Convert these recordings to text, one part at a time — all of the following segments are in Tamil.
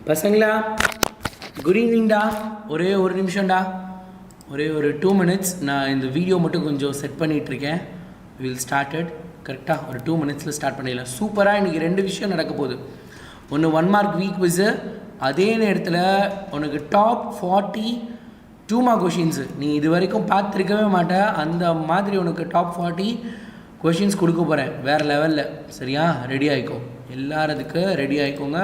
பசங்களா குட் ஈவினிங்டா. ஒரே ஒரு நிமிஷம்டா, ஒரே ஒரு 2 minutes. நான் இந்த வீடியோ மட்டும் கொஞ்சம் செட் பண்ணிகிட்ருக்கேன். வில் ஸ்டார்டட் கரெக்டாக ஒரு 2 minutesல ஸ்டார்ட் பண்ணிடலாம். சூப்பராக இன்றைக்கி 2 விஷயம் நடக்க போகுது. ஒன்று 1 mark வீக் குவிஸு, அதே நேரத்தில் உனக்கு டாப் 40 2 mark கொஷின்ஸு. நீ இது வரைக்கும் பார்த்துருக்கவே மாட்டேன், அந்த மாதிரி உனக்கு டாப் 40 கொஷின்ஸ் கொடுக்க போகிறேன் வேறு லெவலில். சரியா? ரெடி ஆகிக்கோ, எல்லாரதுக்கு ரெடி ஆகிக்கோங்க.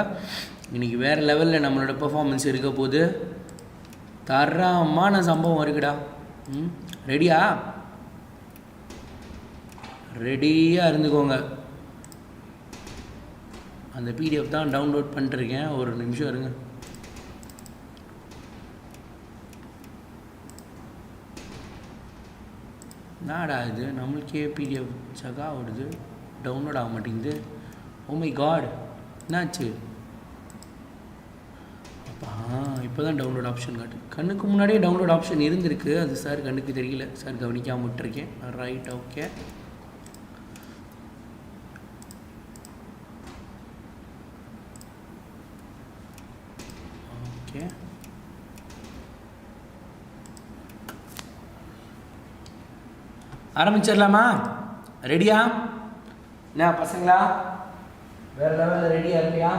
இன்றைக்கி வேறு லெவலில் நம்மளோட பெர்ஃபார்மன்ஸ் இருக்க போது. தரமான சம்பவம் இருக்குடா. ரெடியா? ரெடியாக இருந்துக்கோங்க. அந்த பிடிஎஃப் தான் டவுன்லோட் பண்ணிட்டுருக்கேன், ஒரு நிமிஷம் இருங்க. நாடா இது நம்மளுக்கே பிடிஎஃப் சகா ஓடுது, டவுன்லோட் ஆக மாட்டேங்குது. ஓ மை காட், என்னாச்சு? அப்பா இப்போ தான் டவுன்லோட் ஆப்ஷன் காட்டு. கண்ணுக்கு முன்னாடியே டவுன்லோட் ஆப்ஷன் இருந்திருக்கு, அது சார் கண்ணுக்கு தெரியல, சார் கவனிக்காமல் விட்டுருக்கேன். Right, okay. ஓகே, ஆரம்பிச்சிடலாமா? ரெடியா? என்ன பசங்களா, வேறு லெவலில் ரெடியாக இருக்கியா?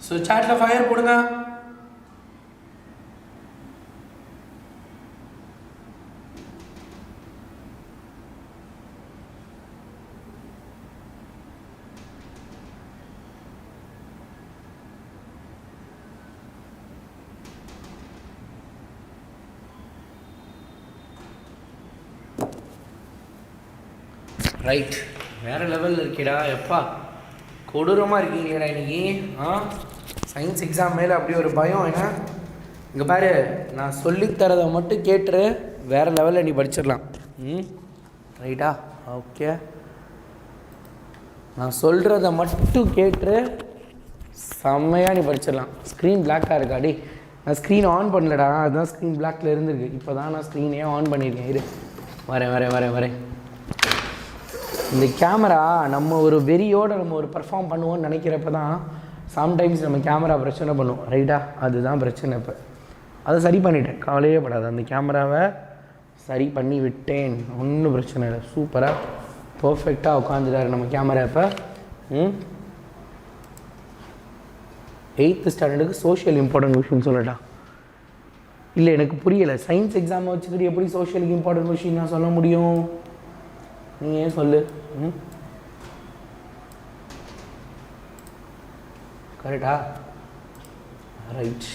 ஸோ சாட்டில் ஃபயர் போடுங்க. ரைட், வேறு லெவலில் இருக்கேடா. எப்பா கொடூரமாக இருக்கீங்களேடா இன்றைக்கி. சயின்ஸ் எக்ஸாம் மேலே அப்படி ஒரு பயம் என்ன? இங்கே பாரு, நான் சொல்லித்தரதை மட்டும் கேட்டுரு, வேறு லெவலில் நீ படிச்சிடலாம். ரைட்டா? ஓகே, நான் சொல்கிறத மட்டும் கேட்டுரு, செம்மையாக நீ படிச்சிடலாம். ஸ்க்ரீன் பிளாக்காக இருக்காடி, நான் ஸ்க்ரீன் ஆன் பண்ணலடா, அதுதான் ஸ்க்ரீன் பிளாக்கில் இருந்துருக்கு. இப்போ தான் நான் ஸ்க்ரீனே ஆன் பண்ணியிருக்கேன். இரு, வரேன். இந்த கேமரா நம்ம ஒரு வெறியோடு நம்ம ஒரு பர்ஃபார்ம் பண்ணுவோம்னு நினைக்கிறப்ப தான் சம்டைம்ஸ் நம்ம கேமரா பிரச்சனை பண்ணுவோம். ரைட்டா? அதுதான் பிரச்சனை. இப்போ அதை சரி பண்ணிட்டேன், கவலையே படாது. அந்த கேமராவை சரி பண்ணி விட்டேன், ஒன்றும் பிரச்சனை இல்லை. சூப்பராக பர்ஃபெக்டாக உட்காந்துட்டாரு நம்ம கேமரா. இப்போ 8th ஸ்டாண்டர்டுக்கு சோஷியல் இம்பார்ட்டன்ட் கொஷின் சொல்லட்டா? இல்லை, எனக்கு புரியலை. சயின்ஸ் எக்ஸாமை வச்சுக்கிட்டு எப்படி சோஷியலுக்கு இம்பார்ட்டன்ட் கொஷின் நான் சொல்ல முடியும்? நீ ஏன் சொல்லு. கரெக்டா? ரைட்.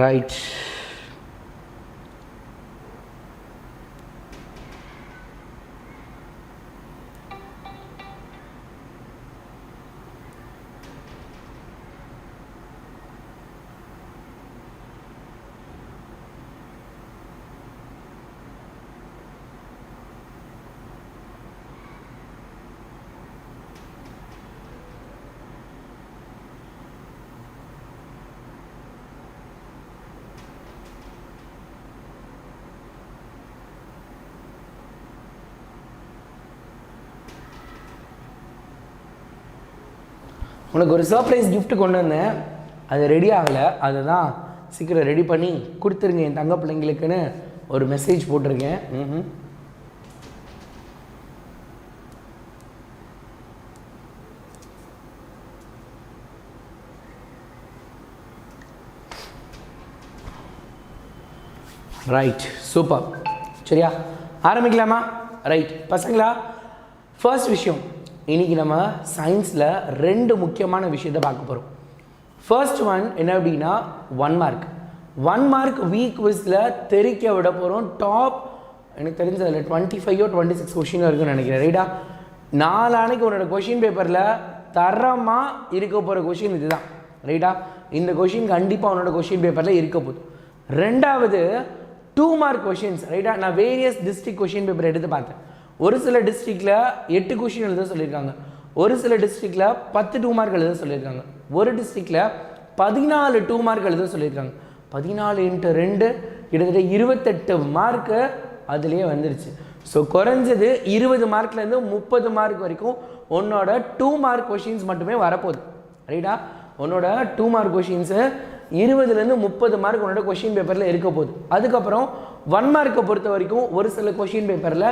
ரைட், உனக்கு ஒரு சர்ப்ரைஸ் கிஃப்ட் கொண்டு வந்தேன், அது ரெடி ஆகலை. அதுதான் சீக்கிரம் ரெடி பண்ணி கொடுத்துருங்க என் தங்க பிள்ளைங்களுக்குன்னு ஒரு மெசேஜ் போட்டிருக்கேன். Right, super. சரியா, ஆரம்பிக்கலாமா? ரைட் பசங்களா, ஃபர்ஸ்ட் விஷயம், இன்றைக்கி நம்ம சயின்ஸில் 2 முக்கியமான விஷயத்தை பார்க்க போகிறோம். ஃபர்ஸ்ட் ஒன் என்ன அப்படின்னா 1 mark. 1 mark வீக் குவிஸில் தெரிக்க விட போகிறோம். டாப் எனக்கு தெரிஞ்சதில் 25 or 26 கொஷின் இருக்குன்னு நினைக்கிறேன். ரைட்டா? நாளானைக்கு உன்னோட கொஷின் பேப்பரில் தரமாக இருக்க போகிற கொஷின் இதுதான். ரைட்டா? இந்த கொஷின் கண்டிப்பாக உன்னோட கொஷின் பேப்பரில் இருக்க போகுது. ரெண்டாவது 2 mark கொஷின்ஸ். ரைட்டா? நான் வேரியஸ் டிஸ்ட்ரிக்ட் கொஷின் பேப்பர் எடுத்து பார்த்தேன். ஒரு சில டிஸ்ட்ரிக்டில் 8 கொஷின் எழுத சொல்லியிருக்காங்க, ஒரு சில டிஸ்ட்ரிக்டில் 10 2 மார்க் எழுத சொல்லியிருக்காங்க, ஒரு டிஸ்ட்ரிக்டில் 14 2 மார்க் எழுத சொல்லியிருக்காங்க. 14 × 2 கிட்டத்தட்ட 28 மார்க்கு அதுலேயே வந்துருச்சு. ஸோ குறைஞ்சது 20 மார்க்லேருந்து 30 மார்க் வரைக்கும் உன்னோட 2 மார்க் கொஷின்ஸ் மட்டுமே வரப்போகுது. ரைட்டா? உன்னோட 2 மார்க் கொஷின்ஸு 20லேருந்து 30 மார்க் உன்னோட கொஷின் பேப்பரில் இருக்க போகுது. அதுக்கப்புறம் 1 மார்க்கை பொறுத்த வரைக்கும் ஒரு சில கொஷின் பேப்பரில்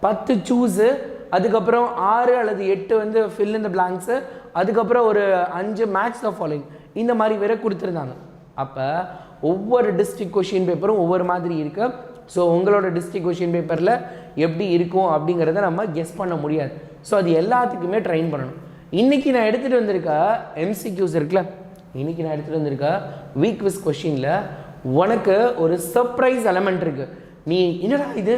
10 சூஸு, அதுக்கப்புறம் 6 அல்லது 8 வந்து ஃபில் இன் த பிளாங்க்ஸு, அதுக்கப்புறம் ஒரு 5 மேட்ச் த ஃபாலோயிங், இந்த மாதிரி வேற கொடுத்துருந்தாங்க. அப்போ ஒவ்வொரு டிஸ்ட்ரிக்ட் கொஷின் பேப்பரும் ஒவ்வொரு மாதிரி இருக்கு. ஸோ உங்களோட டிஸ்ட்ரிக்ட் கொஷின் பேப்பரில் எப்படி இருக்கும் அப்படிங்கிறத நம்ம கெஸ் பண்ண முடியாது. ஸோ அது எல்லாத்துக்குமே ட்ரைன் பண்ணணும். இன்றைக்கி நான் எடுத்துகிட்டு வந்திருக்க MCQs இருக்குல்ல, இன்றைக்கி நான் எடுத்துகிட்டு வந்திருக்க வீக் குவிஸ் கொஷினில் உனக்கு ஒரு சர்ப்ரைஸ் எலமெண்ட் இருக்குது. நீ என்னடா இது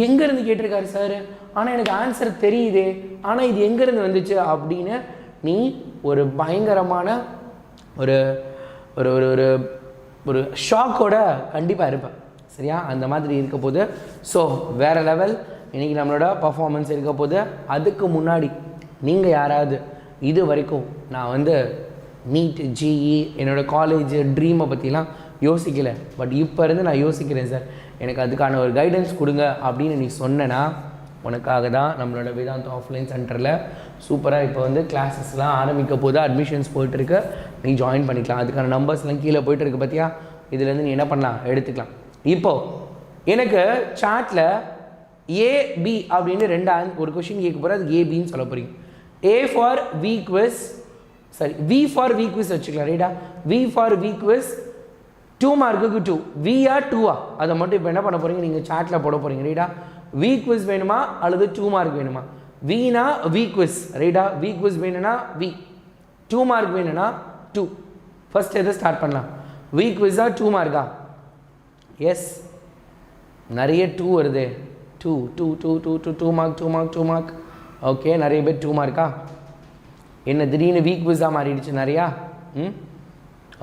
எங்கேருந்து கேட்டிருக்காரு சார், ஆனால் எனக்கு ஆன்சர் தெரியுதே, ஆனால் இது எங்கேருந்து வந்துச்சு அப்படின்னு நீ ஒரு பயங்கரமான ஒரு ஒரு ஒரு ஒரு ஷாக்கோட கண்டிப்பாக இருப்பேன். சரியா? அந்த மாதிரி இருக்க போது. ஸோ வேறு லெவல் இன்றைக்கி நம்மளோட பர்ஃபார்மன்ஸ் இருக்க போது. அதுக்கு முன்னாடி நீங்கள் யாராவது இது வரைக்கும் நான் வந்து நீட் ஜிஇ என்னோடய காலேஜ் ட்ரீமை பற்றிலாம் யோசிக்கலை, பட் இப்போ இருந்து நான் யோசிக்கிறேன் சார், எனக்கு அதுக்கான ஒரு கைடன்ஸ் கொடுங்க அப்படின்னு நீ சொன்னேன்னா உனக்காக தான் நம்மளோட வேதாந்த் ஆஃப்லைன் சென்டரில் சூப்பராக இப்போ வந்து கிளாஸஸ்லாம் ஆரம்பிக்க போது, அட்மிஷன்ஸ் போயிட்டுருக்கு, நீ ஜாயின் பண்ணிக்கலாம். அதுக்கான நம்பர்ஸ்லாம் கீழே போய்ட்டுருக்கு பார்த்தியா, இதுலேருந்து நீ என்ன பண்ணலாம் எடுத்துக்கலாம். இப்போது எனக்கு சாட்டில் ஏபி அப்படின்னு ஒரு கொஷின் கேட்க போகிற, அது ஏபின்னு சொல்ல போகிறீங்க. A for week quiz, sorry we for week quiz வச்சுக்கலாம். ரைட்டா? வி ஃபார் வீக் குவிஸ் 2 மார்க்குக்கு 2, வியா 2ஆ அதை மட்டும் இப்போ என்ன பண்ண போகிறீங்க, நீங்கள் சாட்டில் போட போகிறீங்க. ரைட்டா? வீக் குவிஸ் வேணுமா அல்லது 2 மார்க் வேணுமா? வீனா வீக் குவிஸ். ரைட்டா? வீக் குவிஸ் வேணும்னா வி, 2 மார்க் வேணும்னா 2. ஃபர்ஸ்ட் எதை ஸ்டார்ட் பண்ணலாம்? வீக் குவிஸா 2 மார்க்கா? எஸ், நிறைய 2 வருது. 2 2 2 2 2 2 மார்க் 2 மார்க் 2 மார்க். ஓகே, நிறைய பேர் 2 மார்க்கா? என்ன திடீர்னு வீக் குவிஸாக மாறிடுச்சு நிறையா?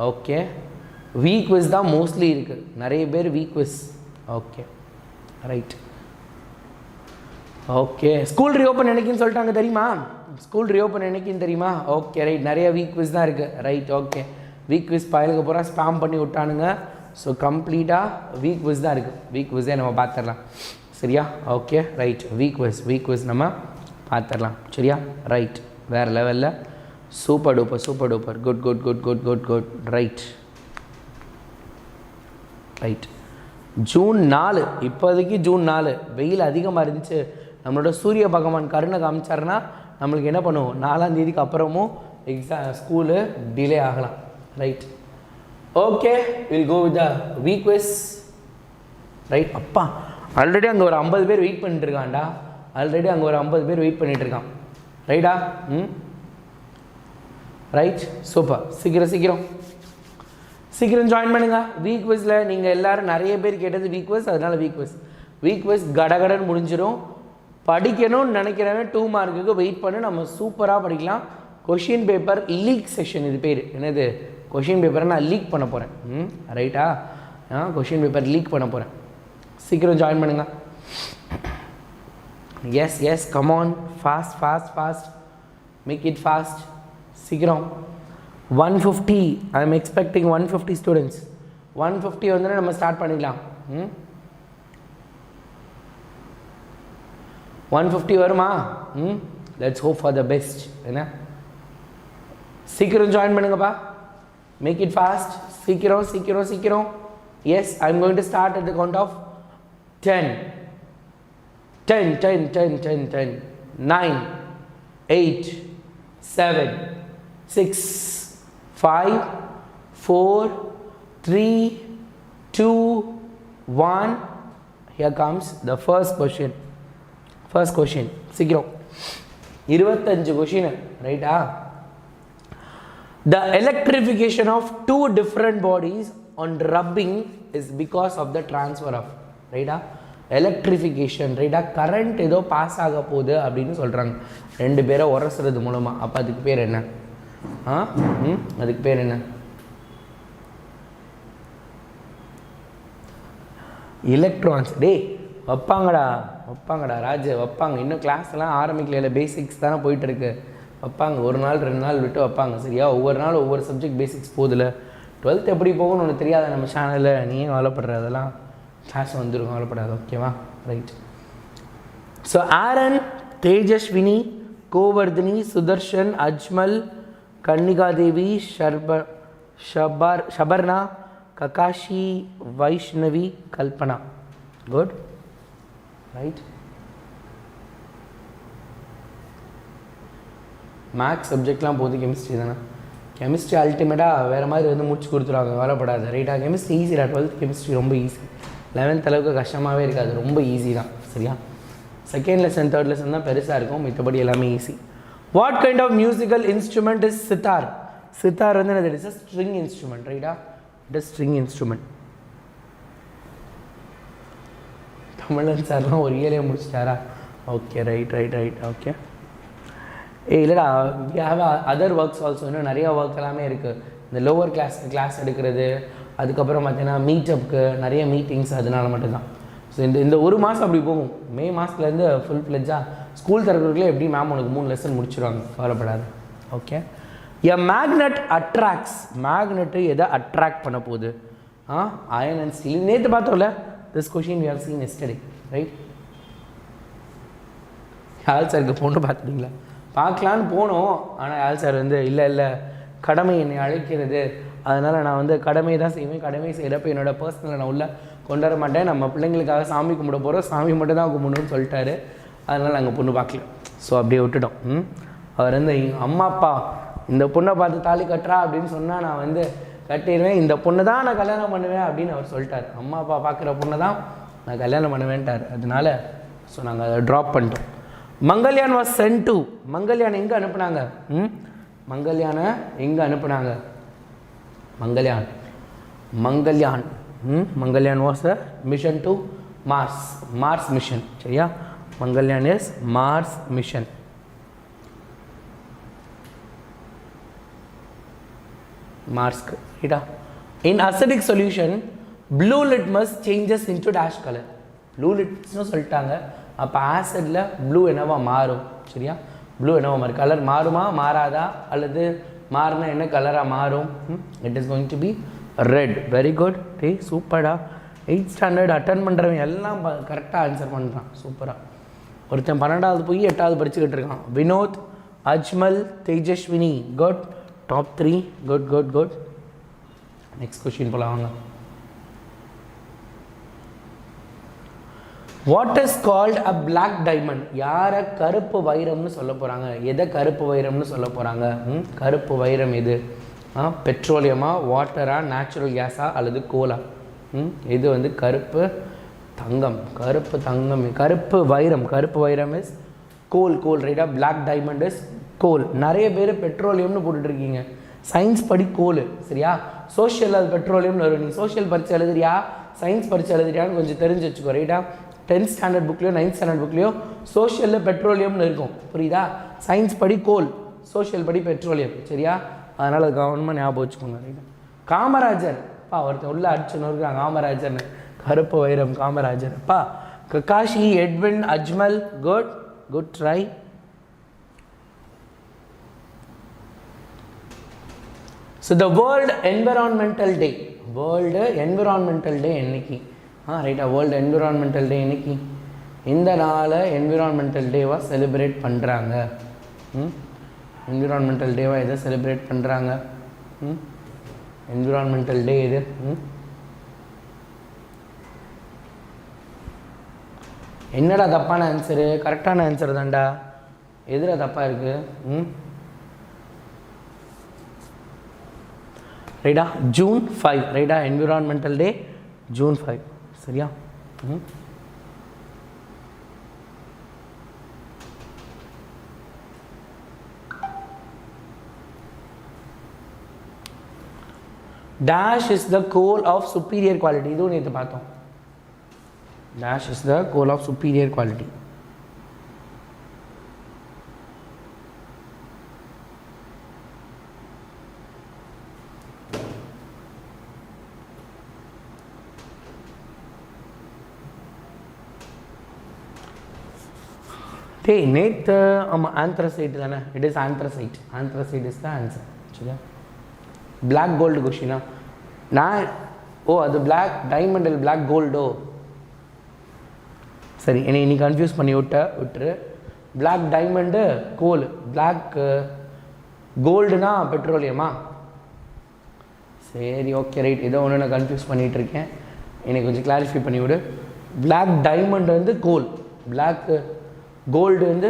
ஓகே, வீக் குவிஸ் தான் மோஸ்ட்லி இருக்குது, நிறைய பேர் week quiz. Okay right. Okay, school reopen என்னைக்குன்னு சொல்லிட்டாங்க தெரியுமா? ஸ்கூல் ரீஓப்பன் என்னைக்குன்னு தெரியுமா? ஓகே ரைட், நிறைய வீக் குவிஸ் தான் இருக்குது. Right, okay. வீக் குவிஸ் பயலுக்கு பூரா ஸ்பாம் பண்ணி விட்டானுங்க. ஸோ கம்ப்ளீட்டாக வீக் குவிஸ் தான் இருக்குது. வீக் குவிஸே நம்ம பார்த்துடலாம். சரியா? ஓகே ரைட், வீக் குவிஸ் நம்ம பார்த்துடலாம். சரியா? ரைட், வேறு லெவலில் super duper. Good good good good good good. Right right. June 4, இப்போதைக்கு ஜூன் 4 வெயில் அதிகமாக இருந்துச்சு. நம்மளோட சூரிய பகவான் கருணை காமிச்சாருன்னா நம்மளுக்கு என்ன பண்ணுவோம், 4ஆம் தேதிக்கு அப்புறமும் ஸ்கூலு டிலே ஆகலாம். Right, okay, will go with the week quiz. Right. அப்பா, ஆல்ரெடி அங்கே ஒரு 50 பேர் வெயிட் பண்ணிட்டுருக்கான்டா. பண்ணிகிட்ருக்கான். ரைட்டா? Right, super. சீக்கிரம் ஜாயின் பண்ணுங்க வீக் குவிஸில். நீங்கள் எல்லோரும் நிறைய பேர் கேட்டது வீக் குவிஸ், அதனால் வீக் குவிஸ் கடகடன்னு முடிஞ்சிடும். படிக்கணும்னு நினைக்கிறவன் 2 மார்க்குக்கு வெயிட் பண்ணி நம்ம சூப்பராக படிக்கலாம். கொஷின் பேப்பர் லீக் செஷன், இது பேர் என்னது? கொஷின் பேப்பரை நான் லீக் பண்ண போகிறேன். ரைட்டா? கொஷின் பேப்பர் லீக் பண்ண போகிறேன். சீக்கிரம் ஜாயின் பண்ணுங்க. Yes, come on, fast, make it fast. சீக்கிரம். 150, ஐ எம் எக்ஸ்பெக்டிங் 150 ஸ்டூடெண்ட்ஸ். 150 வந்து நம்ம ஸ்டார்ட் பண்ணிடலாம். 150 வருமா? Let's hope for the best. என்ன, சீக்கிரம் ஜாயின் பண்ணுங்கப்பா. Make it fast. சீக்கிரம். Yes, I am going to start at the count of 10. 9, 8, 7, 6, 5, 4, 3, 2, 1. Here comes the first question. சீக்கிரம். 25 கொஷின். ரைட்டா? The electrification of 2 different bodies on rubbing is because of the transfer of. ரைட்டா? எலக்ட்ரிஃபிகேஷன். ரைட்டா? கரண்ட் ஏதோ பாஸ் ஆக போகுது அப்படின்னு சொல்கிறாங்க, 2 பேரை உரசுறது மூலமாக. அப்போ அதுக்கு பேர் என்ன? அதுக்கு பேர் என்ன? எலக்ட்ரான்ஸ். வைப்பாங்கடா ராஜு வைப்பாங்க. இன்னும் கிளாஸ்லாம் ஆரம்பிக்கல, பேசிக்ஸ் தானே போயிட்டுருக்கு. வைப்பாங்க, ஒரு நாள் 2 நாள் விட்டு வைப்பாங்க. சரியா, ஒவ்வொரு நாள் ஒவ்வொரு சப்ஜெக்ட் பேசிக்ஸ் போதில்ல. 12th எப்படி போகும்னு ஒன்று தெரியாத நம்ம சேனலில், நீயும் கவலைப்படுற, அதெல்லாம் கிளாஸ் வந்துடும், கவலைப்படாது. ஓகேவா, right. So Aaran, Tejaswini, Govardhini, Sudarshan, Ajmal, Kannikadevi, Shabarna, Kakashi, Vaishnavi, Kalpana. Good, right. Maths சப்ஜெக்ட்லாம் போகுது, கெமிஸ்ட்ரி தானே. கெமிஸ்ட்ரி அல்டிமேட்டாக வேறு மாதிரி வந்து முடிச்சு கொடுத்துருவாங்க, கவலைப்படாது. ரைட்டாக, கெமிஸ்ட்ரி ஈஸிடா. 12th கெமிஸ்ட்ரி ரொம்ப ஈஸி. 11th அளவுக்கு கஷ்டமாகவே இருக்காது, ரொம்ப ஈஸி தான். சரியா, செகண்ட் லெசன் தேர்ட் லெசன் தான் பெருசாக இருக்கும், மித்தபடி எல்லாமே easy. What kind of musical instrument is sitar? Sitar வந்து என்னது? It's a string instrument. ரைட்டா, இட் இஸ் ஸ்ட்ரிங் இன்ஸ்ட்ருமெண்ட். தமிழன் சார்லாம் ஒரு ஏழையை முடிச்சிட்டாரா? Okay, right. ஓகே, இல்லைடா, we have other works also. இன்னும் நிறையா ஒர்க் எல்லாமே இருக்குது. இந்த லோவர் கிளாஸ் எடுக்கிறது, அதுக்கப்புறம் பார்த்தீங்கன்னா மீட்டப்புக்கு நிறைய மீட்டிங்ஸ், அதனால மட்டும்தான். ஸோ இந்த ஒரு மாதம் அப்படி போகும். மே மாதத்துலேருந்து ஃபுல் ஃப்ளெஜ்ஜாக ஸ்கூல் திறக்கிறதுக்குள்ளே எப்படி மேம் உனக்கு 3 லெசன் முடிச்சிடுவாங்க, கவலைப்படாது. Okay, a magnet attracts. Magnet எதை அட்ராக்ட் பண்ண போகுது? Iron and steel. நேற்று பார்த்தோம்ல, this question we have seen yesterday, right. Yazh சாருக்கு பொண்ணு பார்த்துட்டிங்களா? பார்க்கலான்னு போனோம், ஆனால் யாழ் சார் வந்து இல்லை கடமை என்னை அழைக்கிறது, அதனால் நான் வந்து கடமை தான் செய்வேன். கடமை செய்கிறப்ப என்னோடய பர்சனலை நான் உள்ளே கொண்டு வர மாட்டேன். நம்ம பிள்ளைங்களுக்காக சாமி கும்பிட போகிறோம், சாமி மட்டும் தான் கும்பிடணும்னு சொல்லிட்டாரு. அதனால் நாங்கள் பொண்ணு பார்க்கல. ஸோ அப்படியே விட்டுட்டோம். அவர் வந்து அம்மா அப்பா இந்த பொண்ணை பார்த்து தாலி கட்டுறா அப்படின்னு சொன்னால் நான் வந்து கட்டிடுவேன், இந்த பொண்ணு தான் நான் கல்யாணம் பண்ணுவேன் அப்படின்னு அவர் சொல்லிட்டார். அம்மா அப்பா பார்க்குற பொண்ணை தான் நான் கல்யாணம் பண்ணுவேன்ட்டார். அதனால ஸோ நாங்கள் அதை ட்ராப் பண்ணிட்டோம். Mangalyaan was sent to. Mangalyaan எங்கே அனுப்புனாங்க? மங்கல்யானை எங்கே அனுப்புனாங்க? Mangalyaan was a mission to Mars mission. சரியா, மங்கல்யான் இஸ் மார்ஸ் மிஷன். மார்ஸ்க்கு ரைட்டா. In acidic solution blue litmus changes into dash colour. Blue லிட்மஸ்னு சொல்லிட்டாங்க, அப்போ ஆசிடில் ப்ளூ என்னவா மாறும்? சரியா, ப்ளூ என்னவா மாறும்? கலர் மாறுமா மாறாதா? அல்லது மாறினா என்ன கலராக மாறும்? It is going to be red. Very good. சூப்பரா. 8th ஸ்டாண்டர்ட் அட்டன் பண்ணுறவங்க எல்லாம் கரெக்டாக ஆன்சர் பண்ணுறான், சூப்பராக. ஒருத்தன் 12வது போய் 8வது படிச்சுக்கிட்டு இருக்கான். Vinod, Ajmal, Tejaswini, good. Top 3, good. Next question போலாம் வாங்க. What is called a black diamond? யாரை கருப்பு வைரம்னு சொல்ல போகிறாங்க? எதை கருப்பு வைரம்னு சொல்ல போகிறாங்க? கருப்பு வைரம் எது? பெட்ரோலியமா, வாட்டரா, நேச்சுரல் கேஸா அல்லது கோலா? இது வந்து கருப்பு தங்கம். கருப்பு வைரம் இஸ் கோல். ரைட்டா, பிளாக் டைமண்ட் இஸ் கோல். நிறைய பேர் பெட்ரோலியம்னு போட்டுட்ருக்கீங்க. சயின்ஸ் படி கோல். சரியா, சோஷியல் அது பெட்ரோலியம்னு வரும். நீ சோஷியல் பரிச்சு எழுதுறியா, சயின்ஸ் பரிச்சு எழுதுறியான்னு கொஞ்சம் தெரிஞ்சு வச்சுக்கோ. ரைட்டா, 10th ஸ்டாண்டர்ட் புக்லையோ 9th ஸ்டாண்டர்ட் புக்லையோ சோஷியலில் பெட்ரோலியம்னு இருக்கும், புரியுதா? சயின்ஸ் படி கோல், சோஷியல் படி பெட்ரோலியம். சரியா, அதனால் அது கவனமாக ஞாபகம் வச்சுக்கோங்க. ரைட்டா, காமராஜர் ஒருத்தர் உள்ள அடிச்சுன்னு இருக்கிறாங்க, காமராஜர்னு. கருப்பு வைரம் Kamarajar. Kakashi, Edwin, Ajmal, good try. So the world environmental day. World environmental day என்னைக்கு? ரைட்டா, வேர்ல்டு என்விரான்மெண்டல் டே இன்னைக்கு. இந்த நாளை என்விரான்மெண்டல் டேவாக செலிப்ரேட் பண்ணுறாங்க. என்விரான்மெண்டல் டேவாக எதை செலிப்ரேட் பண்ணுறாங்க? என்விரான்மெண்டல் டே இது. என்னடா தப்பான ஆன்சரு? கரெக்டான ஆன்சர் தான்டா. எதுடா தப்பாக இருக்குது? ரைட்டா, June 5. ரைட்டா, என்விரான்மெண்டல் டே June 5. சரியா, dash is the coal of superior quality. இதுவும் நேற்று பார்த்தோம். dash is the coal of superior quality. டேய் நேற்று ஆமாம் ஆந்த்ரசைட் தானே, it is anthracite. Anthracite is the answer. சரியா? பிளாக் கோல்டு கொஷினா நான் அது பிளாக் டைமண்டில் பிளாக் கோல்டோ? சரி, என்னை நீ கன்ஃபியூஸ் பண்ணி விட்டுரு. Black diamond coal, black கோல்டுனா பெட்ரோலியமா? சரி, ஓகே, ரைட். ஏதோ ஒன்று நான் கன்ஃபியூஸ் பண்ணிகிட்ருக்கேன், என்னை கொஞ்சம் கிளாரிஃபை பண்ணி விடு. பிளாக் டைமண்ட் வந்து கோல், பிளாக் கோல்டு வந்து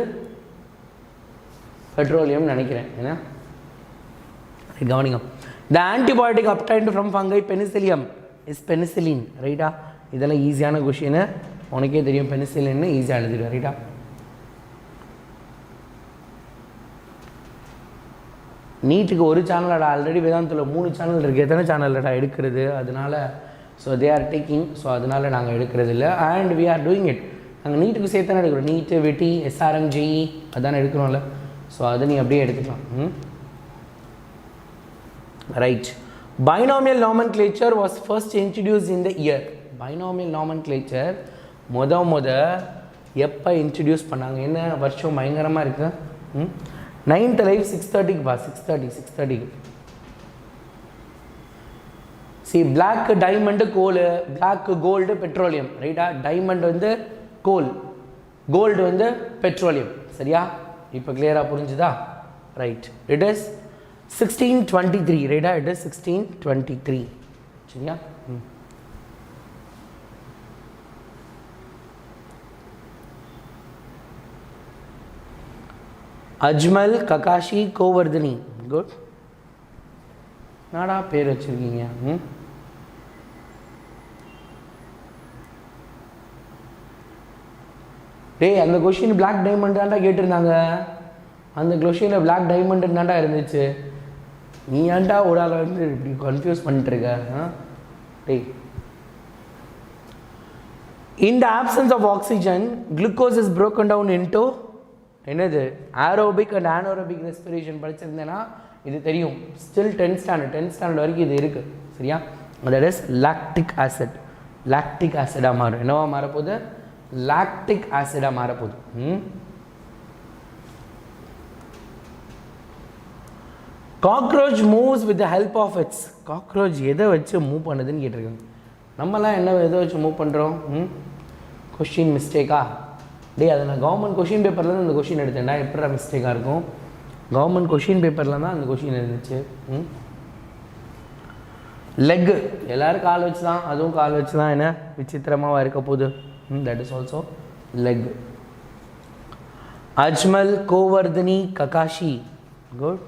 பெட்ரோலியம்னு நினைக்கிறேன். ஏன்னா கவனிங்க, the antibiotic obtained from fungi penicillium is penicillin. ரைட்டா? இதெல்லாம் ஈஸியான கொஷின்னு, உனக்கே தெரியும். பெனிசிலின்னு ஈஸியாக எழுதிடுவேன். ரைட்டா? நீட்டுக்கு ஒரு சேனலடா, ஆல்ரெடி வேதாந்தில் 3 சேனல் இருக்குது. எத்தனை சேனல்லடா எடுக்கிறது? அதனால் தே ஆர் டேக்கிங். அதனால் நாங்கள் எடுக்கிறது இல்லை. And we are doing it. நாங்கள் நீட்டுக்கு சேர்த்து தானே எடுக்கிறோம். நீட்டு, வெட்டி, �SRM, JEE அதானே எடுக்கிறோம்ல. அதை நீ அப்படியே எடுத்துக்கலாம். Right. Binomial nomenclature was first introduce in the year. Binomial nomenclature எப்போ இன்ட்ரடியூஸ் பண்ணாங்க? என்ன வருஷம்? பயங்கரமாக இருக்குது. 9th லைவ் 6:30க்குப்பா. 6:30க்கு. Black diamond coal, black gold petroleum. ரைட்டா? டைமண்ட் வந்து கோல், கோல்டு வந்து பெட்ரோலியம். சரியா? இப்போ கிளியராக புரிஞ்சுதா? ரைட். It is 1623. ரைட்டா? It is 1623. சரியா? அஜ்மல், ககாஷி, கோவர்தனி. குட். நாடா பேர் வச்சுருக்கீங்க. டேய், அந்த கொஷின் பிளாக் டைமண்ட் தான்டா கேட்டிருந்தாங்க. அந்த கொஷினில் பிளாக் டைமண்ட் தான்டா இருந்துச்சு. நீ ஏன்டா ஒரு ஆளை வந்து இப்படி கன்ஃபியூஸ் பண்ணிட்டுருக்க? டேய், in the absence of oxygen glucose is broken down into என்னது? ஏரோபிக் அண்ட் ஆனோரோபிக் ரெஸ்பிரேஷன் படிச்சிருந்தேன்னா இது தெரியும். ஸ்டில் 10th ஸ்டாண்டர்ட் வரைக்கும் இது இருக்குது. சரியா? That is lactic acid. Lactic ஆசிடாக மாறும். என்னவா மாறப்போகுது? லாக்டிக் ஆசிடாக மாறப்போகுது. Cockroach moves with the help of its. Cockroach எதை வச்சு மூவ் பண்ணுதுன்னு கேட்டிருக்காங்க. நம்மலாம் என்ன எதை வச்சு மூவ் பண்ணுறோம்? கொஷின் மிஸ்டேக்கா? டேய், அதை நான் கவர்மெண்ட் கொஷின் பேப்பரில் தான் அந்த கொஷின் எடுத்தேன்டா. எப்படா மிஸ்டேக்காக இருக்கும்? கவர்மெண்ட் கொஷின் பேப்பரில் தான் அந்த கொஷின் இருந்துச்சு. லெக்கு, எல்லோரும் கால் வச்சு தான், அதுவும் கால் வச்சு தான். என்ன விசித்திரமாக இருக்க போகுது? That is also leg. Ajmal, Govardhani, Kakashi. Good.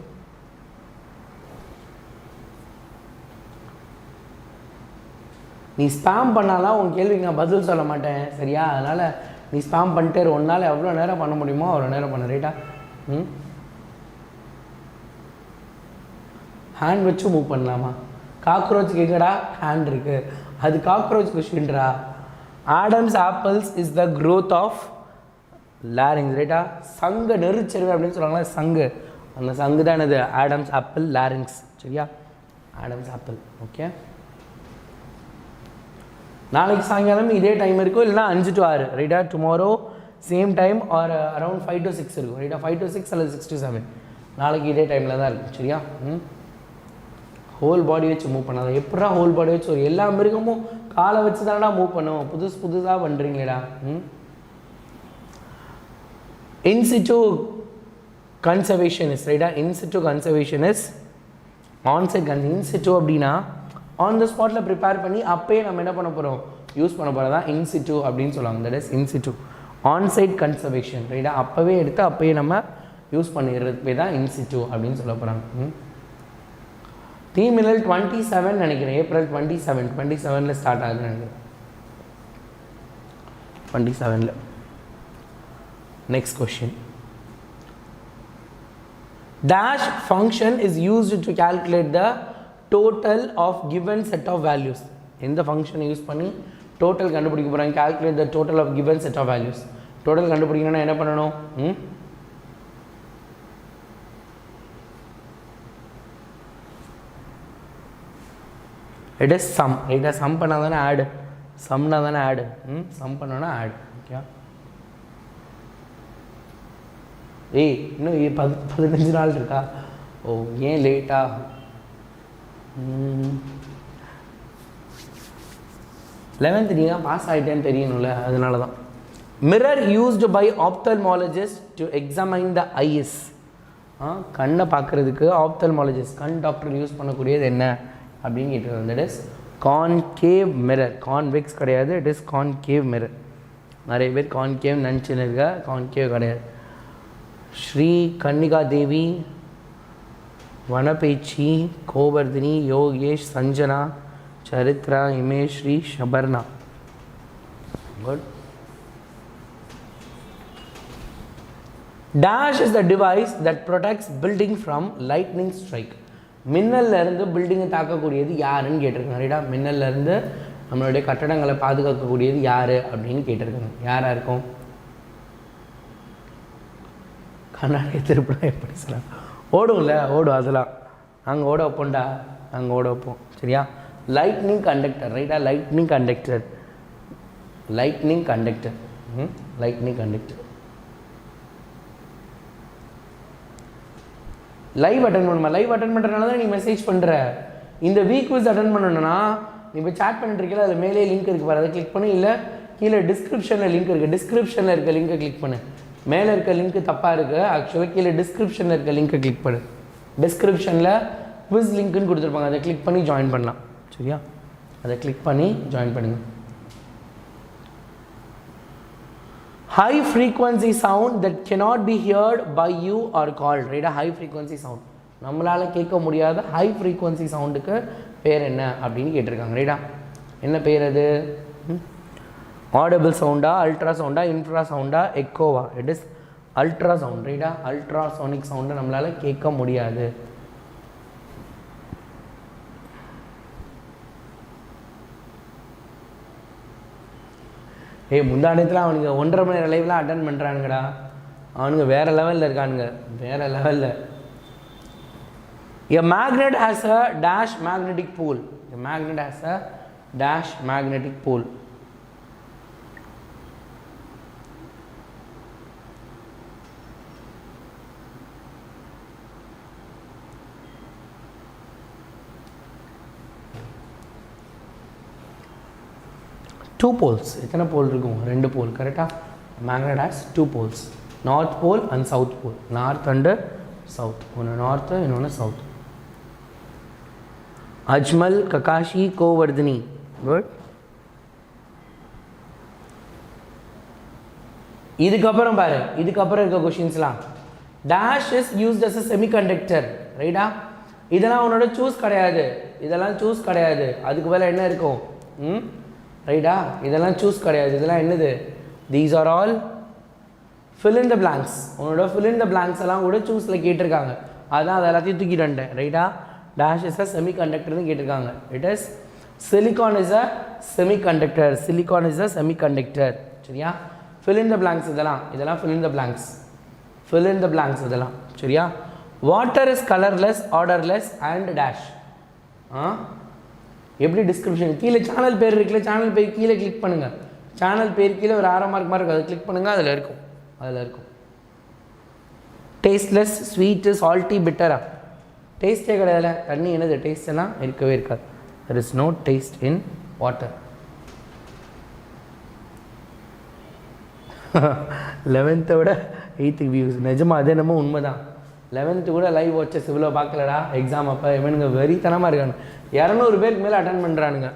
நீ ஸ்பேம் பண்ணாலாம் உன் கேள்விக்கு நான் பதில் சொல்ல மாட்டேன். சரியா? அதனால் நீ ஸ்பேம் பண்ணிட்டு ஒரு நாள் எவ்வளோ நேரம் பண்ண முடியுமோ அவ்வளோ நேரம் பண்ண. ரைட்டா? ஹேண்ட் வச்சு மூவ் பண்ணலாமா? காக்ரோச் கேட்கடா, ஹேண்ட் இருக்குது. அது காக்ரோச் கொஷின்ரா. Adam's apples is the growth of larynx. ரைட்டா? சங்கு நெருச்செருவு அப்படின்னு சொல்லுவாங்களா, சங்கு. அந்த சங்கு தான் என்னது? Adam's apple, larynx. சரியா? Adam's apple. ஓகே. நாளைக்கு சாயங்காலம் இதே டைம் இருக்கும், இல்லைனா 5 to 6. ரைட்டா? Tomorrow same time are around 5 to 6 இருக்கும். ரைட்டா? 5 to 6 அல்லது 6 to 7 நாளைக்கு இதே டைமில் தான் இருக்கும். சரியா? ஹோல் பாடி வச்சு மூவ் பண்ணாத. எப்படா ஹோல் பாடி வச்சு? ஒரு எல்லா மிருகமும் காலை வச்சு தானடா மூவ் பண்ணுவோம். புதுசாக பண்ணுறீங்களேடா. In situ conservationist. ரைட்டா? In situ conservationist. ஆன்சைட் இன்சிட்டு அப்படின்னா ஆன் த ஸ்பாட்டில் ப்ரிப்பேர் பண்ணி அப்போயே நம்ம என்ன பண்ண போகிறோம்? யூஸ் பண்ண போகிறது தான் இன்சிட்டு அப்படின்னு சொல்லுவாங்க. That is in situ. Onsite conservation. ரைட்டா? அப்போவே எடுத்து அப்போயே நம்ம யூஸ் பண்ணிடுறது போய் தான் இன்சிட்டு அப்படின்னு சொல்ல போகிறாங்க. தீமிழல் 27 நினைக்கிறேன். ஏப்ரல் 27 ஸ்டார்ட் ஆகுதுன்னு நினைக்கிறேன். 27. Next question. Dash function is used to calculate the total of given set of values. இந்த ஃபங்க்ஷனை யூஸ் பண்ணி டோட்டல் கண்டுபிடிக்க போகிறாங்க. calculate the total of given set of values. Total கண்டுபிடிக்கணும்னா என்ன பண்ணணும்? It is sum. ரைட்டா? சம் பண்ணால் தானே ஆடு. சம்னா தானே ஆடு. சம் பண்ணோன்னா ஆடு. ஓகே. ஏய் இன்னும் 15 நாள் இருக்கா? ஓ ஏன் லேட்டா? 11th நீ தான் பாஸ் ஆகிட்டேன்னு தெரியணும்ல, அதனால தான். Mirror used by ophthalmologist to examine the eyes. கண்ணை பார்க்குறதுக்கு ஆப்தல்மாலஜிஸ்ட் கண் டாக்டர் யூஸ் பண்ணக்கூடியது என்ன அப்படின்னு கேட்டுருக்காங்க. That is concave mirror. Convex கிடையாது, இட் இஸ் கான்கேவ் மிரர். நிறைய பேர் கான்கேவ் நினச்சின்னு இருக்க, கான்கேவ் கிடையாது. ஸ்ரீ கன்னிகா தேவி, வனபேச்சி, Govardhini, Yogesh, Sanjana, சரித்ரா, இமேஸ்ரீ, ஷபர்ணா. Good. Dash is the device that protects building from lightning strike. மின்னல்ல இருந்து பில்டிங்கை தாக்கக்கூடியது யாருன்னு கேட்டிருக்காங்க. ரைட்டா? மின்னல்ல இருந்து நம்மளுடைய கட்டடங்களை பாதுகாக்கக்கூடியது யாரு அப்படின்னு கேட்டிருக்காங்க. யாரா இருக்கும்? கண்ணாடி திருப்பி எப்படி சொல்லலாம்? ஓடும்ல, ஓடும். அதெல்லாம் நாங்கள் ஓட வைப்போம்டா, நாங்கள் ஓட வைப்போம். சரியா? Lightning conductor. ரைட்டா? Lightning conductor, lightning conductor, lightning conductor. Live attend பண்ணுமா? லைவ் அட்டன் பண்ணுறதுனால தான் நீ மெசேஜ் பண்ணுற. இந்த வீக் குவிஸ் அட்டன் பண்ணணுன்னா நீ இப்போ சேட் பண்ணிட்டு இருக்கல, அதில் மேலே லிங்க் இருக்குது பாரு, அதை கிளிக் பண்ணு. இல்லை கீழே டிஸ்கிரிப்ஷனில் லிங்க் இருக்குது, டிஸ்கிரிப்ஷனில் இருக்க லிங்கை கிளிக் பண்ணு. மேலே இருக்க லிங்க்கு தப்பாக இருக்குது, ஆக்சுவலாக கீழே டிஸ்கிரிப்ஷனில் இருக்க லிங்கை கிளிக் பண்ணு. டிஸ்கிரிப்ஷனில் குவிஸ் லிங்க்குன்னு கொடுத்துருப்பாங்க, அதை கிளிக் பண்ணி ஜாயின் பண்ணலாம். சரியா? அதை கிளிக் பண்ணி ஜாயின் பண்ணுங்க. High frequency sound that cannot be heard by you or called. ரைட்டா? ஹை ஃப்ரீக்வன்சி சவுண்ட், நம்மளால் கேட்க முடியாத ஹை ஃப்ரீக்வன்சி சவுண்டுக்கு பேர் என்ன அப்படின்னு கேட்டிருக்காங்க. ரைட்டா? என்ன பேர் அது? ஆடபிள் சவுண்டா, அல்ட்ரா சவுண்டா, இன்ஃப்ரா சவுண்டா, எக்கோவா? It is ultra sound. ரைட்டா? அல்ட்ராசோனிக் சவுண்டை நம்மளால் கேட்க முடியாது. முந்தானத்தில் அவனுங்க 1.5 மணி நேரம் லைவ்லாம் அட்டன் பண்ணுறானுங்கடா. அவனுங்க வேறு லெவலில் இருக்கானுங்க, வேறு லெவலில். A magnet has a dash magnetic pole. A magnet has a dash magnetic pole. Two poles. எத்தனை போல் இருக்கும்? 2 போல். கரெக்டாக? Magnet has 2 poles, north pole and south pole. North and south, ஒன்று நார்த்து இன்னொன்று south. Ajmal, Kakashi, Govardhini. Good. இதுக்கப்புறம் பாரு, இதுக்கப்புறம் இருக்க கொஷின்ஸ்லாம். Dash is used as a semiconductor. ரைட்டா? இதெல்லாம் உன்னோட சூஸ் கிடையாது, இதெல்லாம் சூஸ் கிடையாது. அதுக்கு மேலே என்ன இருக்கும்? ரைட்டா? இதெல்லாம் சூஸ் கிடையாது, இதெல்லாம் என்னது? These are all fill in the blanks. உன்னோட ஃபில் இன் த பிளாங்க்ஸ் எல்லாம் கூட சூஸில் கேட்டிருக்காங்க, அதான் அதை எல்லாத்தையும் தூக்கிட்டு வந்துட்டேன். ரைட்டா? டேஷ் இஸ் அ செமிகண்டக்டர்னு கேட்டிருக்காங்க. It is silicon is a semiconductor. Silicon is a semiconductor. சரியா? Fill in the blanks. இதெல்லாம் fill in the blanks, fill in the blanks இதெல்லாம். சரியா? Water is colourless, odourless and dash. எப்படி டிஸ்கிரிப்ஷன் கீழே சேனல் பேர் இருக்குல்ல, சேனல் பேர் கீழே கிளிக் பண்ணுங்கள். சேனல் பேர் கீழே ஒரு ஆரோ மார்க் மாதிரி இருக்கும், அதை கிளிக் பண்ணுங்கள், அதில் இருக்கும், அதில் இருக்கும். டேஸ்ட்லெஸ், ஸ்வீட்டு, சால்ட்டி, பிட்டரா? டேஸ்ட்டே கிடையாது. தண்ணி என்னது டேஸ்ட்னா? இருக்கவே இருக்காது. There is no taste in water. 11th விட 8th வியூஸ். நிஜமாக அது என்னமோ உண்மை தான். 11th கூட லைவ் வாட்சஸ் இவ்வளோ பார்க்கலடா. எக்ஸாம் அப்போ இவனுங்க வெறித்தனமாக இருக்கானு. 200 பேருக்கு மேலே அட்டன் பண்ணுறானுங்க.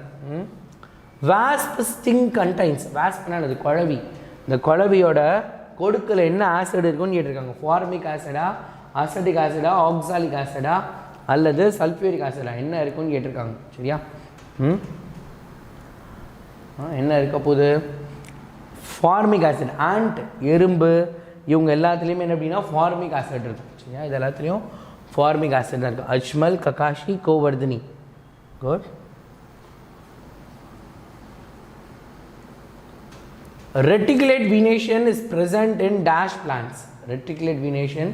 Wasp sting contains. வாஸ்ப்னா அது குழவி. இந்த குழவியோட கொடுக்கில் என்ன ஆசிட் இருக்குன்னு கேட்டிருக்காங்க. ஃபார்மிக் ஆசிடா, அசட்டிக் ஆசிடா, ஆக்சாலிக் ஆசிடா அல்லது சல்ஃபியூரிக் ஆசிடா என்ன இருக்குன்னு கேட்டிருக்காங்க. சரியா? என்ன இருக்க போகுது? Formic acid. ஆண்ட், எறும்பு இவங்க எல்லாத்துலேயுமே என்ன அப்படின்னா ஃபார்மிக் ஆசிட் இருக்கும். சரியா? இது எல்லாத்துலேயும் ஃபார்மிக் ஆசிட் தான் இருக்குது. Ajmal, Kakashi, Govardhini. Good. Reticulate venation is present in dash plants. Reticulate venation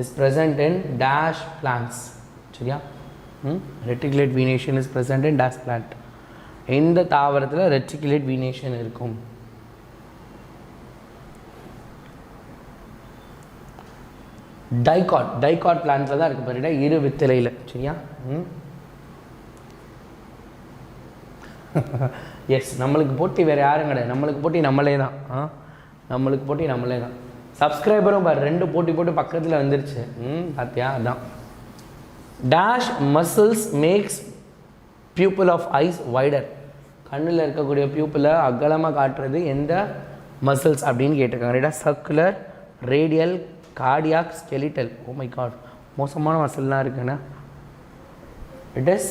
is present in dash plants. சரியா? Reticulate venation is present in dash plant. இந்த தாவரத்தில் reticulate venation இருக்கும். டைகாட் பிளான்ட்டில் தான் இருக்குது பாருடா, இரு வித்திலையில். சரியா? எஸ், நம்மளுக்கு போட்டி வேறு யாரும் கிடையாது, நம்மளுக்கு போட்டி நம்மளே தான். நம்மளுக்கு போட்டி நம்மளே தான். சப்ஸ்கிரைபரும் பாரு 2 போட்டு பக்கத்தில் வந்துருச்சு. பார்த்தியா? அதான். Dash muscles makes pupil of eyes wider. கண்ணில் இருக்கக்கூடிய பியூப்பிளை அகலமாக காட்டுறது எந்த மசில்ஸ் அப்படின்னு கேட்டிருக்காங்க. ரைட்டா? Circular, radial, cardiac, skeletal. Oh my god, மோசமான மசில்லாம் இருக்குண்ணா. It is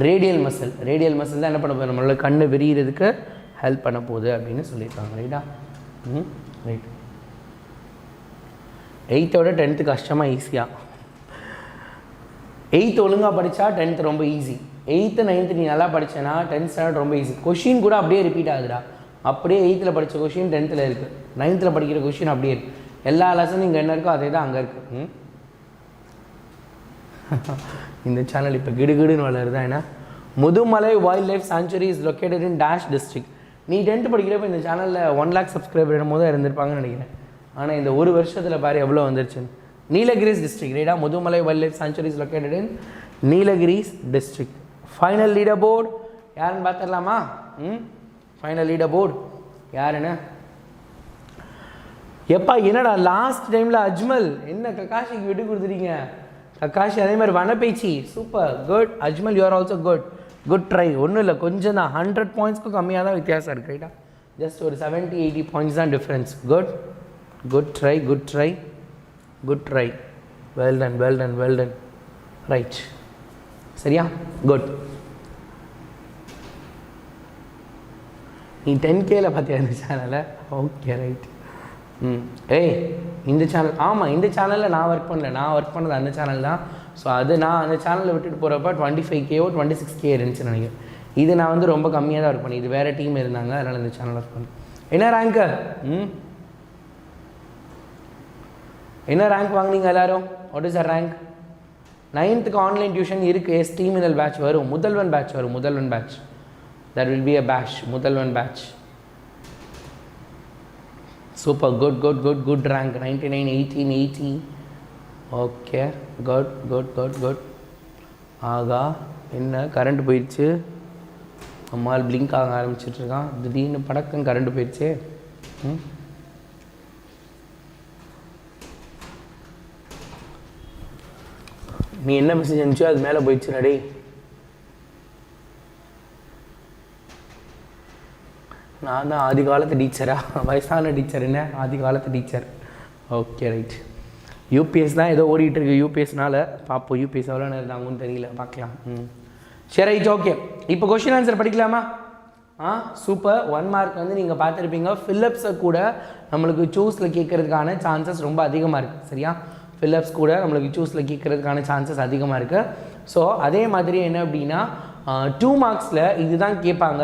radial muscle. Radial muscle தான் என்ன பண்ண போகுது, நம்மளோட கண்ணு விரிகிறதுக்கு ஹெல்ப் பண்ண போகுது அப்படின்னு சொல்லியிருக்காங்க. ரைட்டா? ரைட். 8th 10th கஷ்டமாக ஈஸியாக. 8th ஒழுங்காக படித்தா 10th ரொம்ப ஈஸி. 8th 9th நீ நல்லா படித்தேன்னா 10th ஸ்டாண்டர்ட் ரொம்ப ஈஸி. கொஷின் கூட அப்படியே ரிப்பீட் ஆகுதுடா. அப்படியே 8th படித்த கொஷின் 10th இருக்குது, 9th படிக்கிற கொஷின் அப்படியே இருக்குது. எல்லா லெசனும் இங்கே என்ன இருக்கோ அதே தான் அங்கே இருக்குது. இந்த சேனல் இப்போ கிடுகிடுன்னு வளருதா என்ன? Mudumalai wild life sanctuary is located in dash district. நீ 10th படிக்கிறப்ப இந்த சேனலில் 1 lakh சப்ஸ்கிரைபர் என்னும் போது இருந்திருப்பாங்கன்னு நினைக்கிறேன். ஆனால் இந்த ஒரு வருஷத்தில் பாரு எவ்வளோ வந்துருச்சுன்னு. நீலகிரிஸ் டிஸ்ட்ரிக்ட். ரைட்டா? Mudumalai wild life sanctuary is located in Nilgiris district. Final leader board யாருன்னு பார்த்துடலாமா? ஃபைனல் லீடர் போர்டு யாருன்னு? எப்பா என்னடா லாஸ்ட் டைமில் அஜ்மல் என்ன கக்காஷிக்கு விட்டு கொடுத்துட்டீங்க? கக்காஷி அதே மாதிரி Vanapechi super, good. Ajmal you are also good try. ஒன்றும் இல்லை, கொஞ்சம் தான், 100 pointsக்கு கம்மியாக தான் வித்தியாசம் இருக்குது. ரைட்டா? ஜஸ்ட் ஒரு 70-80 points தான் difference. Good try. Well done. Right. சரியா? குட். நீ 10Kல பார்த்தியா இந்த சேனலை? Okay right. ஏய் இந்த சேனல், ஆமாம் இந்த சேனலில் நான் ஒர்க் பண்ணது அந்த சேனல் தான். ஸோ அது நான் அந்த சேனலில் விட்டுட்டு போகிறப்ப 25K 26K இருந்துச்சுன்னு நினைக்கிறேன். இது நான் வந்து ரொம்ப கம்மியாக தான் ஒர்க் பண்ணேன். இது வேறு டீம் இருந்தாங்க, அதனால் இந்த சேனல் ஒர்க் பண்ணேன். என்ன ரேங்க்கு? என்ன ரேங்க் வாங்கினீங்க எல்லோரும்? What is a rank? 9th online tuition இருக்குது. டீமினல் பேட்ச் வரும், Mudhalvan batch. That will be a batch, Mudhalvan batch. Super, good rank. 99, 18, 80. Okay, good. ஆகா, என்ன கரண்ட் போயிடுச்சு, அம்மாள் பிளிங்க் ஆக ஆரம்பிச்சிட்ருக்கான். திடீர்னு படக்கம் கரண்ட் போயிடுச்சு. நீ என்ன மெசேஜ் அனுப்பிச்சோ அது மேலே போயிடுச்சு நடே. நான் தான் ஆதி காலத்து டீச்சரா? வயசான டீச்சர் என்ன, ஆதி காலத்து டீச்சர். Okay right. யூபிஎஸ் தான் ஏதோ ஓடிட்டுருக்கு. யூபிஎஸ்னால பார்ப்போம், யூபிஎஸ் எவ்வளோ நேரம் தாங்குன்னு தெரியல, பார்க்கலாம். சரி ரைட், ஓகே. இப்போ கொஷின் ஆன்சர் படிக்கலாமா? சூப்பர். 1 மார்க் வந்து நீங்கள் பார்த்துருப்பீங்க. ஃபில்லப்ஸை கூட நம்மளுக்கு சூஸில் கேட்குறதுக்கான சான்சஸ் ரொம்ப அதிகமாக இருக்குது. சரியா? ஃபில்லப்ஸ் கூட நம்மளுக்கு சூஸில் கேட்குறதுக்கான சான்சஸ் அதிகமாக இருக்குது. ஸோ அதே மாதிரி என்ன அப்படின்னா 2 மார்க்ஸில் இதுதான் கேட்பாங்க,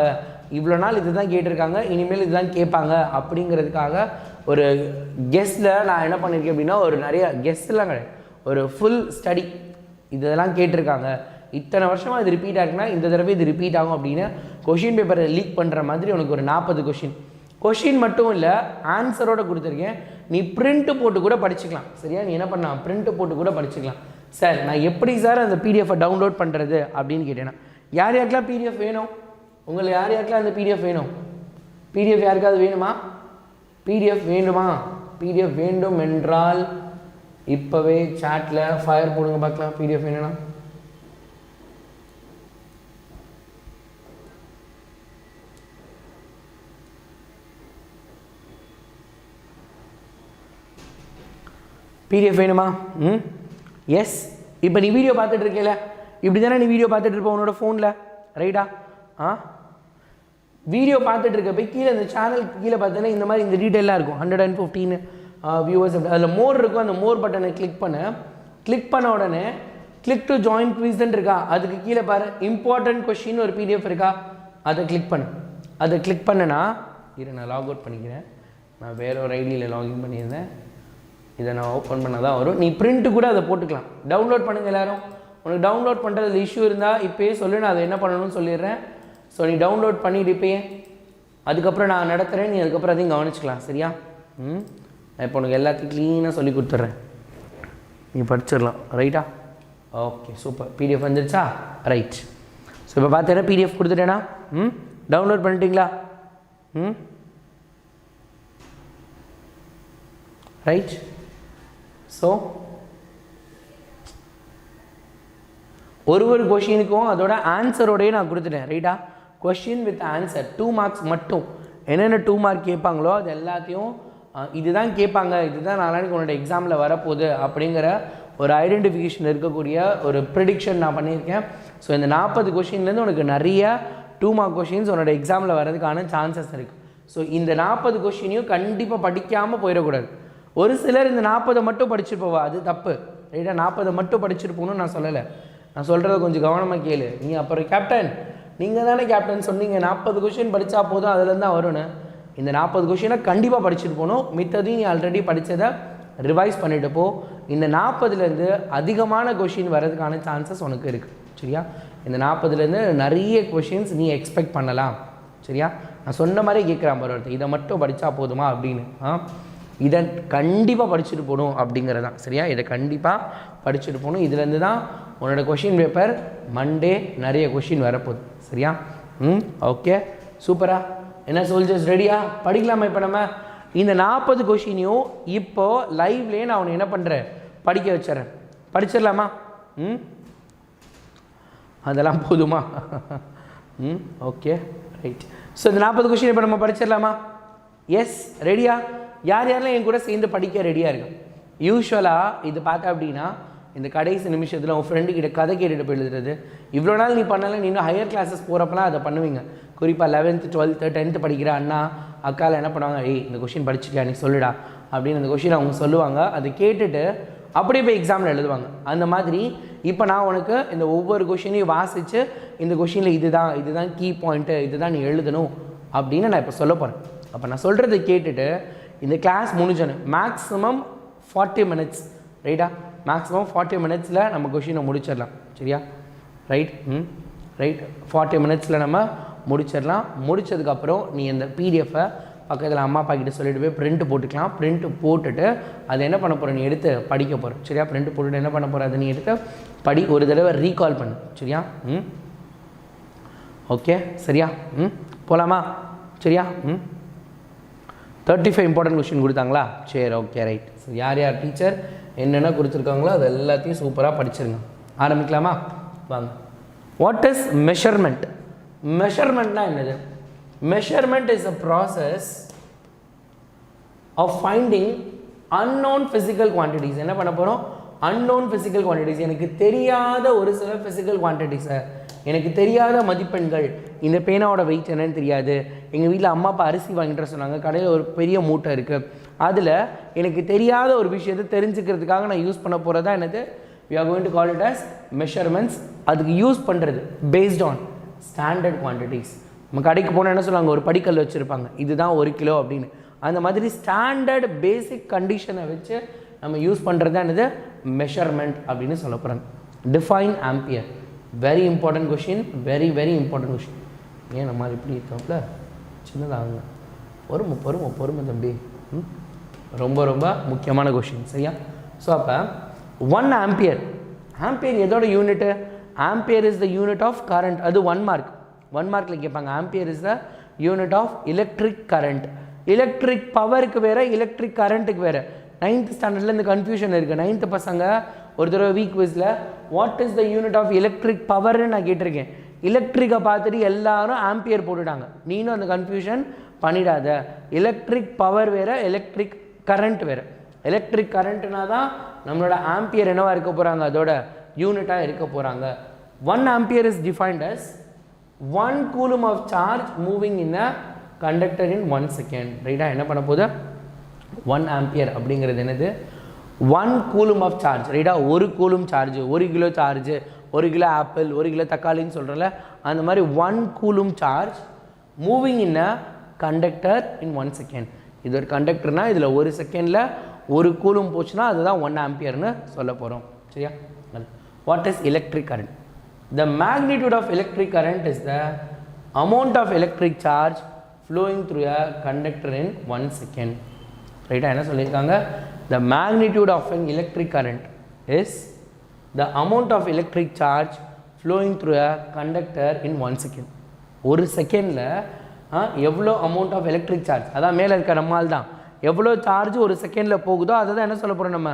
இவ்வளோ நாள் இது தான் கேட்டிருக்காங்க, இனிமேல் இதுதான் கேட்பாங்க அப்படிங்கிறதுக்காக ஒரு கெஸ்ட்டில் நான் என்ன பண்ணியிருக்கேன் அப்படின்னா, ஒரு நிறைய கெஸ்ட்லாம் கிடையாது, ஒரு ஃபுல் ஸ்டடி இதெல்லாம் கேட்டிருக்காங்க. இத்தனை வருஷமாக இது ரிப்பீட் ஆகுதுன்னா இந்த தடவை இது ரிப்பீட் ஆகும் அப்படின்னு கொஷின் பேப்பரை லீக் பண்ணுற மாதிரி உனக்கு ஒரு 40 கொஷின் மட்டும் இல்லை, ஆன்சரோடு கொடுத்துருக்கேன். நீ பிரிண்ட்டு போட்டு கூட படிச்சுக்கலாம். சரியா? நீ என்ன பண்ணலாம், பிரிண்ட்டு போட்டு கூட படிச்சுக்கலாம். சார் நான் எப்படி சார் அந்த பிடிஎஃபை டவுன்லோட் பண்ணுறது அப்படின்னு கேட்டேன்னா, யார் யாருக்கெல்லாம் பிடிஎஃப் வேணும்? உங்களை யார் யாருக்கெல்லாம் அந்த பிடிஎஃப் வேணும்? பிடிஎஃப் யாருக்காவது வேணுமா? பிடிஎஃப் வேண்டும் என்றால் இப்போவே சாட்டில் ஃபயர் போடுங்க பார்க்கலாம். பிடிஎஃப் வேணும்னா பிடிஎஃப் வேணுமா? எஸ். இப்போ நீ வீடியோ பார்த்துட்டு இருக்கல, இப்படி தானே நீ வீடியோ பார்த்துட்டு இருப்ப உன்னோட ஃபோனில், ரைட்டா? வீடியோ பார்த்துட்டு இருக்க போய் கீழே இந்த சேனலுக்கு கீழே பார்த்தீங்கன்னா இந்த மாதிரி இந்த டீட்டெயிலாக இருக்கும். 115 வியூவர்ஸ், அதில் மோர் இருக்கும். அந்த மோர் பட்டனை கிளிக் பண்ண உடனே கிளிக் டு ஜாயின் குவிஸ்ன்னு இருக்கா, அதுக்கு கீழே பாரு இம்பார்ட்டன்ட் கொஷின் ஒரு பிடிஎஃப் இருக்கா, அதை கிளிக் பண்ணனா நான் லாக் அவுட் பண்ணிக்கிறேன். நான் வேற ஒரு ஐடியில் லாகின் பண்ணியிருந்தேன், இதை நான் ஓப்பன் பண்ண தான் வரும். நீ பிரிண்ட்டு கூட அதை போட்டுக்கலாம். டவுன்லோட் பண்ணுங்கள் எல்லோரும். உனக்கு டவுன்லோட் பண்ணுறதுல இஷ்யூ இருந்தால் இப்போயே சொல்லு, நான் அதை என்ன பண்ணணும்னு சொல்லிடுறேன். ஸோ நீ டவுன்லோட் பண்ணிட்டு இப்போயே, அதுக்கப்புறம் நான் நடத்துகிறேன், நீ அதுக்கப்புறம் அதையும் கவனிச்சிக்கலாம். சரியா? நான் இப்போ உனக்கு எல்லாத்தையும் க்ளீனாக சொல்லி கொடுத்துட்றேன். நீ படிச்சிடலாம். ரைட்டா? Okay, super. பிடிஎஃப் வந்துருச்சா? ரைட். ஸோ இப்போ பார்த்தீங்கன்னா பிடிஎஃப் கொடுத்துட்டேனா? டவுன்லோட் பண்ணிட்டீங்களா? ரைட். ஸோ ஒரு கொஷினுக்கும் அதோட ஆன்சரோடையே நான் கொடுத்துட்டேன். ரைட்டா? கொஷின் வித் ஆன்சர் 2 மார்க்ஸ் மட்டும். என்னென்ன 2 மார்க் கேட்பாங்களோ அது எல்லாத்தையும் இதுதான் கேட்பாங்க, இதுதான் நாளைக்கு உன்னோட எக்ஸாமில் வரப்போகுது அப்படிங்கிற ஒரு ஐடென்டிஃபிகேஷன் இருக்கக்கூடிய ஒரு ப்ரிடிக்ஷன் நான் பண்ணியிருக்கேன். ஸோ இந்த 40 கொஷின்லேருந்து உனக்கு நிறைய 2 மார்க் கொஷின்ஸ் உன்னோட எக்ஸாமில் வரதுக்கான சான்சஸ் இருக்குது. ஸோ இந்த 40 கொஷினையும் கண்டிப்பாக படிக்காமல் போயிடக்கூடாது. ஒரு சிலர் இந்த 40 மட்டும் படிச்சுட்டு போவா, அது தப்பு. ரைட்டா? 40 மட்டும் படிச்சுட்டு போகணும்னு நான் சொல்லலை. நான் சொல்கிறத கொஞ்சம் கவனமாக கேளு. நீ அப்புறம் கேப்டன், நீங்கள் தானே கேப்டன் சொன்னீங்க 40 கொஷின் படித்தா போதும் அதுலேருந்து தான் வரும்னு. இந்த 40 கொஷினை கண்டிப்பாக படிச்சுட்டு போகணும். மித்ததையும் நீ ஆல்ரெடி படித்ததை ரிவைஸ் பண்ணிட்டு போ. இந்த 40லேருந்து அதிகமான கொஷின் வர்றதுக்கான சான்சஸ் உனக்கு இருக்குது. சரியா? இந்த 40லேருந்து நிறைய கொஷின்ஸ் நீ எக்ஸ்பெக்ட் பண்ணலாம். சரியா? நான் சொன்ன மாதிரி கேட்குறான் பாரு ஒருத்தர், இதை மட்டும் படித்தா போதுமா அப்படின்னு. இதை கண்டிப்பாக படிச்சுட்டு போகணும் அப்படிங்கிறதான். சரியா? இதை கண்டிப்பாக படிச்சுட்டு போகணும். இதுலேருந்து தான் உன்னோட கொஷின் பேப்பர் மண்டே நிறைய கொஷின் வரப்போகுது. சரியா? ஓகே, சூப்பரா. என்ன சோல்ஜர்ஸ், ரெடியா? படிக்கலாமா? இப்போ நம்ம இந்த 40 கொஷினையும் இப்போது லைவ்லேயே நான் அவனை என்ன பண்ணுறேன், படிக்க வச்சிடறேன். படிச்சிடலாமா? அதெல்லாம் போதுமா? Okay, right. ஸோ இந்த 40 கொஷின் இப்போ நம்ம படிச்சிடலாமா? எஸ், ரெடியா? யார் யாரெல்லாம் என் கூட சேர்ந்து படிக்க ரெடியாக இருக்கும்? யூஸ்வலாக இது பார்த்தா அப்படின்னா இந்த கடைசி நிமிஷத்தில் உன் ஃப்ரெண்டுக்கிட்ட கதை கேட்டுட்டு போயிடுறது. இவ்வளோ நாள் நீ பண்ணலை, நீ இன்னும் ஹையர் கிளாஸஸ் போகிறப்பெல்லாம் அதை பண்ணுவீங்க. குறிப்பாக 11th 12th 10th படிக்கிற அண்ணா அக்காவில் என்ன பண்ணுவாங்க, இந்த கொஷின் படிச்சுட்டியா நீ சொல்லுடா அப்படின்னு அந்த கொஷின் அவங்க சொல்லுவாங்க. அதை கேட்டுட்டு அப்படியே போய் எக்ஸாமில் எழுதுவாங்க. அந்த மாதிரி இப்போ நான் உனக்கு இந்த ஒவ்வொரு கொஷினையும் வாசித்து இந்த கொஷினில் இதுதான் கீ பாயிண்ட்டு, இதுதான் நீ எழுதணும் அப்படின்னு நான் இப்போ சொல்ல போகிறேன். அப்போ நான் சொல்கிறத கேட்டுட்டு இந்த கிளாஸ் முடிஞ்சோன்னு மேக்ஸிமம் 40 minutes. ரைட்டா? மேக்ஸிமம் 40 minutesல நம்ம கொஷினை முடிச்சிடலாம். சரியா? ரைட். ரைட். 40 minutesல நம்ம முடிச்சிடலாம். முடித்ததுக்கப்புறம் நீ இந்த பிடிஎஃபை பக்கத்தில் அம்மா அப்பா கிட்ட சொல்லிட்டு போய் பிரிண்ட் போட்டுக்கலாம். பிரிண்ட் போட்டுட்டு அதை என்ன பண்ண போகிற, நீ எடுத்து படிக்க போகிற. சரியா? பிரிண்ட் போட்டுட்டு என்ன பண்ண போகிற, அதை நீ எடுத்து படி, ஒரு தடவை ரீகால் பண்ணு. சரியா? ஓகே, சரியா? போகலாமா? சரியா? 35 இம்பார்ட்டன்ட் கொஷின் கொடுத்தாங்களா? சரி, ஓகே, ரைட். ஸோ யார் யார் டீச்சர் என்னென்ன கொடுத்துருக்காங்களோ அது எல்லாத்தையும் சூப்பராக படிச்சிருங்க. ஆரம்பிக்கலாமா? வாங்க. What is measurement? மெஷர்மெண்ட்னா என்னது? Measurement is a process of finding unknown physical quantities. என்ன பண்ண போகிறோம்? Unknown physical quantities. எனக்கு தெரியாத ஒரு சில ஃபிசிக்கல் குவான்டிட்டிஸை, எனக்கு தெரியாத மதிப்பெண்கள். இந்த பேனாவோட வெயிட் என்னன்னு தெரியாது. எங்கள் வீட்டில் அம்மா அப்பா அரிசி வாங்கிட்டு சொன்னாங்க, கடையில் ஒரு பெரிய மூட்டை இருக்குது. அதில் எனக்கு தெரியாத ஒரு விஷயத்தை தெரிஞ்சுக்கிறதுக்காக நான் யூஸ் பண்ண போகிறதா என்னது? we are going to call it as measurements. அதுக்கு யூஸ் பண்ணுறது based on standard quantities. நம்ம கடைக்கு போனால் என்ன சொல்லுவாங்க, ஒரு படிக்கல் வச்சுருப்பாங்க, இதுதான் 1 கிலோ அப்படின்னு. அந்த மாதிரி ஸ்டாண்டர்ட் பேசிக் கண்டிஷனை வச்சு நம்ம யூஸ் பண்ணுறது தான் என்னது? மெஷர்மெண்ட் அப்படின்னு சொல்ல போகிறாங்க. Define ampere. Very important question, very very important question. ஏன் நம்ம இப்படி இருக்கோம்ல, சின்னதாகுங்க, பொறுமை தம்பி. ரொம்ப ரொம்ப முக்கியமான கொஷின். சரியா? ஸோ அப்போ 1 ஆம்பியர். ஆம்பியர் எதோட unit? Ampere is the unit of current. அது 1 மார்க். 1 மார்க்கில் கேட்பாங்க. Ampere is the unit of electric current. Electric பவருக்கு வேறு, எலக்ட்ரிக் கரண்ட்டுக்கு வேறு. 9th ஸ்டாண்டர்டில் இந்த கன்ஃபியூஷன் இருக்குது. 9th பசங்க ஒரு தடவை வீக் விஸில் what is the unit of electric பவர்னு நான் கேட்டிருக்கேன். எலக்ட்ரிக்கை பார்த்துட்டு எல்லாரும் ஆம்பியர் போட்டுட்டாங்க. நீனும் அந்த கன்ஃபியூஷன் பண்ணிடாத. எலக்ட்ரிக் பவர் வேறு, எலக்ட்ரிக் கரண்ட் வேறு. எலக்ட்ரிக் கரண்ட்னா தான் நம்மளோட ஆம்பியர் என்னவா இருக்க போகிறாங்க, அதோட யூனிட்டாக இருக்க போகிறாங்க. 1 ampere is defined as 1 coulomb of charge moving in a conductor in 1 second. ரைட்டாக என்ன பண்ண போகுது? 1 ஆம்பியர் அப்படிங்கிறது என்னது? 1 கூலும் ஆஃப் சார்ஜ். ரைட்டாக 1 coulomb charge, 1 kilo charge, 1 kilo apple, 1 kilo தக்காளின்னு சொல்கிறல, அந்த மாதிரி 1 coulomb charge moving in a conductor in 1 second. இது ஒரு கண்டக்டர்னால் இதில் 1 செகண்டில் 1 கூலும் போச்சுன்னா அதுதான் 1 ஆம்பியர்னு சொல்ல போகிறோம். சரியா? What is electric current? The magnitude of electric current is the amount of electric charge flowing through a conductor in 1 second. ரைட்டாக என்ன சொல்லியிருக்காங்க? The magnitude of an electric current is the amount of electric charge flowing through a conductor in 1 second. ஒரு செகண்டில் எவ்வளோ அமௌண்ட் ஆஃப் எலக்ட்ரிக் சார்ஜ், அதான் மேலே இருக்க நம்மால் தான் எவ்வளோ சார்ஜ் ஒரு செகண்டில் போகுதோ அதை தான் என்ன சொல்ல போகிறோம் நம்ம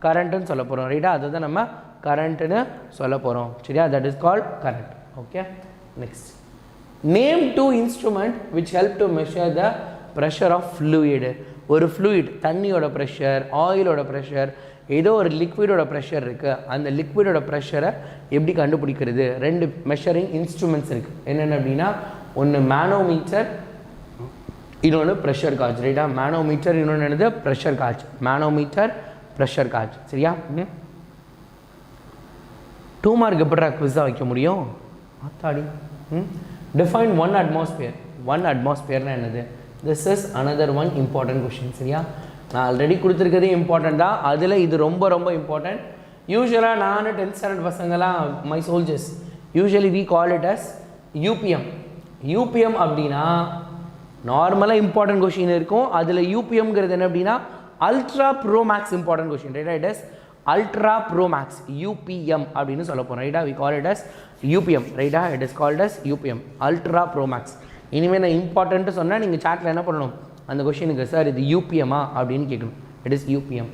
கரண்ட்டுன்னு சொல்ல போகிறோம். ரைட்டா, அதை தான் நம்ம கரண்ட்டுன்னு சொல்ல போகிறோம். சரியா, that is called current. Okay, next name 2 instrument which help to measure the pressure of fluid. ஒரு ஃப்ளூயிட், தண்ணியோட ப்ரெஷர், ஆயிலோட ப்ரெஷர், ஏதோ ஒரு லிக்விடோட ப்ரெஷர் இருக்குது. அந்த லிக்விடோட ப்ரெஷரை எப்படி கண்டுபிடிக்கிறது? 2 மெஷரிங் இன்ஸ்ட்ருமெண்ட்ஸ் இருக்குது. என்னென்ன அப்படின்னா, ஒன்று மேனோமீட்டர், இன்னொன்று ப்ரெஷர் காஜ். ரைட்டா, மேனோமீட்டர், இன்னொன்று என்னது pressure gauge. Manometer, pressure gauge. சரியா, 2 மார்க் எப்படி குவிஸாக வைக்க முடியும்? ஆத்தாடி. Define 1 atmosphere. 1 atmosphere என்னது? This is another one important question. சரியா, நான் ஆல்ரெடி கொடுத்துருக்கிறது இம்பார்ட்டன்ட் தான், அதில் இது ரொம்ப ரொம்ப இம்பார்ட்டன்ட். யூஸ்வலாக நான் 10th ஸ்டாண்டர்ட் பசங்களாம் my soldiers usually we call it as UPM. UPM அப்படின்னா நார்மலாக இம்பார்ட்டன்ட் கொஷின் இருக்கும். அதில் யூபிஎம்ங்கிறது என்ன அப்படின்னா ultra pro max important question. ரைட்டா, it is ultra pro max, UPM அப்படின்னு சொல்ல போகிறோம். ரைட்டா, we call it as UPM. ரைட்டா, it is called as UPM, ultra pro max. இனிமேல் நான் இம்பார்ட்டன்ட்டு சொன்னால் நீங்கள் சாட்டில் என்ன பண்ணணும், அந்த கொஷினுக்கு சார் இது யூபிஎம்மா அப்படின்னு கேட்கணும். It is UPM.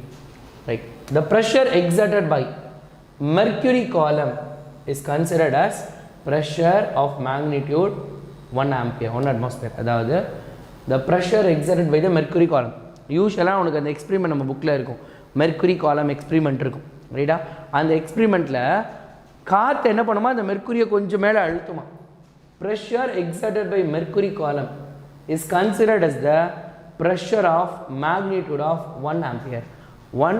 Right, the pressure exerted by mercury column is considered as pressure of magnitude 1 ampere, 1 atmosphere. அதாவது the pressure exerted by the mercury column. யூஸ்வலாக உனக்கு அந்த எக்ஸ்பிரிமெண்ட் நம்ம புக்கில் இருக்கும், மெர்க்யூரி காலம் எக்ஸ்பிரிமெண்ட் இருக்கும். ரைட்டா, அந்த எக்ஸ்பிரிமெண்ட்டில் காற்று என்ன பண்ணுமா, அந்த மெர்க்குரியை கொஞ்சம் மேலே அழுத்துமா. Pressure exerted by mercury column is considered as the pressure of magnitude of 1 ampere. 1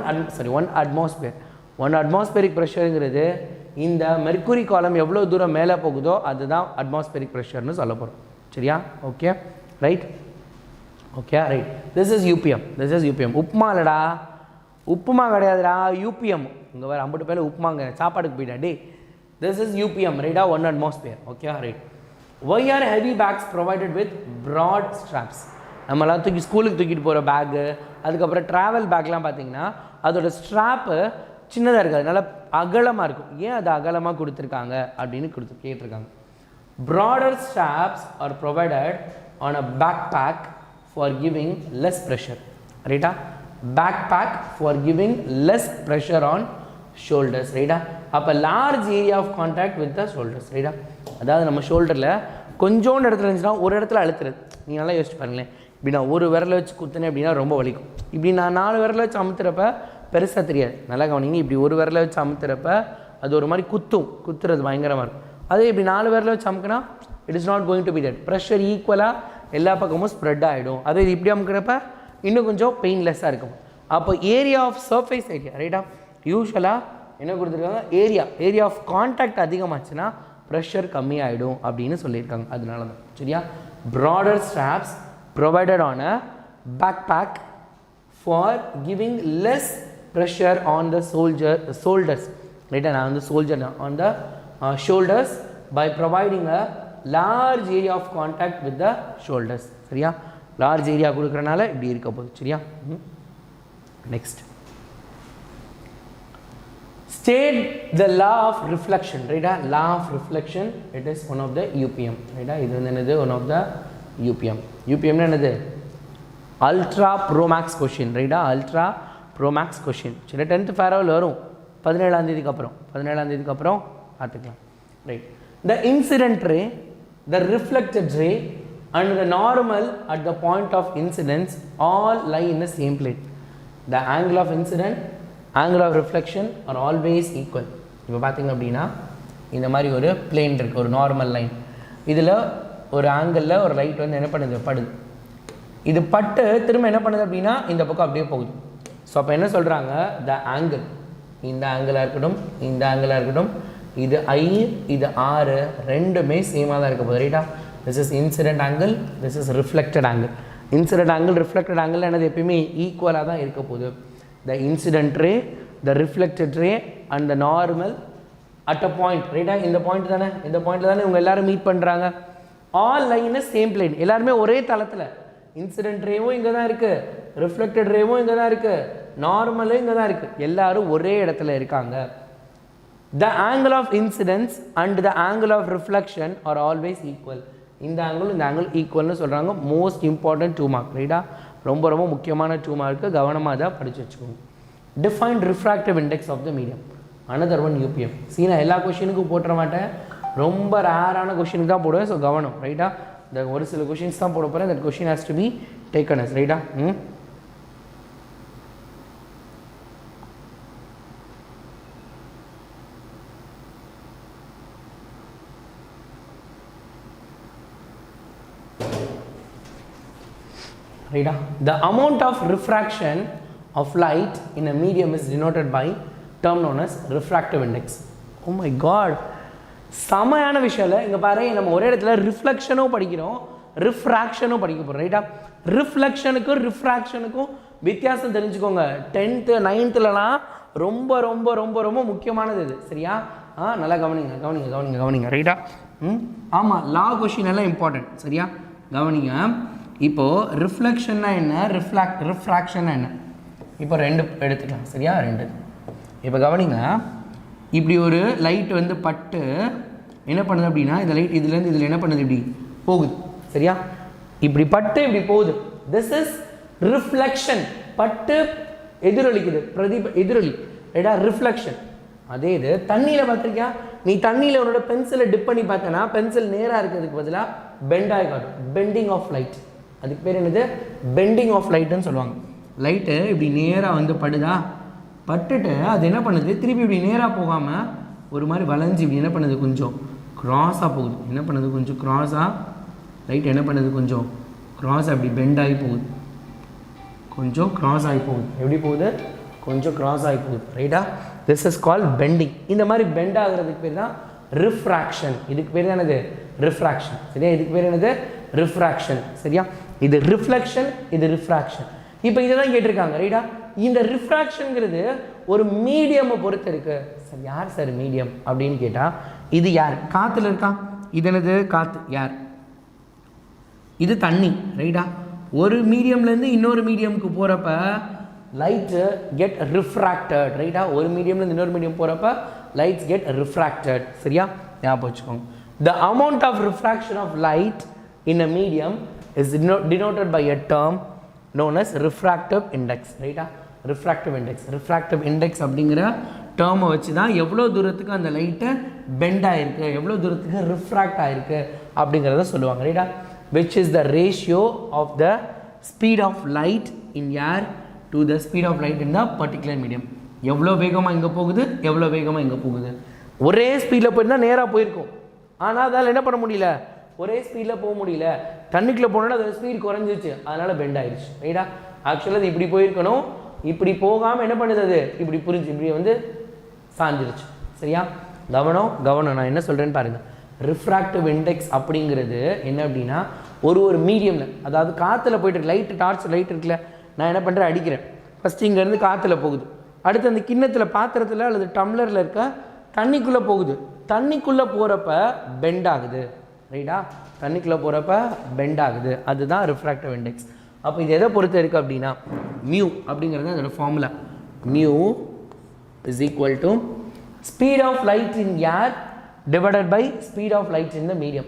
atmosphere. 1 atmospheric ப்ரெஷருங்கிறது இந்த மெர்க்குரி காலம் எவ்வளோ தூரம் மேலே போகுதோ அதுதான் அட்மாஸ்பெரிக் ப்ரெஷர்னு சொல்ல போகிறோம். சரியா, okay, right. Okay, right. This is UPM. This is UPM. Upma இல்லைடா, உப்புமா கிடையாதுடா, யூபிஎம். இங்கே வேறு 50 பேர் உப்புமாங்க, சாப்பாடுக்கு போயிட்டா டே. This is UPM. ரைட்டா, 1 atmosphere. Okay, right. Why are heavy bags provided with broad straps? நம்மளாம் ஸ்கூலுக்கு தூக்கிட்டு போகிற பேக்கு, அதுக்கப்புறம் ட்ராவல் பேக்லாம் பார்த்தீங்கன்னா அதோட ஸ்ட்ராப்பு சின்னதாக இருக்காது, நல்லா அகலமாக இருக்கும். ஏன் அது அகலமாக கொடுத்துருக்காங்க அப்படின்னு கேட்டிருக்காங்க. Broader straps are provided on a backpack for giving less pressure. ரைட்டா, backpack for giving less pressure on shoulders. ரைட்டா, அப்போ large area of contact with the shoulders. ரைட்டா, அதாவது நம்ம ஷோல்டரில் கொஞ்சோண்டு இடத்துல இருந்துச்சுன்னா ஒரு இடத்துல அழுத்துறது. நீங்கள் நல்லா யோசிச்சு பாருங்களேன். இப்படி நான் ஒரு விரலை வச்சு குத்துனேன் அப்படின்னா ரொம்ப வலிக்கும். இப்படி நான் 4 விரலை வச்சு அமுத்துறப்ப பெருசாக தெரியாது. நல்லா கவனிங்க, இப்படி ஒரு விரலை வச்சு அமுத்துறப்ப அது ஒரு மாதிரி குத்துறது பயங்கரமாக இருக்கும். அதே இப்படி 4 விரலை வச்சு அமுக்குனா it is not going to be that. Pressure ஈக்குவலாக எல்லா பக்கமும் ஸ்ப்ரெட் ஆகிடும். அதே இப்படி அமுக்கிறப்ப இன்னும் கொஞ்சம் பெயின்லெஸ்ஸாக இருக்கும். அப்போ ஏரியா ஆஃப் சர்ஃபேஸ் ஏரியா. ரைட்டா, யூஸ்வலாக என்ன கொடுத்துருக்காங்க, ஏரியா ஆஃப் கான்டாக்ட் அதிகமாச்சுன்னா ப்ரெஷர் கம்மியாகிடும் அப்படின்னு சொல்லியிருக்காங்க. அதனால தான். சரியா, broader straps provided on a backpack for giving less pressure on the shoulders. ரைட்டா, நான் வந்து soldier on the shoulders by providing a large area of contact with the shoulders. சரியா, லார்ஜ் ஏரியா கொடுக்குறனால இப்படி இருக்க போகுது. சரியா, next state the law of reflection. Right, law of reflection, it is one of the UPM. Right, இது வந்து என்னது, one of the UPM. UPM என்னது, ultra pro max question. Right, ultra pro max question. சரி, 10th farewell வரும் 17ஆம் தேதிக்கு அப்புறம் பார்த்துக்கலாம். Right, the incident ray, the reflected ray and the normal at the point of incidence all lie in the same plane. The angle of incident, angle of reflection are always equal. இப்போ பார்த்தீங்க அப்படின்னா இந்த மாதிரி ஒரு பிளேன் இருக்குது, ஒரு நார்மல் லைன். இதில் ஒரு ஆங்கிளில் ஒரு லைட் வந்து என்ன பண்ணுது, படுது. இது பட்டு திரும்ப என்ன பண்ணுது அப்படின்னா இந்த பக்கம் அப்படியே போகுது. ஸோ அப்போ என்ன சொல்கிறாங்க, த ஆங்கிள், இந்த ஆங்கிளாக இருக்கட்டும், இந்த ஆங்கிளாக இருக்கட்டும், இது ஐ, இது ஆறு, ரெண்டுமே சேமாக தான் இருக்க போகுது. ரைட்டா, this is incident angle, this is reflected angle. Incident angle, reflected angle என்னது எப்பயுமே ஈக்குவலாக தான் இருக்க போகுது. The incident ray, the reflected ray and the normal at a point. Right, இந்த பாயிண்ட் தானே, இந்த பாயிண்ட்ல தானே இவங்க எல்லாரும் மீட் பண்ணுறாங்க. ஆல் லைன் சேம் பிளேன், எல்லாருமே ஒரே தளத்தில் இன்சிடென்ட் ரேவும் இங்கே தான் இருக்குது, ரிஃப்ளெக்டட் ரேவும் இங்கே தான் இருக்குது, நார்மலும் இங்கே தான் இருக்குது, எல்லாரும் ஒரே இடத்துல இருக்காங்க. The angle of incidence and the angle of reflection are always equal. இந்த ஆங்கிள் இந்த ஆங்கிள் ஈக்குவல்னு சொல்கிறாங்க. மோஸ்ட் இம்பார்ட்டன்ட் 2 மார்க், ரைட்டா? ரொம்ப ரொம்ப முக்கியமான 2 மார்க்கு, கவனமாக தான் படித்து வச்சுக்கோங்க. Define refractive index of the medium, another one UPM. நான் எல்லா கொஷினுக்கும் போட்டுற மாட்டேன், ரொம்ப ரேரான கொஷினுக்கு தான் போடுவேன். ஸோ கவனம், ரைட்டா? இந்த ஒரு சில கொஷின்ஸ் தான் போட போகிறேன். That question has to be taken as, ரைட்டா? ரைட்டா? The amount of refraction of light in a medium is denoted by term known as refractive index. Oh my god, சமையான விஷயம் இல்லை. இங்கே பாரு, நம்ம ஒரே இடத்துல ரிஃப்ளெக்ஷனும் படிக்கிறோம், ரிஃப்ராக்ஷனும் படிக்க போகிறோம், ரைட்டா? ரிஃப்ளெக்ஷனுக்கும் ரிஃப்ராக்ஷனுக்கும் வித்தியாசம் தெரிஞ்சுக்கோங்க. 10th 9thலலாம் ரொம்ப ரொம்ப ரொம்ப ரொம்ப முக்கியமானது இது, சரியா? நல்லா கவனிங்க கவனிங்க கவனிங்க கவனிங்க, ரைட்டா? ஆமாம், லா கொஷின் எல்லாம் இம்பார்ட்டன்ட், சரியா? கவனிங்க. இப்போது ரிஃப்ளெக்ஷன்னா என்ன, ரிஃப்ராக்ஷன்னா என்ன? இப்போ 2 எடுத்துக்கலாம், சரியா? 2. இப்போ கவனிங்க, இப்படி ஒரு லைட் வந்து பட்டு என்ன பண்ணுது அப்படின்னா, இந்த லைட் இதுலேருந்து இதில் என்ன பண்ணுது, இப்படி போகுது, சரியா? இப்படி பட்டு இப்படி போகுது. This is reflection. பட்டு எதிரொலிக்குது, எதிரொலி, ரைட்டா? ரிஃப்ளெக்ஷன். அதே இது தண்ணியில் பார்த்துருக்கியா? நீ தண்ணியில் உன்னோட பென்சிலை டிப் பண்ணி பார்த்தனா பென்சில் நேராக இருக்கிறதுக்கு பதிலாக பெண்டாகி காட்டும். பெண்டிங் ஆஃப் லைட், அதுக்கு பேர் என்னது? பெண்டிங் ஆஃப் லைட்டுன்னு சொல்லுவாங்க. லைட்டு இப்படி நேராக வந்து படுதா, பட்டுட்டு அது என்ன பண்ணுது, திருப்பி இப்படி நேராக போகாமல் ஒரு மாதிரி வளைஞ்சி இப்படி என்ன பண்ணுது, கொஞ்சம் க்ராஸாக போகுது. என்ன பண்ணுது, கொஞ்சம் க்ராஸாக லைட் என்ன பண்ணுது, கொஞ்சம் க்ராஸாக இப்படி பெண்ட் ஆகி போகுது, கொஞ்சம் க்ராஸ் ஆகி போகுது. எப்படி போகுது? கொஞ்சம் க்ராஸ் ஆகி போகுது, ரைட்டா? This is called bending. இந்த மாதிரி பெண்ட் ஆகுறதுக்கு பேர் தான் ரிஃப்ராக்ஷன். இதுக்கு பேர் தான் என்னது? ரிஃப்ராக்ஷன், சரியா? இதுக்கு பேர் என்னது? ரிஃப்ராக்ஷன், சரியா? இது ரிஃப்ளெக்ஷன், இது ரிஃப்ராக்ஷன். இப்போ இதை தான் கேட்டிருக்காங்க, ரைட்டா? இந்த ரிஃப்ராக்ஷனுங்கிறது ஒரு மீடியமை பொறுத்து இருக்கு. சார் யார் சார் மீடியம் அப்படின்னு கேட்டால், இது யார்? காற்றுல இருக்கா? இது என்னது? காற்று. யார்? இது தண்ணி, ரைட்டா? ஒரு மீடியம்லேருந்து இன்னொரு மீடியமுக்கு போகிறப்ப லைட்டு கெட் ரிஃப்ராக்டட், ரைட்டா? ஒரு மீடியம்லேருந்து இன்னொரு மீடியம் போகிறப்ப லைட்ஸ் கெட் ரிஃப்ராக்டட், சரியா? ஞாபகம் வச்சுக்கோங்க. The amount of refraction of light in a medium is denoted by a term known as refractive index, ரைட்டா? refractive index. refractive index அப்படிங்கிற டேர்மை வச்சு தான் எவ்வளோ தூரத்துக்கு அந்த லைட்டை பெண்ட் ஆகிருக்கு, எவ்வளோ தூரத்துக்கு ரிஃப்ராக்ட் ஆகிருக்கு அப்படிங்கிறத சொல்லுவாங்க, ரைட்டா? which is the ratio of the speed of light in air to the speed of light in the particular medium. எவ்வளோ வேகமாக இங்கே போகுது, எவ்வளோ வேகமாக இங்கே போகுது. ஒரே ஸ்பீடில் போயிருந்தால் நேராக போயிருக்கும், ஆனால் அதால் என்ன பண்ண முடியல, ஒரே ஸ்பீடில் போக முடியல. தண்ணிக்குள்ளே போனோன்னா அது ஸ்பீட் குறைஞ்சிச்சு, அதனால் பெண்ட் ஆயிடுச்சு, ரைட்டா? ஆக்சுவலாக அது இப்படி போயிருக்கணும், இப்படி போகாமல் என்ன பண்ணுது, அது இப்படி புரிஞ்சு இப்படி வந்து சாஞ்சிருச்சு, சரியா? கவனம் கவனம், நான் என்ன சொல்கிறேன்னு பாருங்கள். ரிஃப்ராக்டிவ் இண்டெக்ஸ் அப்படிங்கிறது என்ன அப்படின்னா, ஒரு மீடியமில், அதாவது காற்றுல போய்ட்டு லைட்டு, டார்ச் லைட் இருக்குல்ல, நான் என்ன பண்ணுறேன், அடிக்கிறேன். ஃபஸ்ட்டு இங்கேருந்து காற்றுல போகுது, அடுத்து அந்த கிண்ணத்தில் பாத்திரத்தில் அல்லது டம்ளரில் இருக்க தண்ணிக்குள்ளே போகுது. தண்ணிக்குள்ளே போகிறப்ப பெண்ட் ஆகுது, ரைட்டா? தண்ணிக்குள்ளே போகிறப்ப பெண்ட் ஆகுது, அதுதான் ரிஃப்ராக்டிவ் இண்டெக்ஸ். அப்போ இது எதை பொறுத்து இருக்குது அப்படின்னா, மியூ அப்படிங்கிறது அதோட formula. Mu is equal to speed of light in air divided by speed of light in the medium.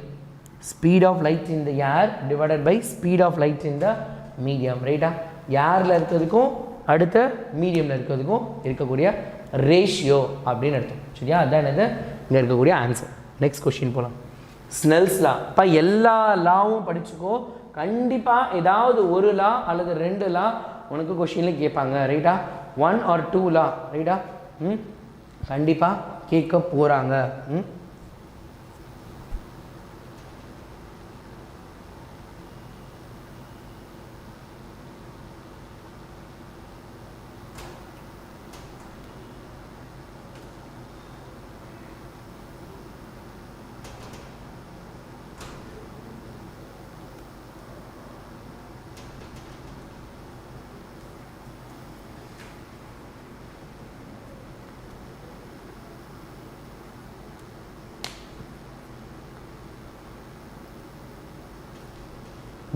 Speed of light in the air divided by speed of light in the medium, ரைட்டா? ஏரில் இருக்கிறதுக்கும் அடுத்த மீடியமில் இருக்கிறதுக்கும் இருக்கக்கூடிய ரேஷியோ அப்படின்னு அர்த்தம், சரியா? அதுதான் என்னது இங்கே இருக்கக்கூடிய ஆன்சர். நெக்ஸ்ட் கொஸ்டின் போகலாம். ஸ்னெல்ஸ் லா. இப்போ எல்லா லாவும் படிச்சுக்கோ, கண்டிப்பாக ஏதாவது ஒரு லா அல்லது 2 லா உனக்கு கொஸ்டினில் கேட்பாங்க, ரைட்டா? 1 or 2 லா, ரைட்டா? கண்டிப்பாக கேட்க போகிறாங்க.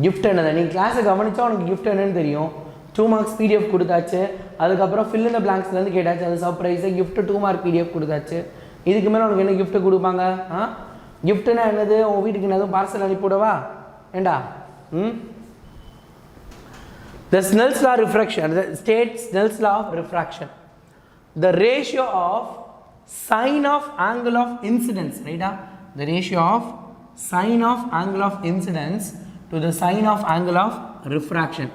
gift என்னது நீ கிளாஸை கவனிச்சா உனக்கு gift என்னன்னு தெரியும் 2 marks PDF கொடுத்தாச்சு அதுக்கப்புறம் fill in the blanksலேருந்து கேட்டாச்சு அது சர்ப்ரைஸு gift 2 mark PDF கொடுத்தாச்சு இதுக்கு மேலே உனக்கு என்ன gift கொடுப்பாங்க giftனா என்னது உன் வீட்டுக்கு என்னது பார்சல் அனுப்பிவிடவா ஏண்டா The Snell's law of refraction, the states Snell's law of refraction. The ratio of sine of angle of incidence, right? The ratio of sine of angle of incidence to the sine of angle of refraction.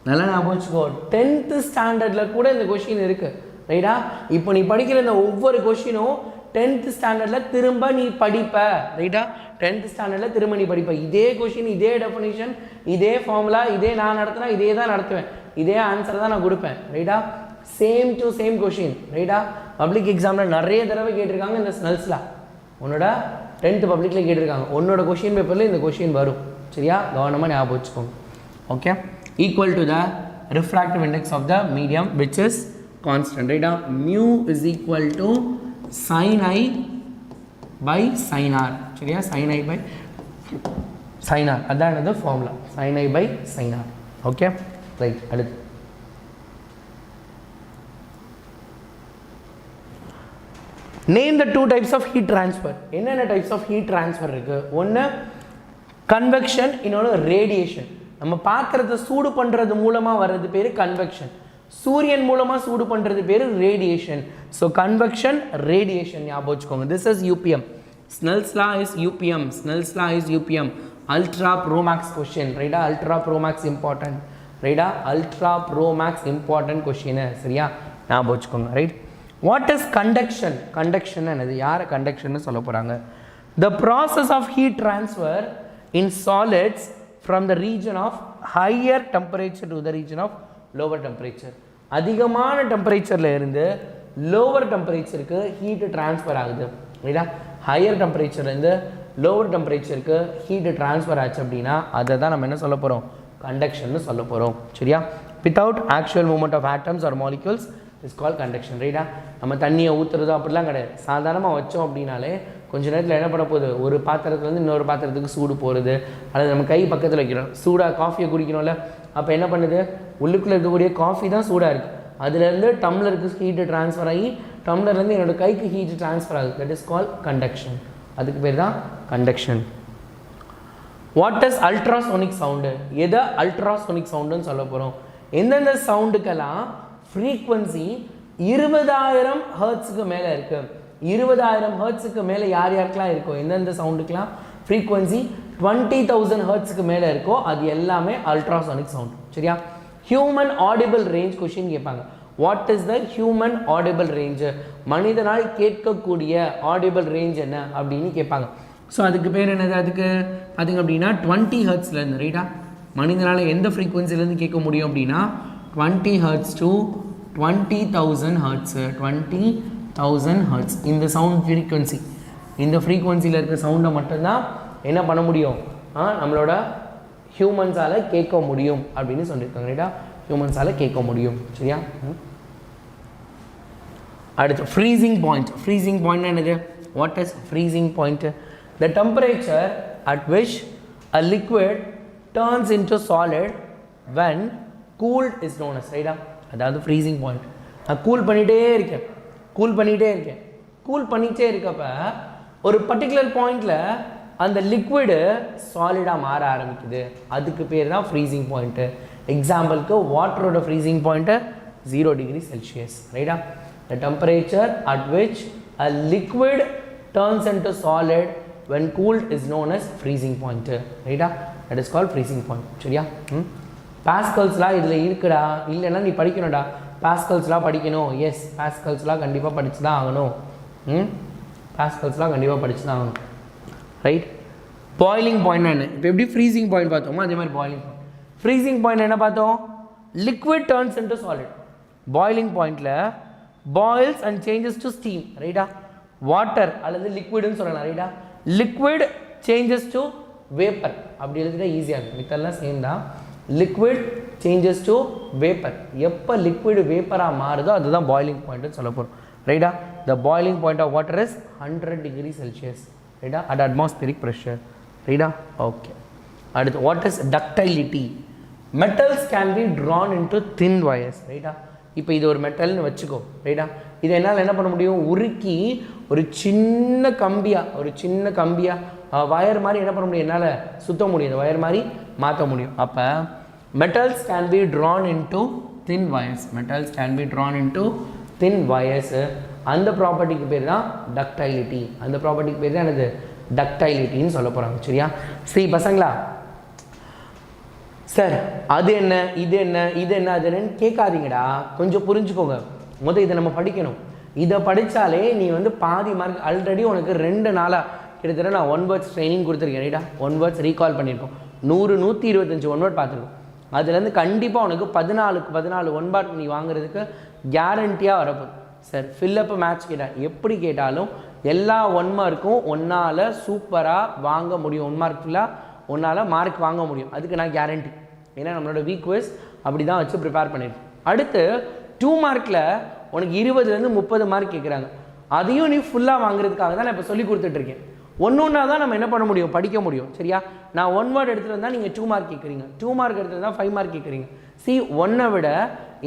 நல்லா ஞாபகம் வச்சுக்கோ 10th ஸ்டாண்டர்டில் கூட இந்த கொஷின் இருக்குது ரைட்டா இப்போ நீ படிக்கிற இந்த ஒவ்வொரு கொஷினும் 10th ஸ்டாண்டர்டில் திரும்ப நீ படிப்ப ரைட்டா 10th ஸ்டாண்டர்டில் திரும்ப நீ படிப்ப இதே கொஷின் இதே டெஃபினிஷன் இதே ஃபார்முலா இதே நான் நடத்தினா இதே தான் நடத்துவேன் இதே ஆன்சர் தான் நான் கொடுப்பேன் ரைட்டா சேம் டு சேம் கொஷின் ரைட்டா பப்ளிக் எக்ஸாமில் நிறைய தடவை கேட்டிருக்காங்க இந்த ஸ்னெல்ஸ் லா உன்னோட 10th பப்ளிக்கில் கேட்டிருக்காங்க உன்னோட கொஷின் பேப்பரில் இந்த கொஷின் வரும் சரியா கவனமாக ஞாபகம் வச்சுக்கோங்க okay equal to the refractive index of the medium which is constant right mu is equal to sin I by sin r சரியா sin I by sin r அதான் என்னது formula sin I by sin r okay right அடுத்து name the two types of heat transfer என்னென்ன types of heat transfer இருக்கு ஒன்று convection இன்னொன்று radiation நம்ம பாத்திரத்தை சூடு பண்ணுறது மூலமாக வர்றது பேர் கன்வெக்ஷன் சூரியன் மூலமாக சூடு பண்ணுறது பேர் ரேடியேஷன் ஸோ கன்வெக்ஷன் ரேடியேஷன் ஞாபகம் வச்சுக்கோங்க this is UPM Snell's law is UPM Snell's law is UPM ultra pro max question ரைட்டா அல்ட்ரா ப்ரோமேக்ஸ் இம்பார்ட்டன்ட் ரைட்டா அல்ட்ரா ப்ரோமேக்ஸ் இம்பார்ட்டன்ட் கொஷின் சரியா ஞாபகம் வச்சுக்கோங்க right what is conduction conduction என்னது யாரை கண்டக்ஷன் சொல்ல போகிறாங்க the process of heat transfer in solids from the region of higher temperature to the region of lower temperature அதிகமான டெம்பரேச்சரில் இருந்து லோவர் டெம்பரேச்சருக்கு ஹீட்டு ட்ரான்ஸ்ஃபர் ஆகுது ரைட்டா ஹையர் டெம்பரேச்சர்லேருந்து லோவர் டெம்பரேச்சருக்கு ஹீட்டு ட்ரான்ஸ்ஃபர் ஆச்சு அப்படின்னா அதை தான் நம்ம என்ன சொல்ல போகிறோம் கண்டக்ஷன்னு சொல்ல போகிறோம் சரியா without actual movement of atoms or molecules is call conduction ரைட்டா நம்ம தண்ணியை ஊற்றுறதோ அப்படிலாம் கிடையாது சாதாரணமாக வச்சோம் அப்படின்னாலே கொஞ்ச நேரத்தில் என்ன பண்ண போகுது ஒரு பாத்திரத்துலேருந்து இன்னொரு பாத்திரத்துக்கு சூடு போகிறது அல்லது நம்ம கை பக்கத்தில் வைக்கிறோம் சூடாக காஃபியை குடிக்கணும்ல அப்போ என்ன பண்ணுது உள்ளுக்குள்ளே இருக்கக்கூடிய காஃபி தான் சூடாக இருக்குது அதுலேருந்து டம்ளருக்கு ஹீட்டு ட்ரான்ஸ்ஃபர் ஆகி டம்ளர்லேருந்து என்னோடய கைக்கு ஹீட்டு ட்ரான்ஸ்ஃபர் ஆகுது தட் இஸ் கால் கண்டக்ஷன் அதுக்கு பேர் தான் conduction what is ultrasonic sound எதை அல்ட்ராசோனிக் சவுண்டுன்னு சொல்ல போகிறோம் எந்தெந்த சவுண்டுக்கெல்லாம் ஃப்ரீக்வன்சி 20,000 ஹெர்ட்ஸுக்கு மேலே இருக்குது 20,000 ஹெர்ட்ஸுக்கு மேலே யார் யாருக்கெல்லாம் இருக்கோ எந்தெந்த சவுண்டுக்கெலாம் ஃப்ரீக்வன்சி 20,000 ஹெர்ட்ஸுக்கு மேலே இருக்கோ அது எல்லாமே அல்ட்ராசானிக் சவுண்ட் சரியா ஹியூமன் ஆடிபிள் ரேஞ்ச் கொஷின் கேட்பாங்க what is the human audible range மனிதனால் கேட்கக்கூடிய ஆடிபிள் ரேஞ்ச் என்ன அப்படின்னு கேட்பாங்க ஸோ அதுக்கு பேர் என்னது அதுக்கு பார்த்திங்க அப்படின்னா 20 ஹெர்ட்ஸ்லேருந்து ரைட்டா மனிதனால் எந்த ஃப்ரீக்வன்சிலேருந்து கேட்க முடியும் அப்படின்னா 20 ஹெர்ட்ஸ் டு 20,000 ஹெர்ட்ஸு 20,000 ஹெர்ட்ஸ் இந்த சவுண்ட் ஃப்ரீக்வன்சி இந்த ஃப்ரீக்வன்சியில் இருக்கிற சவுண்டை மட்டும்தான் என்ன பண்ண முடியும் நம்மளோட ஹியூமன்ஸால் கேட்க முடியும் அப்படின்னு சொல்லியிருக்காங்க ரைட்டா ஹியூமன்ஸால் கேட்க முடியும் சரியா அடுத்து ஃப்ரீசிங் பாயிண்ட் என்னது what is freezing point the temperature at which a liquid turns into solid when cooled is known as ரைட்டா அதாவது ஃப்ரீசிங் பாயிண்ட் நான் கூல் பண்ணிகிட்டே இருக்கேன் கூல் பண்ணிகிட்டே இருக்கப்ப ஒரு பர்டிகுலர் பாயிண்டில் அந்த லிக்விடு சாலிடாக மாற ஆரம்பிக்குது அதுக்கு பேர் தான் ஃப்ரீசிங் பாயிண்ட்டு எக்ஸாம்பிளுக்கு வாட்டரோட ஃப்ரீசிங் பாயிண்ட்டு 0 டிகிரி செல்சியஸ் ரைட்டா த temperature at which a liquid turns into solid when cooled is known as freezing point ரைட்டா that is called freezing point சரியா பாஸ்கல்ஸ்லாம் இதில் இருக்குடா இல்லைன்னா நீ படிக்கணும்டா பாஸ்கல்ஸ்லாம் படிக்கணும் எஸ் பாஸ்கல்ஸ்லாம் கண்டிப்பாக படித்து தான் ஆகணும் பாஸ்கல்ஸ்லாம் கண்டிப்பாக படித்து தான் ஆகணும் ரைட் பாய்லிங் பாயிண்ட் என்ன இப்போ எப்படி ஃப்ரீசிங் பாயிண்ட் பார்த்தோமோ அதே மாதிரி பாய்லிங் பாயிண்ட் ஃப்ரீசிங் பாயிண்ட் என்ன பார்த்தோம் liquid turns into solid boiling பாயிண்டில் boils and changes to steam ரைட்டா வாட்டர் அல்லது லிக்விடுன்னு சொல்லலாம் ரைட்டா லிக்விட் சேஞ்சஸ் டு வேப்பர் அப்படி எழுதிட்டா ஈஸியாக இருக்கும் மித்தெல்லாம் சேம் தான் லிக்விட் சேஞ்சஸ் டு வேப்பர் எப்போ லிக்விட் வேப்பராக மாறுதோ அதுதான் பாய்லிங் பாயிண்ட்னு சொல்ல போகிறோம் ரைட்டா the boiling point of water is 100 degree Celsius ரைட்டா அட் அட்மாஸ்பியரிக் ப்ரெஷர் ரைட்டா ஓகே அடுத்து what is ductility? Metals can be drawn into thin wires, ரைட்டா? இப்போ இது ஒரு மெட்டல்னு வச்சுக்கோ, ரைட்டா? இதை என்னால் என்ன பண்ண முடியும்? உருக்கி ஒரு சின்ன கம்பியாக வயர் மாதிரி என்ன பண்ண முடியும்? என்னால் சுற்ற முடியும், வயர் மாதிரி மாற்ற முடியும். அப்போ metals can be drawn into thin wires, metals can be drawn into thin wires. அந்த ப்ராப்பர்ட்டிக்கு பேர் தான் டக்டைலிட்டி. அந்த ப்ராப்பர்ட்டிக்கு பேர் தான் என்னது? டக்டைலிட்டின்னு சொல்ல போகிறாங்க. சரியா? சரி பசங்களா, சார் அது என்ன இது என்ன இது என்ன அது என்னன்னு கேட்காதீங்கடா, கொஞ்சம் புரிஞ்சுக்கோங்க. முதல் இதை நம்ம படிக்கணும். இதை படித்தாலே நீ வந்து பாதி மார்க். ஆல்ரெடி உனக்கு 2 நாளாக கிட்டத்தட்ட நான் 1 வேர்ட்ஸ் ட்ரைனிங் கொடுத்துருக்கேன், ரைட்டா? 1 வேர்ட்ஸ் ரீகால் பண்ணியிருக்கோம். 125 1 வேர்ட் பார்த்துருக்கோம். அதுலேருந்து கண்டிப்பாக உனக்கு 14 1 வேர்ட் நீ வாங்குறதுக்கு கேரண்டியாக வரப்போகுது. சார் ஃபில்லப் மேட்ச் கேட்டால் எப்படி கேட்டாலும் எல்லா 1 மார்க்கும் ஒன்றால் சூப்பராக வாங்க முடியும். 1 மார்க் ஃபுல்லாக ஒன்றால் மார்க் வாங்க முடியும், அதுக்கு நான் கேரண்டி. ஏன்னா நம்மளோட வீக் குவிஸ் அப்படி தான் வச்சு ப்ரிப்பேர் பண்ணியிருக்கேன். அடுத்து 2 மார்க்கில் உனக்கு 20லேருந்து 30 மார்க் கேட்குறாங்க. அதையும் நீ ஃபுல்லாக வாங்குறதுக்காக தான் நான் இப்போ சொல்லி கொடுத்துட்ருக்கேன். ஒன்றா தான் நம்ம என்ன பண்ண முடியும்? படிக்க முடியும். சரியா? நான் 1 வேர்ட் எடுத்துகிட்டு வந்தால் நீங்கள் 2 மார்க் கேட்குறீங்க, 2 மார்க் எடுத்துகிட்டு வந்தால் 5 மார்க் கேட்குறீங்க. சி 1 விட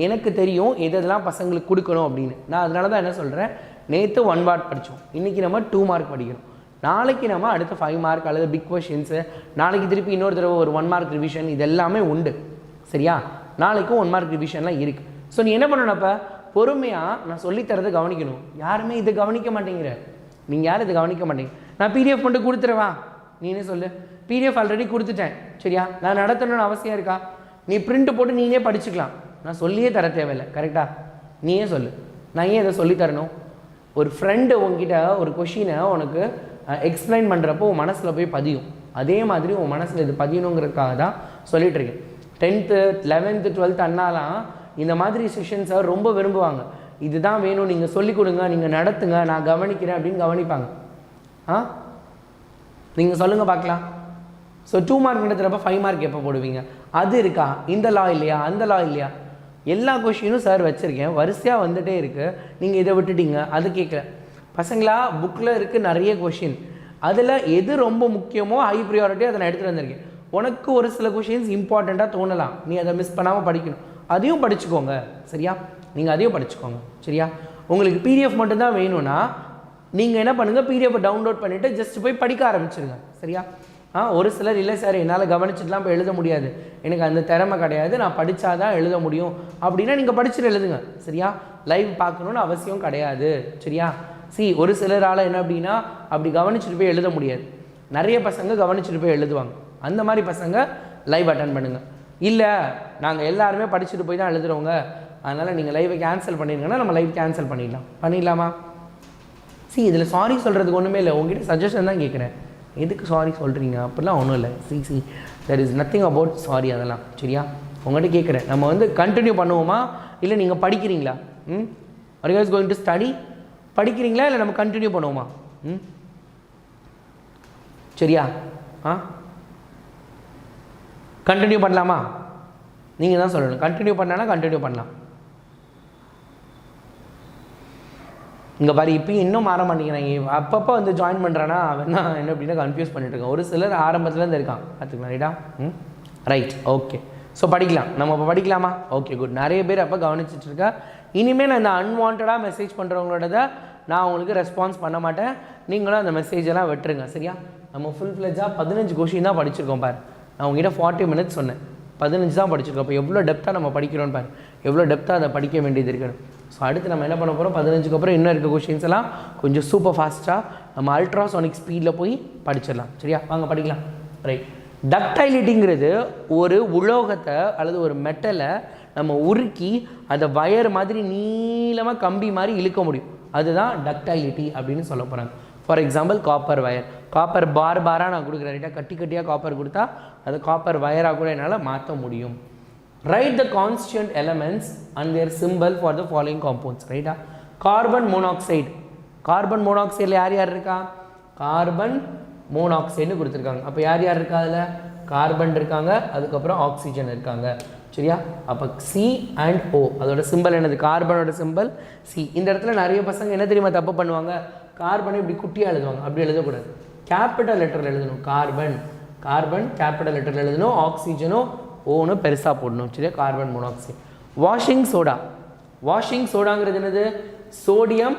எனக்கு தெரியும் எதெல்லாம் பசங்களுக்கு கொடுக்கணும் அப்படின்னு. நான் அதனால தான் என்ன சொல்கிறேன், நேற்று 1 வேர்ட் படித்தோம், இன்றைக்கி நம்ம 2 மார்க் படிக்கணும். நாளைக்கு நம்ம அடுத்த 5 மார்க் அல்லது பிக் கொஷின்ஸு, நாளைக்கு திருப்பி இன்னொரு தடவை ஒரு 1 மார்க் ரிவிஷன், இது எல்லாமே உண்டு. சரியா? நாளைக்கும் 1 மார்க் ரிவிஷன்லாம் இருக்குது. ஸோ நீ என்ன பண்ணணும்? அப்போ பொறுமையாக நான் சொல்லித்தரதை கவனிக்கணும். யாருமே இதை கவனிக்க மாட்டேங்கிற, நீங்கள் யாரும் இதை கவனிக்க மாட்டேங்க. நான் பிடிஎஃப் மட்டும் கொடுத்துருவா, நீனே சொல்லு. பிடிஎஃப் ஆல்ரெடி கொடுத்துட்டேன். சரியா? நான் நடத்தணும்னு அவசியம் இருக்கா? நீ பிரிண்ட் போட்டு நீனே படிச்சுக்கலாம், நான் சொல்லியே தர தேவையில்லை. கரெக்டாக? நீயே சொல்லு, நான் ஏன் இதை சொல்லித்தரணும்? ஒரு ஃப்ரெண்டு உங்ககிட்ட ஒரு கொஷினை உனக்கு எக்ஸ்பிளைன் பண்ணுறப்போ உன் மனசில் போய் பதியும். அதே மாதிரி உன் மனசில் இது பதியணுங்கிறதுக்காக தான் சொல்லிகிட்ருக்கேன். 10th 11th 12th அண்ணாலாம் இந்த மாதிரி செஷன்ஸை ரொம்ப விரும்புவாங்க. இதுதான் வேணும், நீங்கள் சொல்லிக் கொடுங்க, நீங்கள் நடத்துங்க, நான் கவனிக்கிறேன் அப்படின்னு கவனிப்பாங்க. நீங்கள் சொல்லுங்கள் பார்க்கலாம். ஸோ 2 மார்க் நடத்துகிறப்ப 5 மார்க் எப்போ போடுவீங்க? அது இருக்கா? இந்த லா இல்லையா, அந்த லா இல்லையா? எல்லா கொஷினும் சார் வச்சுருக்கேன், வரிசையாக வந்துகிட்டே இருக்குது, நீங்கள் இதை விட்டுட்டீங்க, அது கேட்கல. பசங்களா புக்கில் இருக்குது நிறைய கொஷின், அதில் எது ரொம்ப முக்கியமோ ஹை ப்ரியாரிட்டி அதை நான் எடுத்துகிட்டு வந்திருக்கேன். உனக்கு ஒரு சில கொஷின்ஸ் இம்பார்ட்டண்ட்டாக தோணலாம், நீ அதை மிஸ் பண்ணாமல் படிக்கணும், அதையும் படிச்சுக்கோங்க. சரியா? நீங்கள் அதையும் படிச்சுக்கோங்க. சரியா? உங்களுக்கு பிடிஎஃப் மட்டும்தான் வேணும்னா நீங்கள் என்ன பண்ணுங்கள், பிடிஎஃப் டவுன்லோட் பண்ணிவிட்டு ஜஸ்ட் போய் படிக்க ஆரம்பிச்சிருங்க. சரியா? ஒரு சிலர் இல்லை சார் என்னால் கவனிச்சுட்டுலாம் இப்போ எழுத முடியாது, எனக்கு அந்த திறமை கிடையாது, நான் படித்தாதான் எழுத முடியும் அப்படின்னா நீங்கள் படிச்சுட்டு எழுதுங்க. சரியா? லைவ் பார்க்கணுன்னு அவசியம் கிடையாது. சரியா? ஒரு சிலரால் என்ன அப்படின்னா அப்படி கவனிச்சுட்டு போய் எழுத முடியாது. நிறைய பசங்க கவனிச்சுட்டு போய் எழுதுவாங்க. அந்த மாதிரி பசங்க லைவ் அட்டன் பண்ணுங்கள். இல்லை நாங்கள் எல்லாருமே படிச்சுட்டு போய் தான் எழுதுகிறவங்க, அதனால் நீங்கள் லைவை கேன்சல் பண்ணிடுங்கன்னா நம்ம லைவ் கேன்சல் பண்ணிடலாமா? இதில் சாரி சொல்கிறதுக்கு ஒன்றுமே இல்லை, உங்ககிட்ட சஜஷன் தான் கேட்குறேன். எதுக்கு சாரி சொல்கிறீங்க? அப்படிலாம் ஒன்றும் இல்லை. There is nothing about sorry, அதெல்லாம். சரியா? உங்கள்கிட்ட கேட்குறேன், நம்ம வந்து கண்டினியூ பண்ணுவோமா இல்லை நீங்கள் படிக்கிறீங்களா? Are you guys going to study? படிக்கிறீங்களா இல்லை நம்ம கண்டினியூ பண்ணுவோமா? சரியா? கண்டினியூ பண்ணலாமா? நீங்கள் தான் சொல்லணும். கண்டினியூ பண்ணானா கண்டினியூ பண்ணலாம். இங்கே பாரு, இப்போயும் இன்னும் மாற மாட்டேங்கிறாங்க. அப்பப்போ வந்து ஜாயின் பண்ணுறானா அவன் தான் என்ன அப்படின்னா கன்ஃபியூஸ் பண்ணிட்டு இருக்கான். ஒரு சிலர் ஆரம்பத்துலேருந்து இருக்கான், பார்த்துக்கலாம். ரைட்டா? Right, okay. ஸோ படிக்கலாம், நம்ம இப்போ படிக்கலாமா? Okay, good. நிறைய பேர் அப்போ கவனிச்சிட்டு இருக்கா. இனிமேல் நான் இந்த அன்வான்டாக மெசேஜ் பண்ணுறவங்களோட நான் உங்களுக்கு ரெஸ்பான்ஸ் பண்ண மாட்டேன், நீங்களும் அந்த மெசேஜெல்லாம் விட்டுருங்க. சரியா? நம்ம ஃபுல் ஃப்ளெஜாக 15 கொஷின் தான் படிச்சிருக்கோம் பாரு. நான் உங்ககிட்ட 40 மினிட்ஸ் சொன்னேன், 15 தான் படிச்சிருக்கோம். அப்போ எவ்வளோ டெப்த்தாக நம்ம படிக்கிறோன்னு பாரு, எவ்வளோ டெப்த்தாக அதை படிக்க வேண்டியது இருக்கணும். ஸோ அடுத்து நம்ம என்ன பண்ண போகிறோம், 15க்கு அப்புறம் இன்னும் இருக்க கொஷின்ஸ் எல்லாம் கொஞ்சம் சூப்பர் ஃபாஸ்ட்டாக நம்ம அல்ட்ராசானிக் ஸ்பீடில் போய் படிச்சிடலாம். சரியா? வாங்க படிக்கலாம். ரைட். டக்டைலிட்டிங்கிறது ஒரு உலோகத்தை அல்லது ஒரு மெட்டலை நம்ம உருக்கி அதை வயர் மாதிரி நீளமாக கம்பி மாதிரி இழுக்க முடியும், அதுதான் டக்டைலிட்டி அப்படின்னு சொல்ல போகிறாங்க. For example copper wire, copper பாராக நான் கொடுக்குறேன். ரைட்டாக கட்டி கட்டியாக காப்பர் கொடுத்தா அது காப்பர் வயராக கூட என்னால் மாற்ற முடியும். Write the constituent elements and their symbol for the following compounds. ரைட்டா? கார்பன் மோனாக்சைடு, கார்பன் மோனாக்சைடில் யார் யார் இருக்கா? கார்பன் மோனாக்சைடுன்னு கொடுத்துருக்காங்க. அப்போ யார் யார் இருக்கா? அதில் கார்பன் இருக்காங்க, அதுக்கப்புறம் ஆக்சிஜன் இருக்காங்க. சரியா? அப்போ சி அண்ட் ஓ, அதோட சிம்பிள் என்னது? கார்பனோட சிம்பிள் சி. இந்த இடத்துல நிறைய பசங்க என்ன தெரியுமா தப்பு பண்ணுவாங்க, கார்பனை இப்படி குட்டியாக எழுதுவாங்க. அப்படி எழுதக்கூடாது, கேபிட்டல் லெட்டரில் எழுதணும். கார்பன் கார்பன் கேபிட்டல் லெட்டரில் எழுதணும், ஆக்சிஜனும் ஓன்னு பெருசாக போடணும். சரியா, carbon monoxide. Washing soda. Washing சோடாங்கிறது என்னது? Sodium,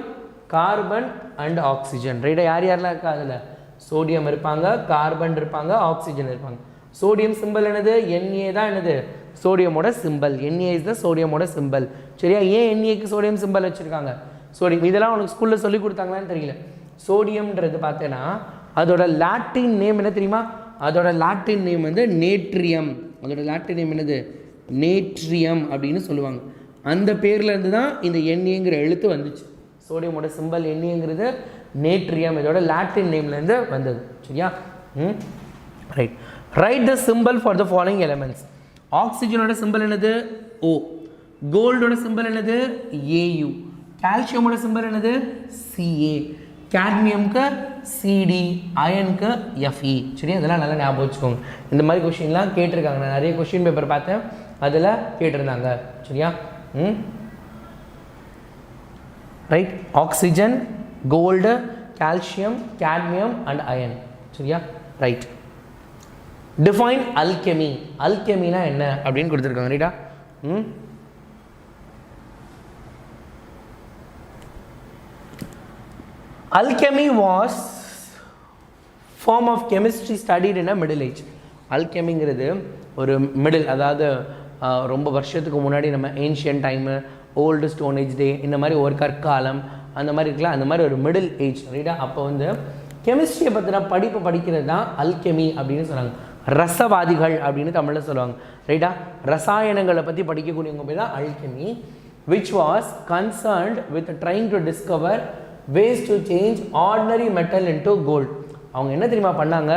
carbon and oxygen. ரைட்டாக யார் யாரெல்லாம் இருக்கா அதில்? சோடியம் இருப்பாங்க, கார்பன் இருப்பாங்க, ஆக்சிஜன் இருப்பாங்க. சோடியம் சிம்பிள் என்னது? Na தான் என்னது? சோடியமோட சிம்பிள். Na இஸ் த சோடியமோட சிம்பிள். சரியா, ஏன் Naக்கு சோடியம் சிம்பிள் வச்சுருக்காங்க? சோடியம் இதெல்லாம் உனக்கு ஸ்கூலில் சொல்லி கொடுத்தாங்களான்னு தெரியல. சோடியம்ன்றது பார்த்தேன்னா அதோட லாட்டின் நேம் என்ன தெரியுமா? அதோட லாட்டின் நேம் வந்து நேட்ரியம். அதோட லாட்டின் நேம் என்னது? நேட்ரியம் அப்படின்னு சொல்லுவாங்க. அந்த பேர்லேருந்து தான் இந்த Na எழுத்து வந்துச்சு. சோடியமோட சிம்பிள் Na நேட்ரியம். இதோட லாட்டின் நேம்லேருந்து வந்தது. சரியா, right. Write the symbol for the following elements. ஆக்சிஜனோட சிம்பிள் என்னது? O. கோல்டோட சிம்பிள் என்னது? Au. கால்சியமோட சிம்பிள் என்னது? Ca. கேட்மியம்க்கு Cd, அயனுக்கு Fe. சரி, அதெல்லாம் நல்லா ஞாபகம் வச்சுக்கோங்க. இந்த மாதிரி கொஷின்லாம் கேட்டிருக்காங்க. நான் நிறைய கொஷின் பேப்பர் பார்த்தேன், அதில் கேட்டிருந்தாங்க. சரியா, right. Oxygen, gold, calcium, cadmium and iron. சரியா, ரைட். Define alchemy. அல்கெமினா என்ன அப்படின்னு கொடுத்துருக்காங்க. ரைட்டா, Alchemy was form of chemistry studied in a middle age. அல்கெமிங்கிறது ஒரு மிடில், அதாவது ரொம்ப வருஷத்துக்கு முன்னாடி நம்ம ancient time, old stone age day, இந்த மாதிரி ஒரு கற்காலம் அந்த மாதிரி இருக்கலாம். அந்த மாதிரி ஒரு மிடில் ஏஜ். ரைட்டா, அப்போ வந்து கெமிஸ்ட்ரியை பற்றின படிப்பு படிக்கிறது தான் அல்கெமி அப்படின்னு சொன்னாங்க. ரசவாதிகள் அப்படின்னு தமிழில் சொல்லுவாங்க. ரைட்டா, ரசாயனங்களை பற்றி படிக்கக்கூடியவங்க பேர் தான் alchemy. which was concerned with trying to discover ways to change ordinary metal into gold. அவங்க என்ன தெரியுமா பண்ணாங்க?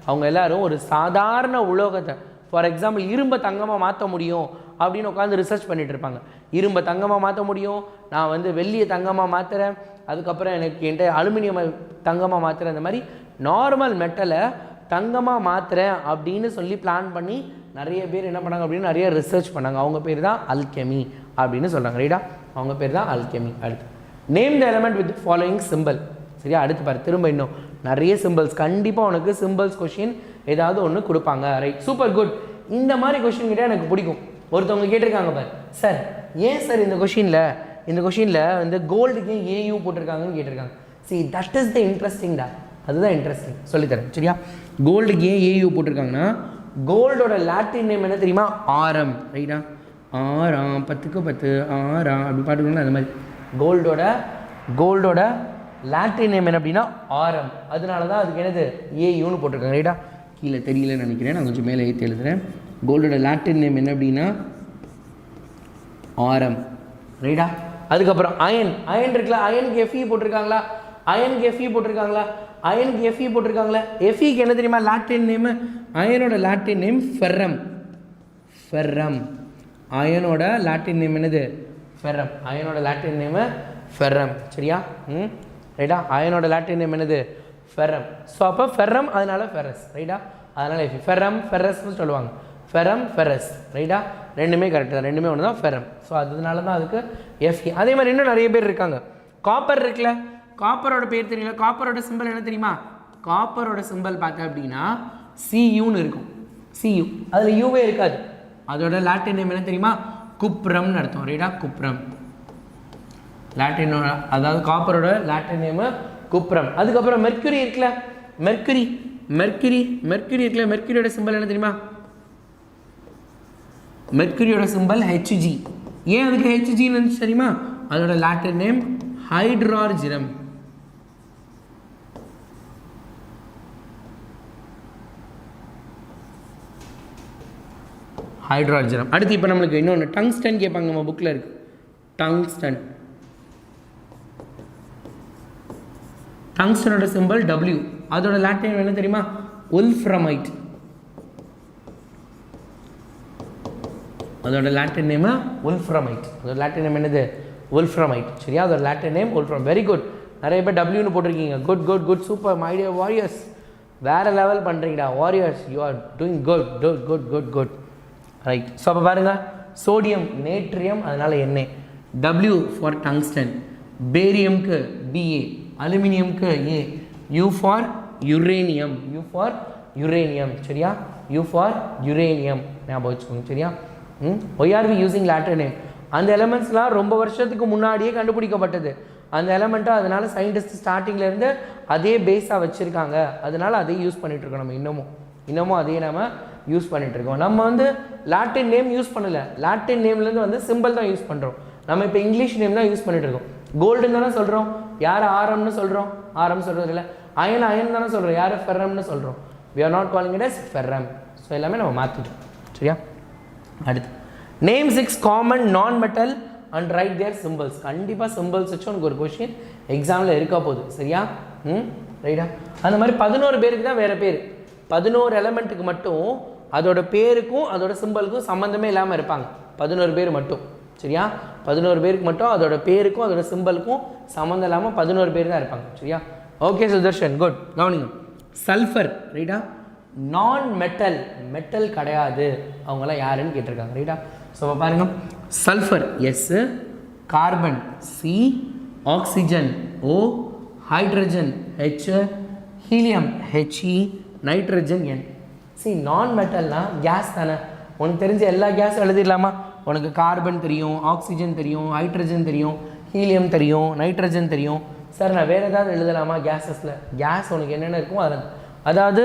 அவங்க எல்லாரும் ஒரு சாதாரண உலோகத்தை, ஃபார் எக்ஸாம்பிள் இரும்பை தங்கமாக மாற்ற முடியும் அப்படின்னு உட்காந்து ரிசர்ச் பண்ணிட்டு இருப்பாங்க. இரும்பை தங்கமாக மாற்ற முடியும், நான் வந்து வெள்ளியை தங்கமாக மாற்றுறேன், அதுக்கப்புறம் எனக்கு என்கிட்ட அலுமினியம் தங்கமாக மாற்றுறேன், இந்த மாதிரி நார்மல் மெட்டலை தங்கமாக மாற்றுறேன் அப்படின்னு சொல்லி பிளான் பண்ணி நிறைய பேர் என்ன பண்ணாங்க அப்படின்னு நிறைய ரிசர்ச் பண்ணாங்க. அவங்க பேர் தான் அல்கெமி அப்படின்னு சொல்கிறாங்க. ரைட்டா, அவங்க பேர் தான் அல்கெமி. அடுத்து name the element with following simple. சரியா, அடுத்து பாரு, திரும்ப இன்னும் நிறைய சிம்பிள்ஸ். கண்டிப்பாக உனக்கு சிம்பிள்ஸ் கொஷின் ஏதாவது ஒன்று கொடுப்பாங்க. Right, super good. இந்த மாதிரி கொஷின் கிட்டே எனக்கு பிடிக்கும். ஒருத்தவங்க கேட்டிருக்காங்க பார், சார் ஏன் சார் இந்த கொஷினில் வந்து கோல்டுக்கு ஏயூ போட்டிருக்காங்கன்னு கேட்டிருக்காங்க. சி, தட் இஸ் த இன்ட்ரெஸ்டிங்டா. அதுதான் இன்ட்ரெஸ்டிங், சொல்லித்தரேன். சரியா, கோல்டுக்கு ஏன் ஏயூ போட்டிருக்காங்கன்னா கோல்டோட லாட்டின் நேம் என்ன தெரியுமா? ஆரம். ரைட்டா, ஆறாம், 10க்கு 10 ஆறாம் அப்படி பாட்டுக்கோங்களா. அந்த மாதிரி கோல்டோட லாட்டின் நேம் என்ன அப்படின்னா ஆரம். அதனால தான் அதுக்கு என்னது ஏயூன்னு போட்டிருக்காங்க. ரைட்டா, கீழே தெரியலன்னு நினைக்கிறேன், நான் கொஞ்சம் மேலே ஏற்றி எழுதுகிறேன். கோல்டோட லாட்டின் நேம் என்ன அப்படின்னா ஆரம். ரைட்டா, அதுக்கப்புறம் அயன் இருக்குல்ல, அயனுக்கு எஃப்இ போட்டிருக்காங்களா? எஃப்இக்கு என்ன தெரியுமா லாட்டின் நேம்? அயனோட லாட்டின் நேம் ஃபெர்ரம். அயனோட லாட்டின் நேம் என்னது? ஃபெர்ரம். சரியா, ரைட்டா, அயனோட லாட்டின் நேம் என்னது? ஃபெர்ரம். ஸோ அப்போ ஃபெர்ரம், அதனால ஃபெரஸ். ரைட்டா, அதனால எஃபி. ஃபெர்ரம் ஃபெரஸ்ன்னு சொல்லுவாங்க. ஃபெரஸ். ரைட்டா, ரெண்டுமே கரெக்டு தான், ரெண்டுமே ஒன்று தான், ஃபெர்ரம். ஸோ அதனால தான் அதுக்கு எஃப்இ. அதே மாதிரி இன்னும் நிறைய பேர் இருக்காங்க. காப்பர் இருக்குல்ல, காப்பரோட பேர் தெரியல. காப்பரோட சிம்பிள் என்ன தெரியுமா? காப்பரோட சிம்பிள் பார்த்தேன் அப்படின்னா சியூன்னு இருக்கும். சியூ, அதில் யூவே இருக்காது. அதோட லாட்டின் நேம் என்ன தெரியுமா? குப்ரம்னு அர்த்தம். ரைட்டா, குப்ரம். லாட்டினோட, அதாவது காப்பரோட லாட்டின் நேமு குப்ரம். அதுக்கப்புறம் மெர்க்குரி இருக்குல்ல, மெர்க்குரி இருக்குல்ல, மெர்க்குரியோட சிம்பிள் என்ன தெரியுமா? மெர்க்குரியோட சிம்பிள் Hg. ஏன் அதுக்கு Hgன்னு இருந்துச்சு தெரியுமா? அதோட லாட்டின் நேம் ஹைட்ரார்ஜிரம். அடுத்து இப்போ நம்மளுக்கு இன்னொன்று டங்ஸ்டன் கேட்பாங்க, நம்ம புக்கில் இருக்கு. டங்ஸ்டனோட சிம்பிள் W. அதோட லாட்டின் என்ன தெரியுமா? உல்ஃப்ரமைட். அதோட லாட்டின் நேம் உல்ஃப்ரமைட். அதோட லாட்டின் நேம் என்னது? உல்ஃப்ரமைட். சரியா, அதோட Latin name wolfram. Very good. நிறைய பேர் டபிள்யூன்னு போட்டிருக்கீங்க. Good super my dear warriors. வேறு லெவல் பண்ணுறீங்கடா warriors. You are doing good. Right. So அப்போ பாருங்கள், சோடியம் நேட்ரியம், அதனால் Na. W for tungsten. பேரியம்க்கு Ba. அலுமினியம்க்கு A. U for uranium. Uranium. சரியா? U for யுரேனியம் ஞாபகம் வச்சுக்கோங்க. சரியா? why are we using Latin name? அந்த எலமெண்ட்ஸ்லாம் ரொம்ப வருஷத்துக்கு முன்னாடியே கண்டுபிடிக்கப்பட்டது அந்த எலமெண்ட்டாக. அதனால சயின்டிஸ்ட் ஸ்டார்டிங்லேருந்து அதே பேஸாக வச்சுருக்காங்க. அதனால் அதே யூஸ் பண்ணிகிட்ருக்கோம். நம்ம இன்னமும் அதே நம்ம யூஸ் பண்ணிகிட்ருக்கோம். நம்ம வந்து லாட்டின் நேம் யூஸ் பண்ணலை. லாட்டின் நேம்லேருந்து வந்து சிம்பிள் தான் யூஸ் பண்ணுறோம். நம்ம இப்போ இங்கிலீஷ் நேம் தான் யூஸ் பண்ணிகிட்ருக்கோம். கோல்டுன்னு தானே சொல்கிறோம். யார் ஆரம்னு சொல்கிறோம்? ஆரம் சொல்கிறது இல்லை. அயன் தானே சொல்கிறோம். யார் ஃபெர்ரம்னு சொல்கிறோம். we are not calling it as ferrum. So எல்லாமே நம்ம மாற்றிட்டோம். சரியா? அடுத்து name 6 common non metal and write their symbols. கண்டிப்பாக சிம்பிள்ஸ் வச்சு உனக்கு ஒரு கொஷின் எக்ஸாமில் இருக்க போகுது. சரியா? ரைட்டா? அந்த மாதிரி 11 பேருக்கு தான் வேறு பேர். 11 எலமெண்ட்டுக்கு மட்டும் அதோட பேருக்கும் அதோட சிம்பிளுக்கும் சம்மந்தமே இல்லாமல் இருப்பாங்க. 11 பேர் மட்டும். சரியா? 11 பேருக்கு மட்டும் அதோட பேருக்கும் அதோட சிம்பிளுக்கும் சம்மந்தம் இல்லாமல் 11 பேர் தான் இருப்பாங்க. சரியா? Okay Sudarshan, good. கவனிங்க. சல்ஃபர். ரைட்டா? நான் மெட்டல் கிடையாது. அவங்களாம் யாருன்னு கேட்டிருக்காங்க. ரைட்டா? ஸோ பாருங்க, sulphur S, carbon C, oxygen O, hydrogen H, helium H E, nitrogen N. See non மெட்டல்னா கேஸ் தானே. உனக்கு தெரிஞ்ச எல்லா கேஸும் எழுதிடலாமா? உனக்கு கார்பன் தெரியும், ஆக்சிஜன் தெரியும், ஹைட்ரஜன் தெரியும், ஹீலியம் தெரியும், நைட்ரஜன் தெரியும். சார் நான் வேறு ஏதாவது எழுதலாமா கேஸஸில்? கேஸ் உனக்கு என்னென்ன இருக்கும் அதில். அதாவது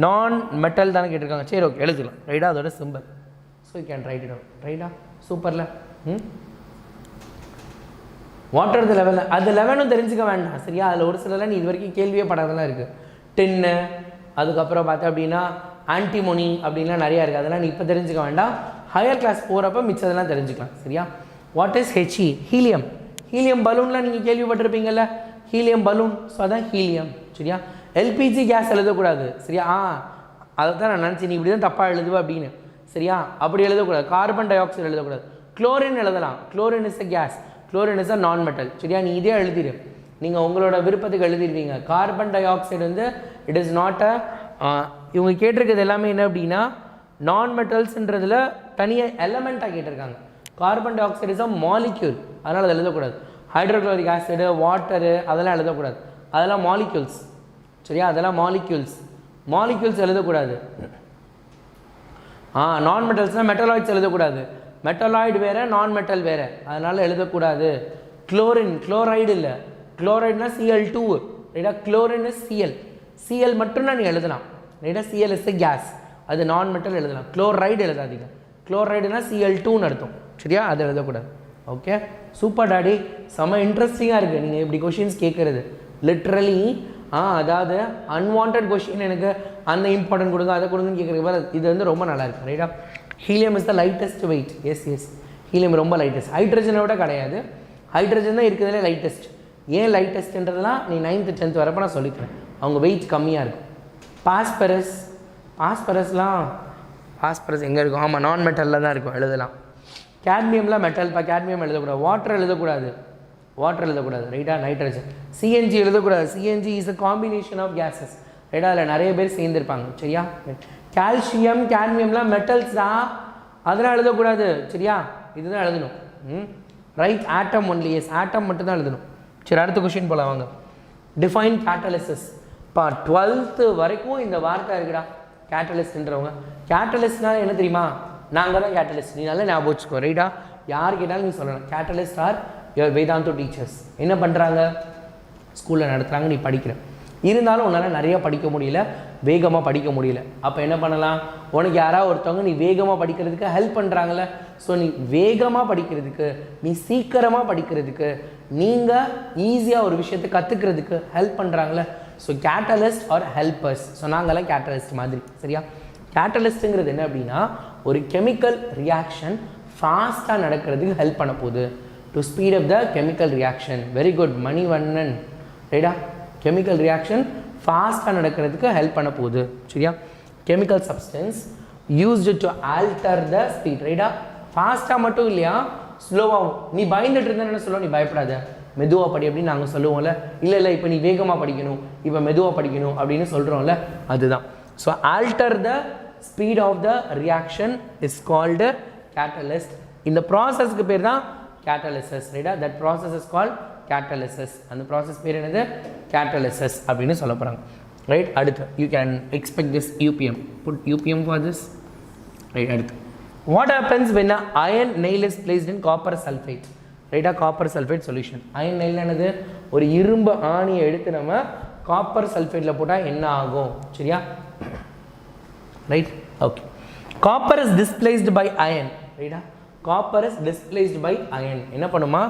நான் மெட்டல் தானே கேட்டிருக்காங்க. சரி, ஓகே, எழுதிக்கலாம். ரைட்டா? அதோட symbol. So you can write it out. ரைட்டா? சூப்பரில். What are the level? அது லெவனும் தெரிஞ்சுக்க வேண்டாம். சரியா? அதில் ஒரு சிலலாம் நீ இது வரைக்கும் கேள்வியே படாதெல்லாம் இருக்குது. டின்னு, அதுக்கப்புறம் பார்த்தா அப்படின்னா ஆன்டிமோனி அப்படின்லாம் நிறையா இருக்குது. அதெல்லாம் நீ இப்போ தெரிஞ்சுக்க வேண்டாம். ஹையர் கிளாஸ் போகிறப்ப மிச்சதெல்லாம் தெரிஞ்சுக்கலாம். சரியா? What is H E? Helium. Helium பலூன்லாம் நீங்கள் கேள்விப்பட்டிருப்பீங்கள்ல, ஹீலியம் பலூன். ஸோ அதான் ஹீலியம். சரியா? எல்பிஜி கேஸ் எழுதக்கூடாது. சரியா? அதை தான் நான் நினச்சேன் நீ இப்படி தான் தப்பாக எழுதுவா அப்படின்னு. சரியா? அப்படி எழுதக்கூடாது. கார்பன் டை ஆக்சைடு எழுதக்கூடாது. குளோரின் எழுதலாம். Chlorine is a gas, chlorine is a non metal. சரியா? நீ இதே எழுதிடு. நீங்கள் உங்களோட விருப்பத்துக்கு எழுதிடுவீங்க. கார்பன் டை ஆக்சைடு வந்து இட் இஸ் நாட் அ, இவங்க கேட்டிருக்கிறது எல்லாமே என்ன அப்படின்னா நான் மெட்டல்ஸ்ன்றதில் தனியாக எலமெண்ட்டாக கேட்டிருக்காங்க. Carbon di oxide is a molecule, அதனால் அதை எழுதக்கூடாது. ஹைட்ரோக்ளோரிக் ஆசிடு, வாட்டரு அதெல்லாம் எழுதக்கூடாது. அதெல்லாம் மாலிக்யூல்ஸ். சரியா? அதெல்லாம் மாலிக்யூல்ஸ் எழுதக்கூடாது. நான் மெட்டல்ஸ்னால் மெட்டலாய்ட்ஸ் எழுதக்கூடாது. மெட்டலாய்டு வேறு, நான் மெட்டல் வேறு, அதனால் எழுதக்கூடாது. குளோரைடு இல்லை. குளோரைடுனா Cl2. ரைட்டா? குளோரின் இஸ் Cl மட்டும்தான் நீ எழுதலாம். ரைட்டா? Cl இஸ் எ கேஸ், அது நான் மெட்டல் எழுதலாம். குளோரைடு எழுதாதீங்க. குளோரைடுனா Cl2ன்னு அர்த்தம். சரியா? அது எழுதக்கூடாது. Okay, super daddy. செம்ம இன்ட்ரெஸ்டிங்காக இருக்குது நீங்கள் இப்படி கொஷின்ஸ் கேட்குறது. லிட்ரலி அதாவது அன்வான்ட் கொஷின் எனக்கு அந்த இம்பார்ட்டன்ட் கொடுங்க அதை கொடுங்கன்னு கேட்குறது. இது வந்து ரொம்ப நல்லா இருக்குது. ரைட்டா? Helium is the lightest weight. Yes, helium ரொம்ப லைட்டஸ்ட். ஹைட்ரஜனை விட கிடையாது. ஹைட்ரஜன் தான் இருக்கிறதுலே லைட்டஸ்ட். ஏன் லைட்டஸ்ட்ன்றதுலாம் நீ 9th 10th வரப்போ நான் சொல்லிக்கிறேன். அவங்க வெயிட் கம்மியாக இருக்கும். பாஸ்பரஸ் எங்கே இருக்கும்? ஆமாம், நான் மெட்டலில் தான் இருக்கும். எழுதலாம். கேட்மியம்லாம் மெட்டல்ப்பா, கேட்மியம் எழுதக்கூடாது. வாட்டர் எழுதக்கூடாது. ரைட்டா? நைட்ரஜன். சிஎன்ஜி எழுதக்கூடாது. CNG is a combination of gases. ரைட்டா? அதில் நிறைய பேர் சேர்ந்துருப்பாங்க. சரியா? கால்சியம், கேட்மியம்லாம் மெட்டல்ஸ் தான், அதெல்லாம் எழுதக்கூடாது. சரியா? இதுதான் எழுதணும். ரைட்? ஆட்டம் ஒன்லி. எஸ், ஆட்டம் மட்டும் தான் எழுதணும். சரி, அடுத்த கொஸ்டின் போல வாங்க. Define catalysis. இப்போ 12th வரைக்கும் இந்த வார்த்தை இருக்குடா, கேட்டலிஸ்ட்ன்றவங்க. கேட்டலிஸ்ட்னால என்ன தெரியுமா? நாங்கள் தான் கேட்டலிஸ்ட். நீ நல்லா ஞாபகம் வச்சுக்கோ. ரைட்டா? யார் கேட்டாலும் நீ சொல்லலாம். Catalyst are your Vedantu teachers. என்ன பண்ணுறாங்க? ஸ்கூலில் நடத்துகிறாங்க, நீ படிக்கிற. இருந்தாலும் உன்னால் நிறையா படிக்க முடியல, வேகமாக படிக்க முடியல. அப்போ என்ன பண்ணலாம்? உனக்கு யாராவது ஒருத்தவங்க நீ வேகமாக படிக்கிறதுக்கு ஹெல்ப் பண்ணுறாங்கள. ஸோ நீ வேகமாக படிக்கிறதுக்கு, நீ சீக்கிரமாக படிக்கிறதுக்கு, நீங்கள் ஈஸியாக ஒரு விஷயத்தை கற்றுக்கிறதுக்கு ஹெல்ப் பண்ணுறாங்களே. So catalyst are helpers. So நாங்கள்லாம் கேட்டலிஸ்ட் மாதிரி. சரியா? கேட்டலிஸ்ட்டுங்கிறது என்ன அப்படின்னா ஒரு கெமிக்கல் ரியாக்ஷன் ஃபாஸ்ட்டாக நடக்கிறதுக்கு ஹெல்ப் பண்ண போகுது. To speed up the chemical reaction. Very good Manivannan. ரைட்டா? கெமிக்கல் ரியாக்ஷன் ஃபாஸ்ட்டாக நடக்கிறதுக்கு ஹெல்ப் பண்ண போகுது. சரியா? Chemical substance used to alter the speed. ரைட்டா? ஃபாஸ்ட்டாக மட்டும் இல்லையா, ஸ்லோவாகவும். நீ பயந்துட்டு இருந்தேன்னு என்ன சொல்லுவோம்? நீ பயப்படாத, மெதுவாக படி அப்படின்னு நாங்கள் சொல்லுவோம்ல. இல்லை இப்போ நீ வேகமாக படிக்கணும், இப்போ மெதுவாக படிக்கணும் அப்படின்னு சொல்கிறோம்ல, அதுதான். So alter the speed of the reaction is called catalyst. இந்த ப்ராசஸ்க்கு பேர் தான் கேட்டலிசிஸ். ரைட்டா? That process is called catalysis. அந்த ப்ராசஸ் பேர் என்னது? கேட்டலிசிஸ் அப்படின்னு சொல்ல போகிறாங்க. right? அடுத்து you can expect this UPM, put UPM for this, right? அடுத்து what happens when a iron nail is placed in copper sulfate, right? A copper sulfate solution. iron nail என்னது ஒரு இரும்பு ஆணியை எடுத்து நம்ம காப்பர் சல்ஃபேட்ல போட்டா என்ன ஆகும் சரியா right okay copper is displaced by iron ரைட்டா copper is displaced by iron என்ன பண்ணுமா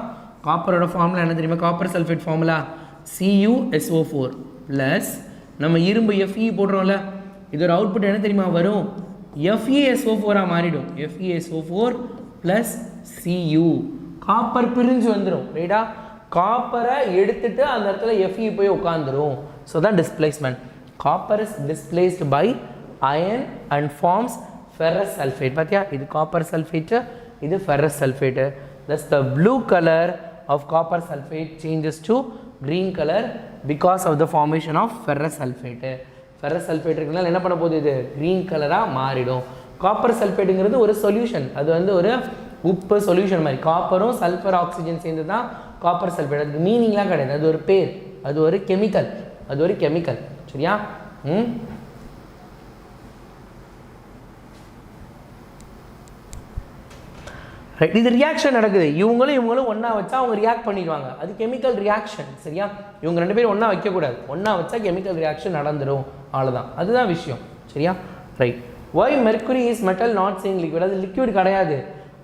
காப்பரோட ஃபார்முலா என்ன தெரியுமா copper sulphate formula CuSO4 plus நம்ம இரும்பு Fe போடுறோம்ல இதோட அவுட்புட் என்ன தெரியுமா வரும் FeSO4 மாறிடும் FeSO4 ப்ளஸ் Cu காப்பர் பிரிஞ்சு வந்துடும் ரைட்டா காப்பரை எடுத்துட்டு அந்த இடத்துல Fe போய் உட்காந்துரும் ஸோ தான் displacement copper is displaced by iron and forms ferrous sulphate பார்த்தியா இது காப்பர் சல்ஃபேட்டு இது ferrous sulphate thus the blue color of copper sulfate changes to green color because of the formation of ferrous sulfate ferrous sulphate இருக்குனால என்ன பண்ண போகுது இது க்ரீன் கலராக மாறிடும் காப்பர் சல்ஃபேட்டுங்கிறது ஒரு சொல்யூஷன் அது வந்து ஒரு உப்பு சொல்யூஷன் மாதிரி காப்பரும் சல்ஃபர் ஆக்சிஜன் சேர்ந்து தான் காப்பர் சல்ஃபேட் அதுக்கு மீனிங்லாம் கிடையாது அது ஒரு பேர் அது ஒரு கெமிக்கல் சரியா ரைட் இது ரியாக்ஷன் நடக்குது இவங்களும் ஒன்றா வச்சா அவங்க ரியாக்ட் பண்ணிடுவாங்க அது கெமிக்கல் ரியாக்ஷன் சரியா இவங்க ரெண்டு பேரும் ஒன்றா வைக்கக்கூடாது ஒன்றா வச்சா கெமிக்கல் ரியாக்ஷன் நடந்துடும் அவ்வளோதான் அதுதான் விஷயம் சரியா right why mercury is metal not seeing liquid அது லிக்விட் கிடையாது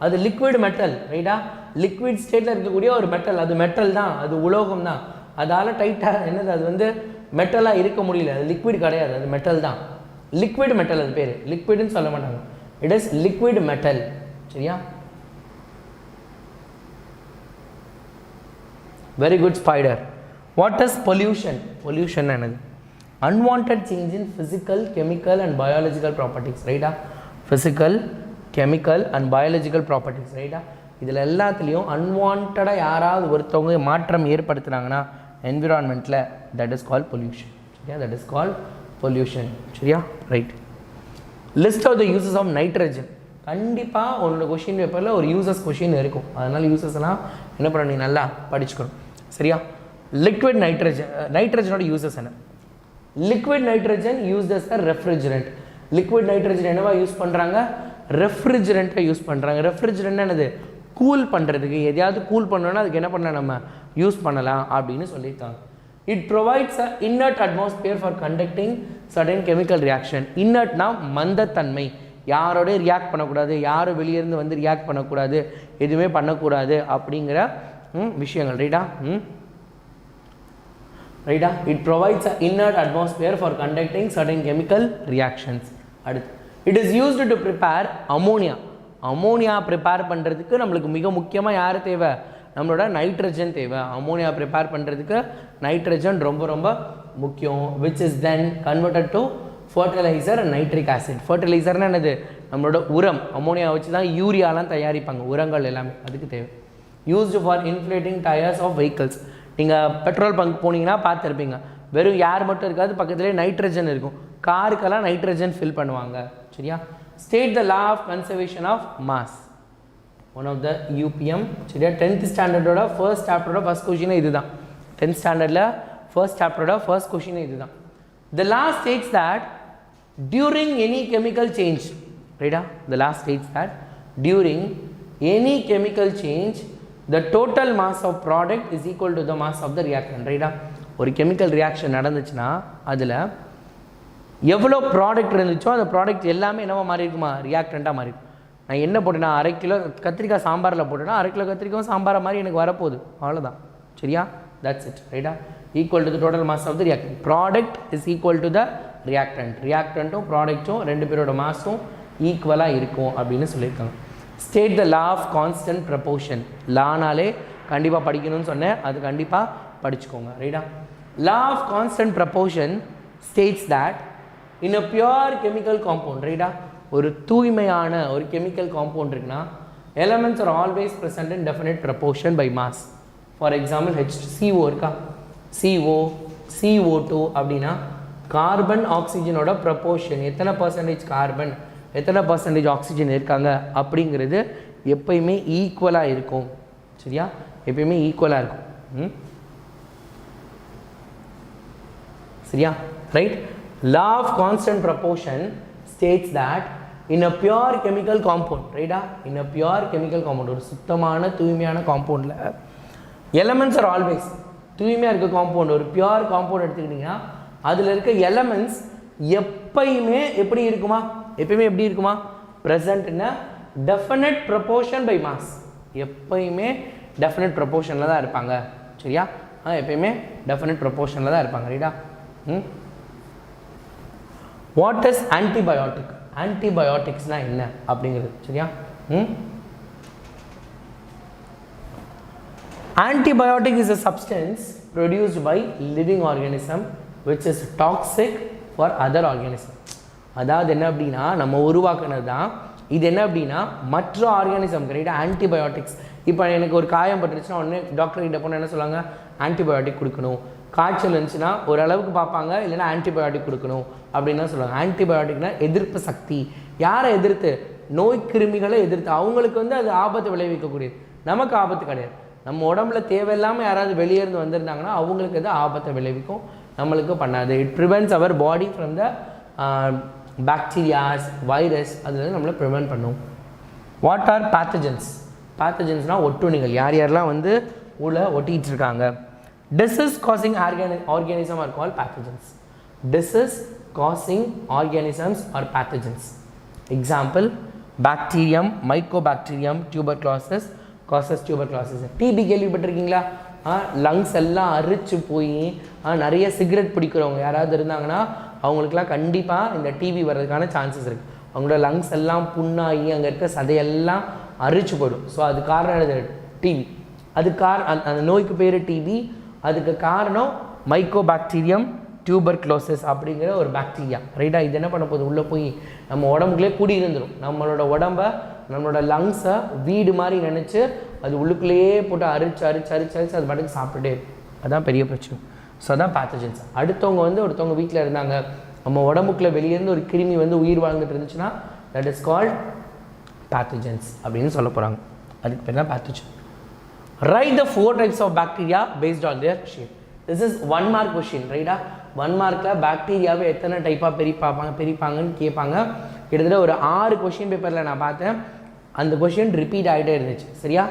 அது லிக்விட் மெட்டல் ரைட்டா லிக்விட் ஸ்டேட்டில் இருக்கக்கூடிய ஒரு மெட்டல் அது மெட்டல் தான் அது உலோகம் தான் அதால் டைட்டாக என்னது அது வந்து மெட்டலாக இருக்க முடியல அது லிக்விட் கிடையாது அது மெட்டல் தான் லிக்விட் மெட்டல் அது பேர் லிக்விட்னு சொல்ல மாட்டாங்க இட் இஸ் லிக்விட் மெட்டல் சரியா very good spider what is pollution என்னது unwanted change in physical chemical and biological properties ரைட்டா physical chemical and biological properties ரைட்டா இதில் எல்லாத்துலேயும் அன்வான்டாக யாராவது ஒருத்தவங்க மாற்றம் ஏற்படுத்துனாங்கன்னா என்விரான்மெண்ட்டில் தட் இஸ் கால் பொல்யூஷன் சரியா தட் இஸ் கால் பொல்யூஷன் சரியா right list of the uses of nitrogen கண்டிப்பாக உன்னோட கொஷின் பேப்பரில் ஒரு யூசஸ் கொஷின் இருக்கும் அதனால் யூசஸ்லாம் என்ன பண்ண நீ நல்லா படிச்சுக்கணும் சரியா லிக்விட் நைட்ரஜனோட யூசஸ் என்ன liquid nitrogen used as a refrigerant liquid nitrogen என்னவா யூஸ் பண்ணுறாங்க ரெஃப்ரிஜரண்ட்டாக யூஸ் பண்ணுறாங்க ரெஃப்ரிஜரண்ட் என்னது கூல் பண்ணுறதுக்கு எதையாவது கூல் பண்ணோன்னா அதுக்கு என்ன பண்ணலாம் நம்ம யூஸ் பண்ணலாம் அப்படின்னு சொல்லியிருக்காங்க it provides a inert atmosphere for conducting sudden chemical reaction இன்னர்ட்னா மந்தத்தன்மை யாரோடய ரியாக்ட் பண்ணக்கூடாது யாரும் வெளியேருந்து வந்து ரியாக்ட் பண்ணக்கூடாது எதுவுமே பண்ணக்கூடாது அப்படிங்கிற விஷயங்கள் ரைட்டா it provides a inert atmosphere for conducting sudden chemical reactions அடுத்து it is used to prepare ammonia prepare பண்ணுறதுக்கு நம்மளுக்கு மிக முக்கியமாக யார் தேவை நம்மளோட நைட்ரஜன் தேவை அமோனியா ப்ரிப்பேர் பண்ணுறதுக்கு நைட்ரஜன் ரொம்ப ரொம்ப முக்கியம் which is then converted to fertiliser and nitric acid ஃபர்டிலைசர்னா என்னது நம்மளோட உரம் அமோனியா வச்சு தான் யூரியாலாம் தயாரிப்பாங்க உரங்கள் எல்லாமே அதுக்கு தேவை used for inflating tyres of vehicles நீங்கள் பெட்ரோல் பங்க் போனீங்கன்னா பார்த்துருப்பீங்க வெறும் ஏர் மட்டும் இருக்காது பக்கத்துலேயே நைட்ரஜன் இருக்கும் காருக்கெல்லாம் நைட்ரஜன் ஃபில் பண்ணுவாங்க சரியா state the law of conservation of mass one of the UPM சரியா 10th ஸ்டாண்டர்டோட ஃபர்ஸ்ட் சாப்டரோட ஃபர்ஸ்ட் கொஷினே இதுதான் 10th ஸ்டாண்டர்டில் ஃபர்ஸ்ட் சாப்டரோட ஃபர்ஸ்ட் கொஷினே இதுதான் the law states that during any chemical change ரைட்டா the law states that during any chemical change the total mass of product is equal to the mass of the reactant ரைட்டா ஒரு கெமிக்கல் ரியாக்ஷன் நடந்துச்சுன்னா அதில் எவ்வளோ ப்ராடக்ட் இருந்துச்சோ அந்த ப்ராடக்ட் எல்லாமே என்னவா மாறி இருக்குமா ரியாக்டண்ட்டாக மாறி இருக்கும் நான் என்ன போட்டேன்னா 1/2 கிலோ கத்திரிக்காய் சாம்பாரில் போட்டேன்னா 1/2 கிலோ கத்திரிக்காயும் சாம்பாரை மாதிரி எனக்கு வரப்போகுது அவ்வளோதான் சரியா தட்ஸ் இட் ரைட்டா equal to the total mass of the reactant product is equal to the ரியாக்டண்ட்டும் ப்ராடக்ட்டும் ரெண்டு பேரோட மாஸும் ஈக்குவலாக இருக்கும் அப்படின்னு சொல்லியிருக்காங்க state the law of constant proportion லானாலே கண்டிப்பாக படிக்கணும்னு சொன்னேன் அது கண்டிப்பாக படிச்சுக்கோங்க ரைட்டா law of constant proportion states that in a pure chemical compound ரைட்டா ஒரு தூய்மையான ஒரு கெமிக்கல் காம்பவுண்ட் இருக்குன்னா elements are always present in definite proportion by mass for example CO இருக்கா CO2 அப்படின்னா கார்பன் ஆக்சிஜனோட ப்ரப்போர்ஷன் எத்தனை பர்சன்டேஜ் கார்பன் எத்தனை பர்சன்டேஜ் ஆக்சிஜன் இருக்காங்க அப்படிங்கிறது எப்பயுமே ஈக்குவலாக இருக்கும் சரியா எப்பயுமே ஈக்குவலாக இருக்கும் சரியா right? Law of constant proportion states that in a pure chemical compound, right? In a pure chemical compound, ஒரு சுத்தமான தூய்மையான காம்பவுண்டில் elements are always தூய்மையாக இருக்க காம்பவுண்ட், ஒரு பியூர் காம்பவுண்ட் எடுத்துக்கிட்டிங்கன்னா அதில் இருக்க எலமெண்ட்ஸ் எப்பயுமே எப்படி இருக்குமா, எப்பயுமே எப்படி இருக்குமா, present in a definite proportion by mass. எப்பயுமே definite proportionல தான் இருப்பாங்க. சரியா? எப்பயுமே definite proportionல தான் இருப்பாங்க. ரைட்டா? What is antibiotic? ஆன்டிபயோட்டிக்ஸ்னா என்ன அப்படிங்கிறது. சரியா? Antibiotic is a substance produced by living organism which is toxic for other organism. அதாவது என்ன அப்படின்னா நம்ம உருவாக்குனது தான் இது. என்ன அப்படின்னா மற்ற ஆர்கானிசம் கரெக்டாக ஆன்டிபயோட்டிக்ஸ். இப்போ எனக்கு ஒரு காயம் பட்டுருச்சுன்னா உடனே டாக்டர் கிட்ட போனால் என்ன சொல்லுவாங்க, ஆன்டிபயோட்டிக் கொடுக்கணும். காய்ச்சல் இருந்துச்சுன்னா ஓரளவுக்கு பார்ப்பாங்க, இல்லைன்னா ஆன்டிபயோட்டிக் கொடுக்கணும் அப்படின்னு தான் சொல்லுவாங்க. ஆன்டிபயோட்டிக்னா எதிர்ப்பு சக்தி. யாரை எதிர்த்து? நோய் கிருமிகளை எதிர்த்து. அவங்களுக்கு வந்து அது ஆபத்து விளைவிக்கக்கூடியது, நமக்கு ஆபத்து கிடையாது. நம்ம உடம்புல தேவையில்லாமல் யாராவது வெளியே இருந்து வந்திருந்தாங்கன்னா அவங்களுக்கு அது ஆபத்தை விளைவிக்கும், நம்மளுக்கு பண்ணாது. It prevents our body from the bacterias, virus, அதில் நம்மளை ப்ரிவென்ட் பண்ணும். What are pathogens? பேத்தஜன்ஸ்னால் ஒட்டுண்ணிகள். யார் யாரெல்லாம் வந்து உள்ள ஒட்டிகிட்டு இருக்காங்க. Disease causing organism are call pathogens. Disease causing organisms are pathogens. Example bacterium, mycobacterium, tuberculosis causes tuberculosis. TB கேள்விப்பட்டிருக்கீங்களா? லங்ஸ் எல்லாம் அரிச்சு போய் நிறைய சிகரெட் பிடிக்கிறவங்க யாராவது இருந்தாங்கன்னா அவங்களுக்குலாம் கண்டிப்பாக இந்த டிபி வர்றதுக்கான சான்சஸ் இருக்குது. அவங்களோட லங்ஸ் எல்லாம் புண்ணாகி அங்கே இருக்க சதையெல்லாம் அரிச்சு போயிடும். ஸோ அது காரணம் என்னது? டிபி. அது அந்த நோய்க்கு பேர் டிபி. அதுக்கு காரணம் மைக்கோபாக்டீரியம் டியூபர்குலோசிஸ் அப்படிங்கிற ஒரு பாக்டீரியா. ரைட்டா? இது என்ன பண்ண போகுது, உள்ளே போய் நம்ம உடம்புக்குள்ளே கூடி இருந்துடும். நம்மளோட உடம்பை, நம்மளோட லங்ஸை வீடு மாதிரி நினச்சி அது உள்ளுக்குள்ளேயே போட்டு அரிச்சு அரிச்சு அரிச்சு அரிச்சு அது பாட்டுக்கு சாப்பிட்டுட்டே இருக்கும். அதுதான் பெரிய பிரச்சனை. ஸோ அதான் பேத்தஜன்ஸ். அடுத்தவங்க வந்து ஒருத்தவங்க வீட்டில் இருந்தாங்க, நம்ம உடம்புக்குள்ளே வெளியேருந்து ஒரு கிருமி வந்து உயிர் வாழ்ந்துட்டு இருந்துச்சுன்னா தட் இஸ் கால்ட் பேத்தஜன்ஸ் அப்படின்னு சொல்ல போகிறாங்க. அதுக்கு பேர் தான் pathogen. Right the 4 types of bacteria based on their shape. This is 1 mark question. ரைட்டா? 1 markல பாக்டீரியாவை எத்தனை டைப்பாக பிரிப்பாங்கன்னு கேட்பாங்க. கிட்டத்தட்ட ஒரு 6 கொஷின் பேப்பரில் நான் பார்த்தேன். அந்த கொஷின் ரிப்பீட் ஆகிட்டே இருந்துச்சு. சரியா?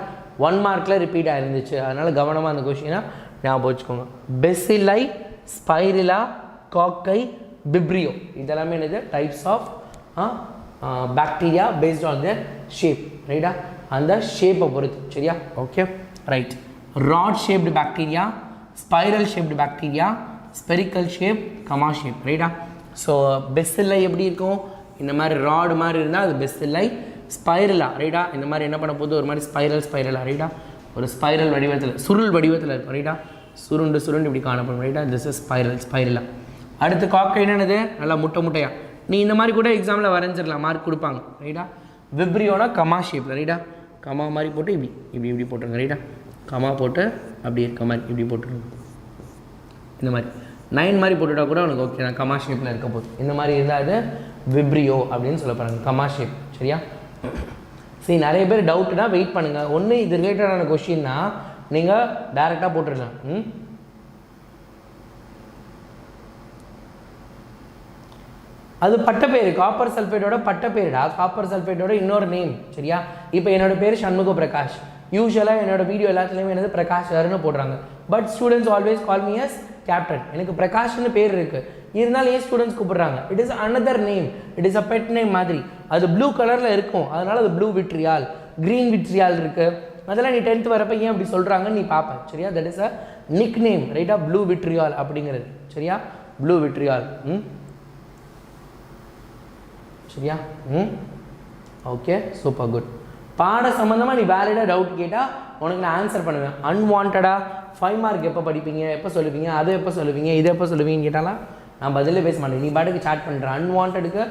1 markல ரிப்பீட் ஆகிருந்துச்சு. அதனால் கவனமாக அந்த கொஷினை ஞாபகம் வச்சுக்கோங்க. பெசிலை, ஸ்பைரிலா, காக்கை, பிப்ரியோ, இதெல்லாமே என்னது? Types of bacteria based on their shape. ரைட்டா? அந்த ஷேப்பை பொறுத்து. சரியா? Okay, right. Rod shaped bacteria, spiral shaped bacteria, spherical shape, comma shape. ரைட்டா? ஸோ பெசிலை எப்படி இருக்கும்? இந்த மாதிரி ராடு மாதிரி இருந்தால் அது பெசிலை. ஸ்பைரலா, ரைட்டா? இந்த மாதிரி என்ன பண்ண போகுது, ஒரு மாதிரி ஸ்பைரலா. ரைட்டா? ஒரு ஸ்பைரல் வடிவத்தில், சுருள் வடிவத்தில் இருக்கும். ரைட்டா? சுருண்டு இப்படி காணப்படும். ரைட்டா? திஸ் இஸ் ஸ்பைரலா. அடுத்து காக்கை என்னது? நல்லா முட்டையா. நீ இந்த மாதிரி கூட எக்ஸாமில் வரைஞ்சிடலாம், மார்க் கொடுப்பாங்க. ரைட்டா? விப்ரியோனா கமா ஷேப்பில். ரைட்டா? கமா மாதிரி போட்டு இப்படி போட்டுருங்க. ரைட்டா? கமா போட்டு அப்படி இருக்க மாதிரி இப்படி போட்டுருங்க. இந்த மாதிரி 9 மாதிரி போட்டுட்டா கூட உனக்கு ஓகே தான், கமா ஷேப்பில் இருக்க போகுது. இந்த மாதிரி இருந்தால் அது விப்ரியோ அப்படின்னு சொல்ல போகிறாங்க, கமா ஷேப். சரியா? சரி, நிறைய பேர் டவுட்டுனா வெயிட் பண்ணுங்கள். ஒன்று இது ரிலேட்டடான கொஷின்னா நீங்கள் டேரெக்டாக போட்டுடலாம். அது பட்டப்பேர், காப்பர் சல்ஃபேட்டோட பட்டப்பேருடா. காப்பர் சல்ஃபேட்டோட இன்னொரு நேம். சரியா? இப்போ என்னோட பேர் சண்முக பிரகாஷ். யூஸ்வலாக என்னோட வீடியோ எல்லாத்துலேயுமே என்னது பிரகாஷ் சார்னு போடுறாங்க. But students always call me as captain. எனக்கு பிரகாஷ்னு பேர் இருக்குது, இருந்தாலும் ஏன் ஸ்டூடெண்ட்ஸ் கூப்பிடுறாங்க? It is another name, it is a pet name மாதிரி. அது ப்ளூ கலரில் இருக்கும், அதனால் அது ப்ளூ விட்ரியால், க்ரீன் விட்ரியால் இருக்குது. அதெல்லாம் நீ 10th வரப்போ ஏன் அப்படி சொல்கிறாங்கன்னு நீ பார்ப்பேன். சரியா? That is a nickname. ரைட்டா? ப்ளூ விட்ரியால் அப்படிங்கிறது. சரியா? Blue vitriol. சரியா? Okay, super, good. பாட சம்மந்தமாக நீ வேலிடாக டவுட் கேட்டால் உனக்கு நான் ஆன்சர் பண்ணுவேன். அன்வான்டாக 5 மார்க் எப்போ படிப்பீங்க, எப்போ சொல்லுவீங்க, அதை எப்போ சொல்லுவீங்க, இதை எப்போ சொல்லுவீங்கன்னு கேட்டாலாம் நான் பதிலே பேச மாட்டேன். நீ பாட்டுக்கு சாட் பண்ணுறேன். அன்வான்டுக்கு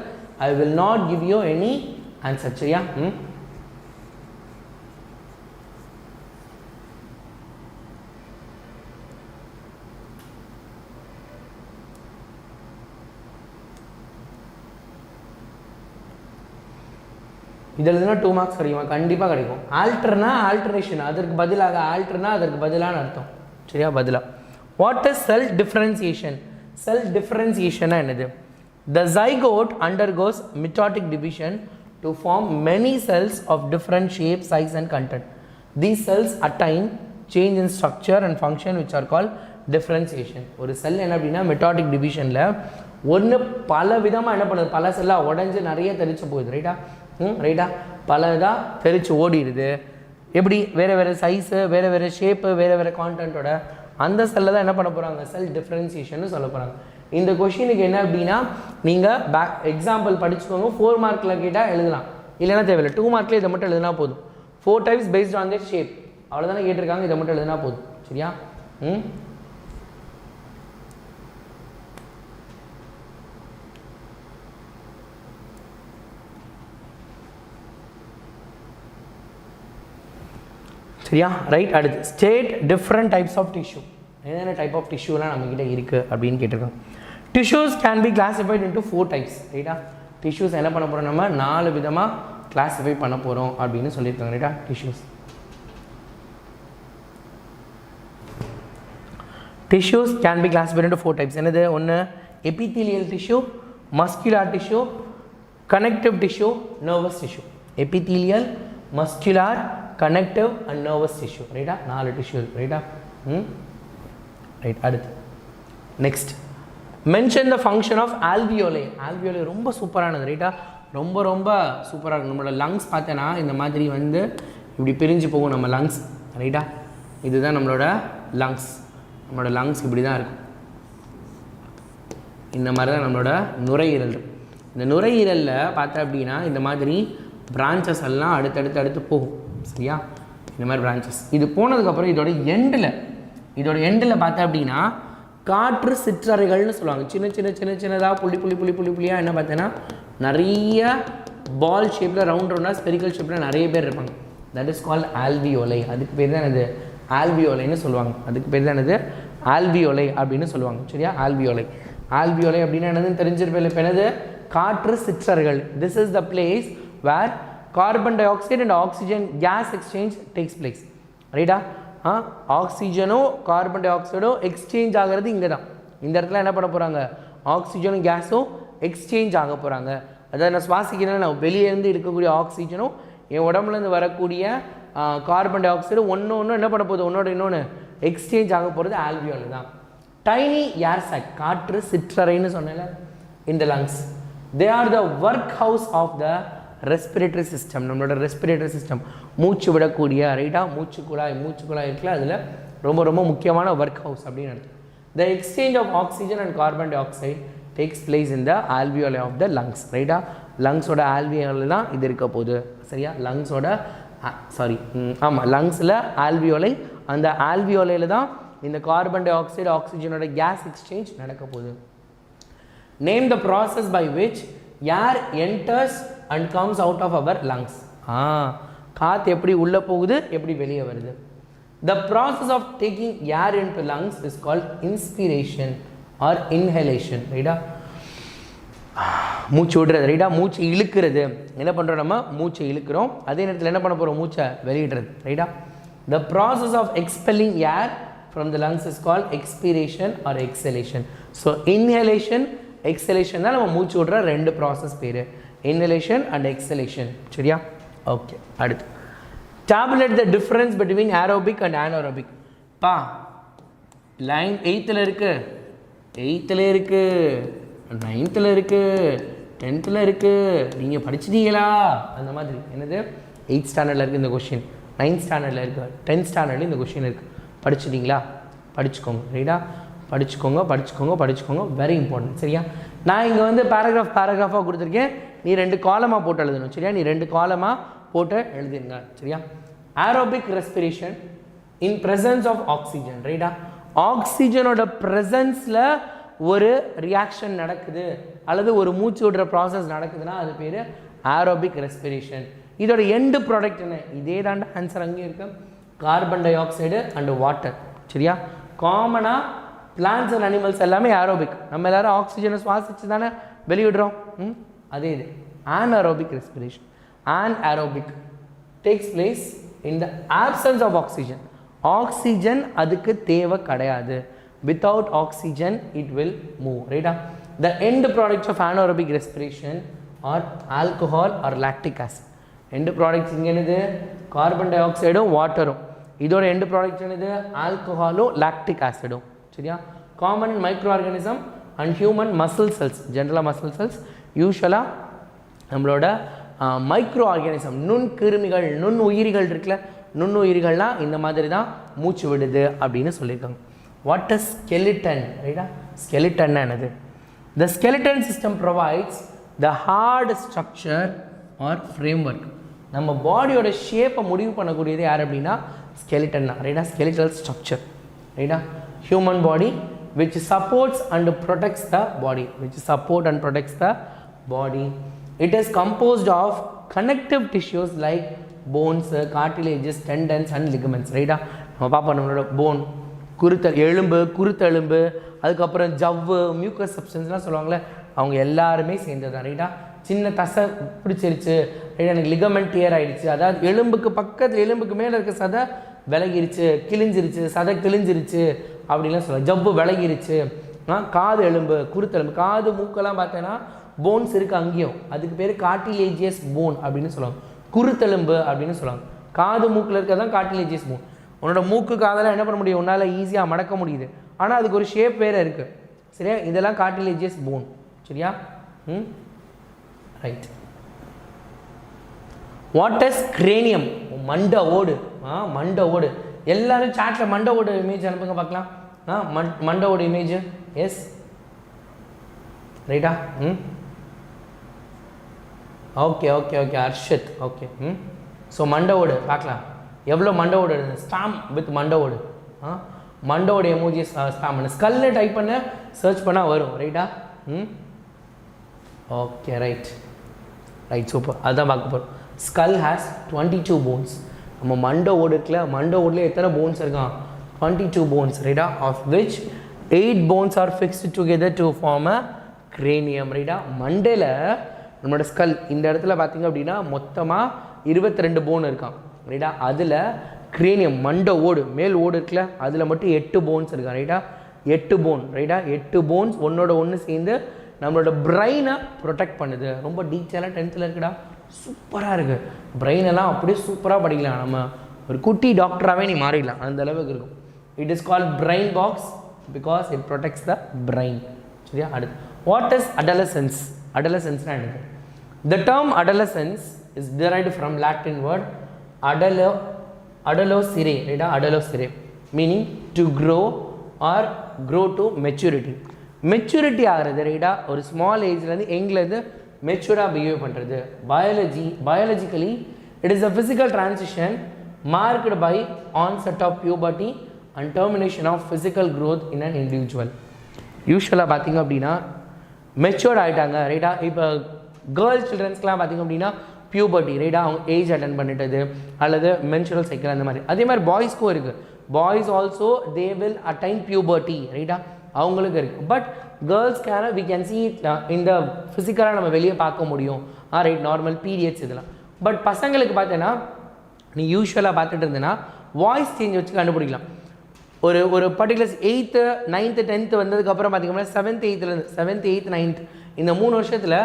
I will not give you any answer. சரியா? இதில் இருந்தால் 2 மார்க்ஸ் கிடைக்குமா? கண்டிப்பாக கிடைக்கும். ஆல்டர்னா ஆல்டர்னேஷன், அதற்கு பதிலாக. ஆல்டர்னா அதற்கு பதிலான அர்த்தம். சரியா? பதிலாக. What is sell differentiation? cell differentiation என்னது? The zygote undergoes mitotic division to form many cells of different shape, size and content. These cells attain change in structure and function which are called differentiation. ஒரு செல் என்ன அப்படின்னா mitotic divisionல ஒன்று பல விதமாக என்ன பண்ணுது, பல செல்லாக உடஞ்சி நிறைய தெரிச்சு போகுது. ரைட்டா? ரைட்டா? பல இதாக தெரிச்சு ஓடிடுது. எப்படி? வேறு வேறு சைஸு, வேறு வேறு ஷேப்பு, வேறு வேறு கான்டென்ட்டோட அந்த செல்லை தான் என்ன பண்ண போகிறாங்க, செல் டிஃப்ரென்சியேஷன் சொல்ல போகிறாங்க. இந்த கொஷினுக்கு என்ன அப்படின்னா நீங்கள் எக்ஸாம்பிள் படிச்சுக்கோங்க. 4 மார்க்கில் கேட்டால் எழுதலாம், இல்லைன்னா தேவையில்லை. 2 மார்க்கில் இதை மட்டும் எழுதினா போதும். 4 types based on their shape அவ்வளோதானே கேட்டிருக்காங்க, இதை மட்டும் எழுதினா போதும். சரியா? சரியா? ரைட். அடுத்து state different types of tissue. என்னென்ன டைப் ஆஃப் டிஷ்யூலாம் நம்மக்கிட்ட இருக்குது அப்படின்னு கேட்டிருக்கோம். Tissues can be classified into 4 types. ரைட்டா? டிஷ்யூஸ் என்ன பண்ண போகிறோம், நம்ம 4 விதமாக கிளாஸிஃபை பண்ண போகிறோம் அப்படின்னு சொல்லியிருக்காங்க. ரைட்டா? Tissues can be classified into 4 types. என்னது? ஒன்று epithelial tissue, muscular tissue, connective tissue, nervous tissue. Epithelial, muscular, connective and nervous tissue. ரைட்டா? 4 டிஷ்யூ. ரைட்டா? ரைட். அடுத்து next mention the function of alveoli. Alveoli ரொம்ப சூப்பரானது. ரைட்டா? ரொம்ப ரொம்ப சூப்பராக இருக்கும். நம்மளோட லங்ஸ் பார்த்தோன்னா இந்த மாதிரி வந்து இப்படி பிரிஞ்சு போகும் நம்ம லங்ஸ். ரைட்டா? இதுதான் நம்மளோட லங்ஸ். நம்மளோட லங்ஸ் இப்படி தான் இருக்கும். இந்த மாதிரி தான் நம்மளோட நுரையீரல். இந்த நுரையீரலில் பார்த்தா அப்படின்னா இந்த மாதிரி பிரான்ச்சஸ் எல்லாம் அடுத்து போகும். சரியா? இந்த மாதிரி பிரான்ச்சஸ். இது போனதுக்கப்புறம் இதோட எண்டில் பார்த்தா அப்படின்னா காற்று சிற்றறைகள்னு சொல்லுவாங்க. சின்னதாக புள்ளியாக என்ன பார்த்தீங்கன்னா நிறைய பால் ஷேப்பில் ரவுண்டாக ஸ்பெரிக்கல் ஷேப்பில் நிறைய பேர் இருப்பாங்க. That is called alveoli. அதுக்கு பேர் தான் என்னது? ஆல்வியோலைன்னு சொல்லுவாங்க. அதுக்கு பேர் தான் என்னது? ஆல்வியோலை அப்படின்னு சொல்லுவாங்க. சரியா? ஆல்வியோலை அப்படின்னா என்னதுன்னு தெரிஞ்சிருப்பேன். இப்போ என்னது? காற்று சிற்றறைகள். This is the place where carbon dioxide and oxygen gas exchange takes place. ரைட்டா? ஆக்சிஜனோ கார்பன் டை ஆக்சைடோ எக்ஸ்சேஞ்ச் ஆகிறது இங்கே தான். இந்த இடத்துல என்ன பண்ண போகிறாங்க, ஆக்சிஜனும் கேஸும் எக்ஸ்சேஞ்ச் ஆக போகிறாங்க. அதாவது நான் சுவாசிக்கிறேன், நான் வெளியேருந்து இருக்கக்கூடிய ஆக்சிஜனும் என் உடம்புலேருந்து வரக்கூடிய கார்பன் டை ஆக்சைடு ஒன்று என்ன பண்ண போகுது, ஒன்றோட இன்னொன்று எக்ஸ்சேஞ்ச் ஆக போகிறது ஆல்வியோல் தான். டைனி ஏர் சாக், காற்று சிற்றறைன்னு சொன்னேன்ல, இந்த lungs. They are the work house of the respiratory system. நம்மளோட ரெஸ்பிரேட்டரி சிஸ்டம் மூச்சு விடக்கூடிய, ரைட்டாக, மூச்சு குழாய் இருக்குல்ல, அதில் ரொம்ப ரொம்ப முக்கியமான ஒர்க் ஹவுஸ் அப்படின்னு அர்த்தம். The exchange of oxygen and carbon dioxide takes place in the alveoli of the lungs. ரைட்டா? லங்ஸோட ஆல்வியோலை தான் இது இருக்க போகுது. சரியா? லங்ஸோட லங்ஸில் ஆல்வியோலை, அந்த ஆல்வியோலையில் தான் இந்த கார்பன் டை ஆக்சைடு ஆக்சிஜனோட கேஸ் எக்ஸ்சேஞ்ச் நடக்க போகுது. Name the process by which air enters and comes out of our lungs. காற்று எப்படி உள்ளே போகுது, எப்படி வெளியே வருது. The process of taking air into lungs is called inspiration or inhalation. ரைட்டா? மூச்சு விடுறது. ரைட்டா? மூச்சு இழுக்கிறது. என்ன பண்ணுறோம், நம்ம மூச்சை இழுக்கிறோம், அதே நேரத்தில் என்ன பண்ண போகிறோம், மூச்சை வெளியிடுறது. ரைட்டா? The process of expelling air from the lungs is called expiration or exhalation. So inhalation, exhalation தான் நம்ம மூச்சு விடுற 2 ப்ராசஸ் பேர். inhalation and exhalation. சரியா? ஓகே. அடுத்து tabulate the difference between aerobic and anaerobic. பா லைன் 8th இருக்கு, 9th இருக்கு, 10th இருக்கு. நீங்கள் படிச்சிட்டீங்களா? அந்த மாதிரி என்னது 8th ஸ்டாண்டர்டில் இருக்குது இந்த கொஷின், 9th ஸ்டாண்டர்டில் இருக்குது, 10th ஸ்டாண்டர்டில் இந்த கொஷின் இருக்குது. படிச்சிட்டிங்களா? படிச்சுக்கோங்க. ரைட்டா? படிச்சுக்கோங்க. Very important. சரியா? நான் இங்கே வந்து பேராகிராஃபாக கொடுத்துருக்கேன். நீ 2 காலமாக போட்டு எழுதணும். சரியா? நீ 2 காலமாக போட்டு எழுதிருங்க. சரியா? Aerobic respiration in presence of oxygen. ரைட்டா? ஆக்சிஜனோட ப்ரெசன்ஸில் ஒரு ரியாக்ஷன் நடக்குது அல்லது ஒரு மூச்சு விடுற ப்ராசஸ் நடக்குதுன்னா அது பேர் ஏரோபிக் ரெஸ்பிரேஷன். இதோட எண்டு ப்ராடக்ட் என்ன? இதே தாண்ட ஆன்சர் அங்கேயும் இருக்கு, carbon di oxide and water. சரியா? காமனாக பிளான்ஸ் அண்ட் அனிமல்ஸ் எல்லாமே ஏரோபிக். நம்ம எல்லாரும் ஆக்சிஜனை சுவாசிச்சு தானே வெளியிடுறோம். அதே இது anaerobic respiration. Anaerobic takes place in the absence of oxygen. Oxygen அதுக்கு தேவை கிடையாது. without oxygen it will move, right? The end products of anaerobic respiration are alcohol or lactic acid. End products இங்க என்னது carbon dioxide water. இதோட end products என்னது alcohol lactic acid. சரியா? Common microorganism and human muscle cells, general muscle cells, usually நம்மளோட மைக்ரோ ஆர்கானிசம் நுண்கிருமிகள் நுண்ணுயிரிகள் இருக்குல்ல நுண்ணுயிரிகள்லாம் இந்த மாதிரி தான் மூச்சு விடுது அப்படின்னு சொல்லியிருக்காங்க. வாட் இஸ் ஸ்கெலிட்டன், ரைட்டா? ஸ்கெலிட்டன்னா என்னது? The skeleton system provides the hard structure or framework. நம்ம பாடியோட ஷேப்பை முடிவு பண்ணக்கூடியது யார் அப்படின்னா ஸ்கெலிட்டன் தான், ரைட்டா? ஸ்கெலிட்டல் ஸ்ட்ரக்சர், ரைட்டா? Human body which supports and protects the body, which support and protects the body. It is composed of connective tissues like bones, cartilages, tendons and ligaments, ரைட்டா? நம்ம பார்ப்போம் நம்மளோட போன், எலும்பு, குருத்தெலும்பு, அதுக்கப்புறம் ஜவ்வு, மியூக்கஸ் சப்ஸ்டன்ஸ்லாம் சொல்லுவாங்களே, அவங்க எல்லாருமே சேர்ந்தது தான், ரைட்டா? சின்ன தசை பிடிச்சிருச்சு, ரைட்டா, எனக்கு லிகமெண்ட் டியர் ஆகிடுச்சு, அதாவது எலும்புக்கு பக்கத்தில் எலும்புக்கு மேலே இருக்க சதை விலகிருச்சு, கிழிஞ்சிருச்சு, சதை கிழிஞ்சிருச்சு அப்படின்லாம் சொல்லுவாங்க. ஜவ்வு விலகிருச்சு, காது எலும்பு, குருத்தெலும்பு, காது மூக்கெல்லாம் பார்த்தேன்னா போன்ஸ் இருக்குது அங்கேயும், அதுக்கு பேர் கார்டிலேஜியஸ் போன் அப்படின்னு சொல்லுவாங்க. குருத்தெலும்பு அப்படின்னு சொல்லுவாங்க. காது மூக்கில் இருக்கிறது தான் கார்டிலேஜியஸ் போன். உன்னோட மூக்கு காதெல்லாம் என்ன பண்ண முடியும், உன்னால் ஈஸியாக மடக்க முடியுது, ஆனால் அதுக்கு ஒரு ஷேப் வேறு இருக்குது, சரியா? இதெல்லாம் கார்டிலேஜியஸ் போன், சரியா? ரைட். What is cranium? மண்டை ஓடு. மண்டை ஓடு. எல்லாரும் சாட்டில் மண்டை ஓடு இமேஜ் அனுப்புங்க பார்க்கலாம். மண்டை ஓடு இமேஜ். எஸ், ரைட்டா? Okay okay okay Harshit, okay. So மண்டை ஓடு பார்க்கலாம். எவ்வளோ மண்டை ஓடு? ஸ்டாம் வித் மண்டை ஓடு. மண்டை ஓடு எமோஜி ஸ்டாம் பண்ணு, ஸ்கல்னு டைப் பண்ண சர்ச் பண்ணால் வரும், ரைட்டா? Okay, right right, super. அதுதான் பார்க்க போகிறோம். Skull has 22 bones. நம்ம மண்டை ஓடு இருக்குல்ல, மண்டை ஓடுல எத்தனை போன்ஸ் இருக்கான்? 22 போன்ஸ், ரைட்டா? Of which 8 bones are fixed together to form a cranium, ரைட்டா? மண்டையில் நம்மளோட ஸ்கல் இந்த இடத்துல பார்த்திங்க அப்படின்னா மொத்தமாக 22 போன் இருக்கான், ரைட்டா? அதில் கிரேனியம் மண்டை ஓடு மேல் ஓடு இருக்குல்ல, அதில் மட்டும் 8 போன்ஸ் இருக்கான், ரைட்டா? 8 போன், ரைட்டா? 8 போன்ஸ் ஒன்னோட ஒன்று சேர்ந்து நம்மளோட பிரெயினை ப்ரொடெக்ட் பண்ணுது. ரொம்ப டீட்டெயிலாக 10th இருக்குடா, சூப்பராக இருக்குது. பிரெயினெல்லாம் அப்படியே சூப்பராக படிக்கலாம், நம்ம ஒரு குட்டி டாக்டராகவே நீ மாறிடலாம், அந்த அளவுக்கு இருக்கும். It is called brain box because it protects the brain, சரியா? அடுத்து, வாட் இஸ் அடலசன்ஸ்? அடலசன்ஸ்னால் என்னது? The term adolescence is derived from Latin word adolescere, right? Adolescere, meaning to grow or grow to maturity. Maturity ஆகிறது, ரைட்டா? ஒரு ஸ்மால் ஏஜ்லேருந்து எங்கேருந்து மெச்சூராக பிஹேவ் பண்ணுறது. biologically it is a physical transition marked by onset of puberty and termination of physical growth in an individual. யூஸ்வலாக பார்த்திங்க அப்படின்னா மெச்சூர்ட் ஆகிட்டாங்க, ரைட்டா? இப்போ கேர்ள்ஸ் சில்ட்ரன்ஸ்க்கெலாம் பார்த்திங்க அப்படின்னா பியூபர்ட்டி, ரைட்டா? அவங்க ஏஜ் அட்டன் பண்ணிட்டது அல்லது மென்சுரல் சைக்கிள் அந்த மாதிரி. அதே மாதிரி பாய்ஸ்க்கும் இருக்குது. Boys also they will attain puberty, ரைட்டா? அவங்களுக்கு இருக்குது. பட் கேர்ள்ஸ்க்கான வி கேன் சி இந்த ஃபிசிக்கலாக நம்ம வெளியே பார்க்க முடியும், ரைட்? நார்மல் பீரியட்ஸ் இதெல்லாம். பட் பசங்களுக்கு பார்த்தீங்கன்னா நீ யூஸ்வலாக பார்த்துட்டு இருந்தேன்னா வாய்ஸ் சேஞ்ச் வச்சு கண்டுபிடிக்கலாம். ஒரு பர்டிகுலர் 8th 9th 10th வந்ததுக்கப்புறம் பார்த்திங்கன்னா 7th 8th 9th இந்த 3 வருஷத்தில்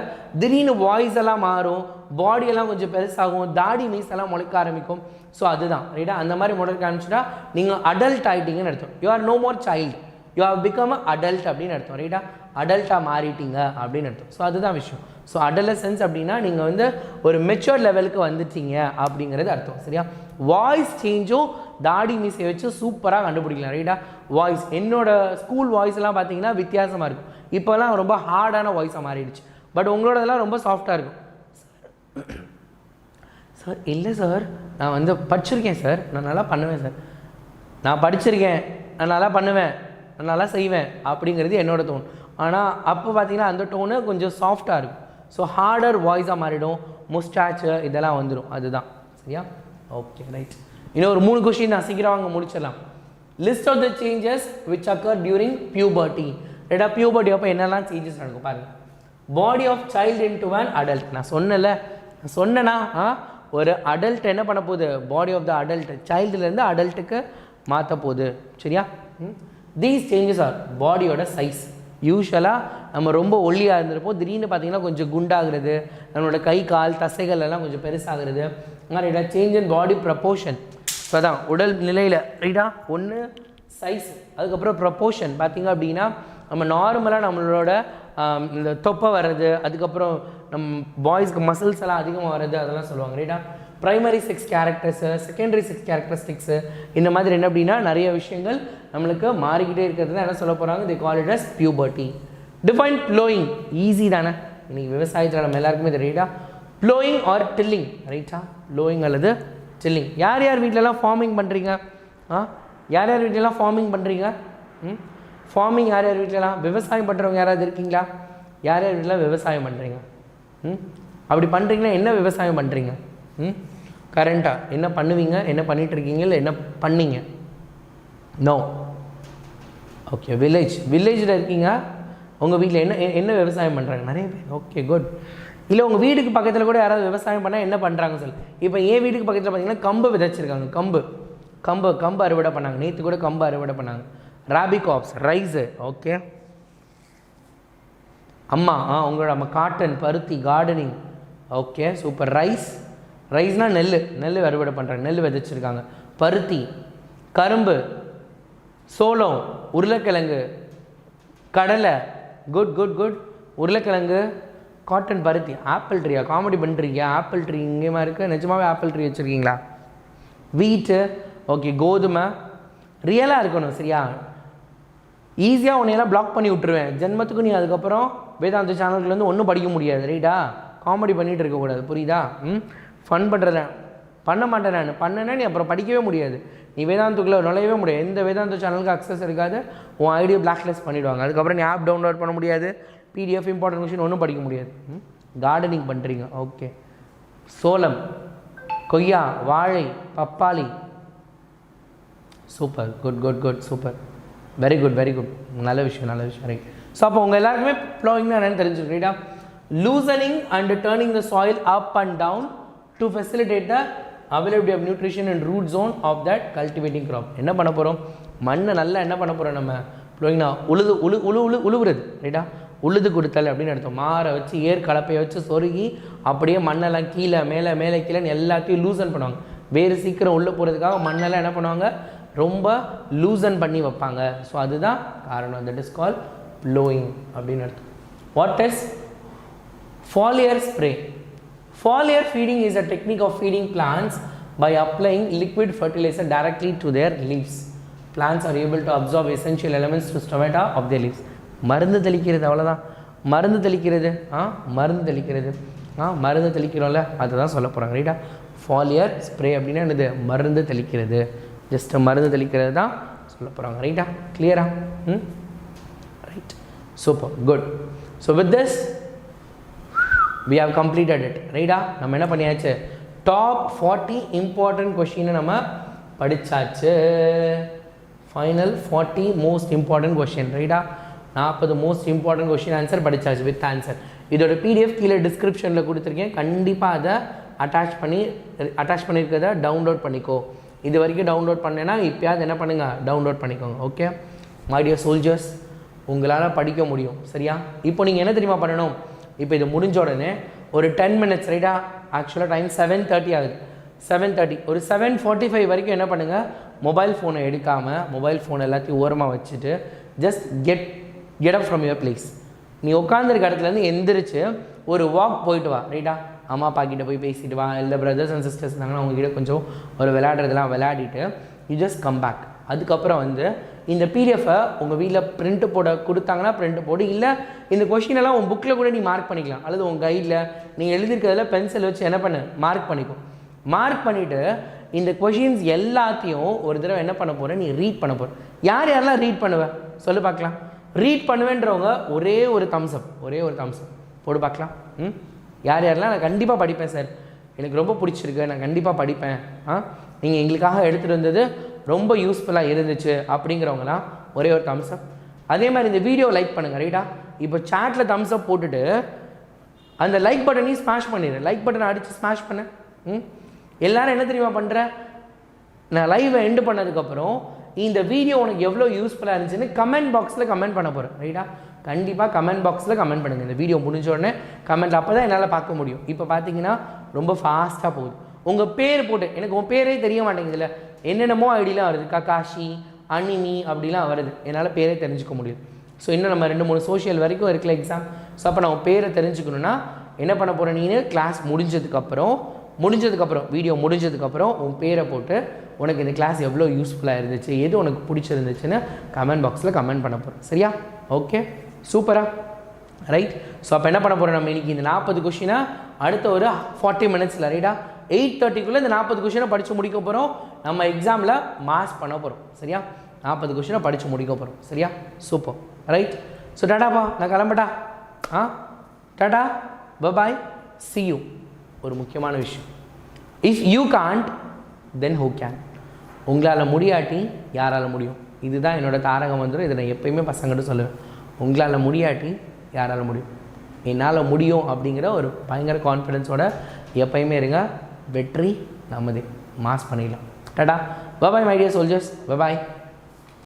திடீர்னு வாய்ஸ் எல்லாம் மாறும், பாடியெல்லாம் கொஞ்சம் பெருசாகும், தாடி மீசெல்லாம் முளைக்க ஆரம்பிக்கும். ஸோ அதுதான், ரைட்டா? அந்த மாதிரி முளைக்க ஆரம்பிச்சுட்டா நீங்கள் அடல்ட் ஆகிட்டீங்கன்னு அர்த்தம். You are no more child, you have become a adult அப்படின்னு அர்த்தம், ரைட்டா? அடல்ட்டாக மாறிட்டீங்க அப்படின்னு அர்த்தம். ஸோ அதுதான் விஷயம். ஸோ அடலசன்ஸ் அப்படின்னா நீங்கள் வந்து ஒரு மெச்சூர் லெவலுக்கு வந்துட்டீங்க அப்படிங்கிறது அர்த்தம், சரியா? வாய்ஸ் சேஞ்சும் தாடி மீசை வச்சு சூப்பராக கண்டுபிடிக்கலாம், ரைட்டா? வாய்ஸ் என்னோட ஸ்கூல் வாய்ஸ்லாம் பார்த்தீங்கன்னா வித்தியாசமாக இருக்கும். இப்போலாம் ரொம்ப ஹார்டான வாய்ஸாக மாறிடுச்சு. பட் உங்களோடதெல்லாம் ரொம்ப சாஃப்டாக இருக்கும். சார் இல்லை சார், நான் வந்து படிச்சிருக்கேன் சார், நான் நல்லா பண்ணுவேன் சார், நான் படிச்சிருக்கேன், நான் நல்லா பண்ணுவேன், நான் நல்லா செய்வேன் அப்படிங்கிறது என்னோட டோன். ஆனால் அப்போ பார்த்தீங்கன்னா அந்த டோனு கொஞ்சம் சாஃப்டாக இருக்கும். ஸோ ஹார்டர் வாய்ஸாக மாறிடும், முஸ்டாச்சு இதெல்லாம் வந்துடும், அதுதான், சரியா? Okay, right. இன்னும் ஒரு 3 கொஸ்டின் நான் சீக்கிரம் வாங்க முடிச்சிடலாம். List of the changes which occur during puberty, ரைட்டா? பியூபர்ட்டி அப்போ என்னெல்லாம் சேஞ்சஸ் நடக்கும் பாருங்கள். Body of child into an adult. நான் சொன்னேன்னா ஒரு அடல்ட் என்ன பண்ண போகுது? பாடி ஆஃப் த அடல்ட் சைல்டுலேருந்து அடல்ட்டுக்கு மாற்ற போகுது, சரியா? தீஸ் சேஞ்சஸ் ஆர் பாடியோட சைஸ். யூஸ்வலாக நம்ம ரொம்ப ஒல்லியாக இருந்திருப்போம், திடீர்னு பார்த்தீங்கன்னா கொஞ்சம் குண்டாகிறது, நம்மளோட கை கால் தசைகள் எல்லாம் கொஞ்சம் பெருசாகிறது, ரைட்டா. Change in body proportion. So அதான் உடல் நிலையில் ரைட்டா. ஒன்று சைஸ், அதுக்கப்புறம் ப்ரப்போர்ஷன் பார்த்திங்க அப்படின்னா நம்ம நார்மலாக நம்மளோட இந்த தொப்பை வர்றது, அதுக்கப்புறம் நம்ம பாய்ஸ்க்கு மசில்ஸ் எல்லாம் அதிகமாக வர்றது, அதெல்லாம் சொல்லுவாங்க ரைட்டா. Primary sex characters, secondary sex characteristics, இந்த மாதிரி என்ன அப்படின்னா நிறைய விஷயங்கள் நம்மளுக்கு மாறிக்கிட்டே இருக்கிறது தான் என்ன சொல்ல போகிறாங்க, they call it as puberty. Define ploughing, easy தானே, இன்றைக்கி விவசாயத்தில் நம்ம எல்லாருக்குமே தெரியுதா. ப்ளோயிங் ஆர் டில்லிங் ரைட்டா. ப்ளோயிங் அல்லது டில்லிங். யார் யார் வீட்டிலலாம் ஃபார்மிங் பண்ணுறீங்க? யார் யார் வீட்டிலலாம் ஃபார்மிங் பண்ணுறீங்க? ஃபார்மிங் யார் யார் வீட்டிலலாம்? விவசாயம் பண்ணுறவங்க யாராவது இருக்கீங்களா? யார் யார் வீட்டில் விவசாயம் பண்ணுறீங்க? அப்படி பண்ணுறீங்கன்னா என்ன விவசாயம் பண்ணுறீங்க? கரண்ட்டாக என்ன பண்ணுவீங்க, என்ன பண்ணிகிட்ருக்கீங்க, இல்லை என்ன பண்ணீங்க? நோ. ஓகே, வில்லேஜில் இருக்கீங்க. உங்கள் வீட்டில் என்ன விவசாயம் பண்ணுறாங்க? நிறைய பேர். Okay, good. இல்லை உங்கள் வீட்டுக்கு பக்கத்தில் கூட யாராவது விவசாயம் பண்ணால் என்ன பண்ணுறாங்க சொல்லு. இப்போ என் வீட்டுக்கு பக்கத்தில் பார்த்தீங்கன்னா கம்பு விதைச்சிருக்காங்க. கம்பு அறுவடை பண்ணாங்க. நேற்று கூட கம்பு அறுவடை பண்ணாங்க. Rabi cops, rice. ஓகே, உங்களோட அம்மா காட்டன், பருத்தி, கார்டனிங். Okay, super. ரைஸ்னால் நெல் அறுவடை பண்ணுறாங்க, நெல் விதைச்சிருக்காங்க. பருத்தி, கரும்பு, சோளம், உருளைக்கிழங்கு, கடலை. Good good good. உருளைக்கிழங்கு, காட்டன், பருத்தி. ஆப்பிள் ட்ரீயா? காமெடி பண்ணுறீங்க. ஆப்பிள் ட்ரீ இங்கேயுமா இருக்குது? நிஜமாகவே ஆப்பிள் ட்ரீ வச்சுருக்கீங்களா? வீட்டு. ஓகே, கோதுமை. ரியலாக இருக்கணும் சரியா. ஈஸியாக உன்னையெல்லாம் பிளாக் பண்ணி விட்டுருவேன் ஜென்மத்துக்கு. நீ அதுக்கப்புறம் வேதாந்த சேனல்லேருந்து ஒன்றும் படிக்க முடியாது ரைட்டா. காமெடி பண்ணிகிட்டு இருக்கக்கூடாது, புரியுதா? ஃபன் பண்ணுறத பண்ண மாட்டேன் நான். பண்ணேன்னா நீ அப்புறம் படிக்கவே முடியாது, நீ வேதாந்துக்குள்ளே நுழையவே முடியாது. எந்த வேதாந்த சேனலுக்கு அக்சஸ் இருக்காது, உன் ஐடியா பிளாக்லிஸ்ட் பண்ணிவிடுவாங்க. அதுக்கப்புறம் நீ ஆப் டவுன்லோட் பண்ண முடியாது, பிடிஎஃப் இம்பார்ட்டன்ட் கொஷின் ஒன்றும் படிக்க முடியாது. கார்டனிங் பண்ணுறீங்க. ஓகே, சோளம், கொய்யா, வாழை, பப்பாளி. Super, good good good, super, very good very good. நல்ல விஷயம் ரைட். ஸோ அப்போ உங்கள் எல்லாருக்குமே ப்ளோயிங்னா என்னென்னு தெரிஞ்சுக்கணும் ரைட்டா. Loosening and turning the soil up and down to facilitate the availability of nutrition and root zone of that cultivating crop. என்ன பண்ண போகிறோம்? மண்ணை நல்லா என்ன பண்ண போகிறோம் நம்ம? ப்ளோயிங்னா உழுவுறது ரைட்டா. உழுது கொடுத்தல் அப்படின்னு அர்த்தம். மாறை வச்சு ஏர் கலப்பையை வச்சு சொருகி அப்படியே மண்ணெல்லாம் கீழே மேலே கீழேன்னு எல்லாத்தையும் லூசன் பண்ணுவாங்க. வேறு சீக்கிரம் உள்ளே போகிறதுக்காக மண்ணெல்லாம் என்ன பண்ணுவாங்க? ரொம்ப லூசன் பண்ணி வைப்பாங்க. ஸோ அதுதான் காரணம். தட் இஸ் கால் ப்ளோயிங் அப்படின்னு அர்த்தம். What is foliar spray? Foliar feeding is a technique of feeding plants by applying liquid fertilizer directly to their leaves. Plants are able to absorb essential elements to stomata of their leaves. மருந்து தெளிக்கிறது, அவ்வளோதான். மருந்து தெளிக்கிறது மருந்து தெளிக்கிறோம்ல, அதுதான் சொல்ல போகிறாங்க ரைட்டா. ஃபாலியர் ஸ்ப்ரே அப்படின்னா என்னது? மருந்து தெளிக்கிறது. ஜஸ்ட் மருந்து தெளிக்கிறது தான் சொல்ல போகிறாங்க ரைட்டா. கிளியரா? Right, super, good. So with this we have completed it ரைட்டா. நம்ம என்ன பண்ணியாச்சு? டாப் 40 இம்பார்ட்டன்ட் கொஷினை நம்ம படித்தாச்சு. ஃபைனல் 40 மோஸ்ட் இம்பார்ட்டன்ட் கொஷின் ரைட்டா. 40 மோஸ்ட் இம்பார்ட்டன்ட் கொஷின் ஆன்சர் படித்தாச்சு வித் ஆன்சர். இதோட பிடிஎஃப் கீழே டிஸ்கிரிப்ஷனில் கொடுத்துருக்கேன். கண்டிப்பாக அதை அட்டாச் பண்ணியிருக்கிறத டவுன்லோட் பண்ணிக்கோ. இது வரைக்கும் டவுன்லோட் பண்ணேன்னா இப்போயாவது என்ன பண்ணுங்கள்? டவுன்லோட் பண்ணிக்கோங்க. ஓகே மை டியர் சோல்ஜர்ஸ், உங்களால் படிக்க முடியும் சரியா. இப்போ நீங்கள் என்ன தெரியுமா பண்ணணும்? இப்போ இது முடிஞ்ச உடனே ஒரு 10 minutes ரைட்டா. ஆக்சுவலாக டைம் 7:30 ஆகுது. 7:30 ஒரு 7:45 வரைக்கும் என்ன பண்ணுங்கள்? மொபைல் ஃபோனை எடுக்காமல் மொபைல் ஃபோன் எல்லாத்தையும் ஓரமாக வச்சுட்டு just get up from your place. நீ உட்காந்துருக்க இடத்துலேருந்து எந்திரிச்சு ஒரு வாக் போயிட்டு வா ரைட்டா. அம்மா அப்பா கிட்டே போய் பேசிட்டு வா, இல்லை பிரதர்ஸ் அண்ட் சிஸ்டர்ஸ் இருந்தாங்கன்னா அவங்ககிட்ட கொஞ்சம் ஒரு விளையாடுறதுலாம் விளையாடிட்டு யூ ஜஸ்ட் கம் பேக். அதுக்கப்புறம் இந்த பிடிஎஃபை உங்கள் வீட்டில் பிரிண்ட்டு போட கொடுத்தாங்கன்னா பிரிண்ட்டு போடு. இல்லை இந்த கொஷினெல்லாம் உன் புக்கில் கூட நீ மார்க் பண்ணிக்கலாம், அல்லது உங்கள் கைடில் நீங்கள் எழுதியிருக்கிறதுல பென்சில் வச்சு என்ன பண்ணு? மார்க் பண்ணிக்கும். மார்க் பண்ணிவிட்டு இந்த கொஷின்ஸ் எல்லாத்தையும் ஒரு தடவை என்ன பண்ண போகிறேன்? நீ ரீட் பண்ண போகிற. யாரெல்லாம் ரீட் பண்ணுவேன் சொல்லு பார்க்கலாம். ரீட் பண்ணுவேன்றவங்க ஒரே ஒரு தம்ஸ்அப் போடு பார்க்கலாம். யாரெல்லாம் நான் கண்டிப்பாக படிப்பேன் சார், எனக்கு ரொம்ப பிடிச்சிருக்கு, நான் கண்டிப்பாக படிப்பேன், நீங்கள் எங்களுக்காக எடுத்துகிட்டு வந்தது ரொம்ப யூஸ்ஃபுல்லாக இருந்துச்சு அப்படிங்கிறவங்களாம் ஒரே ஒரு தம்ஸ்அப். அதே மாதிரி இந்த வீடியோ லைக் பண்ணுங்கள் ரைட்டா. இப்போ சாட்டில் தம்ஸ்அப் போட்டுட்டு அந்த லைக் பட்டனையும் ஸ்மாஷ் பண்ணிடு. லைக் பட்டனை அடித்து ஸ்மாஷ் பண்ண. எல்லோரும் என்ன தெரியுமா பண்ணுற? நான் லைவை எண்டு பண்ணதுக்கப்புறம் இந்த வீடியோ உனக்கு எவ்வளோ யூஸ்ஃபுல்லாக இருந்துச்சுன்னு கமெண்ட் பாக்ஸில் கமெண்ட் பண்ண போகிறேன். ரைட்டா? கண்டிப்பாக கமெண்ட் பாக்ஸில் கமெண்ட் பண்ணுங்கள். இந்த வீடியோ முடிஞ்ச உடனே கமெண்ட், அப்போ தான் என்னால் பார்க்க முடியும். இப்போ பார்த்தீங்கன்னா ரொம்ப ஃபாஸ்ட்டாக போகுது. உங்கள் பேர் போட்டு, எனக்கு உன் பேரே தெரிய மாட்டேங்குதுல்ல, என்னென்னமோ ஐடிலாம் வருது, ககாஷி, அனிமி அப்படிலாம் வருது, என்னால் பேரே தெரிஞ்சுக்க முடியும். ஸோ இன்னும் நம்ம 2-3 சோஷியல் வரைக்கும் இருக்கல எக்ஸாம். ஸோ அப்போ நான் உன் பேரை தெரிஞ்சுக்கணுன்னா என்ன பண்ண போகிறேன், நீ கிளாஸ் முடிஞ்சதுக்கப்புறம் வீடியோ முடிஞ்சதுக்கப்புறம் உன் பேரை போட்டு உனக்கு இந்த கிளாஸ் எவ்வளோ யூஸ்ஃபுல்லாக இருந்துச்சு, எது உனக்கு பிடிச்சிருந்துச்சுன்னு கமெண்ட் பாக்ஸில் கமெண்ட் பண்ண போகிறேன். சரியா? ஓகே, சூப்பராக, ரைட். ஸோ அப்போ என்ன பண்ண போகிறோம், நம்ம இன்றைக்கி இந்த 40 கொஷினை அடுத்த ஒரு 40 மினிட்ஸில், ரைட்டா, 8:30க்குள்ளே இந்த 40 கொஷினை படித்து முடிக்க போகிறோம். நம்ம எக்ஸாமில் மாஸ் பண்ண போகிறோம். சரியா? 40 கொஷினை படித்து முடிக்க போகிறோம். சரியா? Super, right. ஸோ டாடாப்பா, நான் கிளம்பட்டா? டாடா, பபாய், see you. ஒரு முக்கியமான விஷயம், if you can't then who can. உங்களால் முடியாட்டி யாரால் முடியும்? இதுதான் என்னோடய தாரக மந்திரம். இதை நான் எப்பயுமே பசங்கிட்ட சொல்லுவேன். உங்களால் முடியாட்டி யாரால் முடியும்? என்னால் முடியும் அப்படிங்கிற ஒரு பயங்கர கான்ஃபிடென்ஸோட எப்பயுமே இருங்க. வெற்றி நம்மதே. மாஸ் பண்ணிடலாம். Tata, bye bye my dear soldiers, bye bye.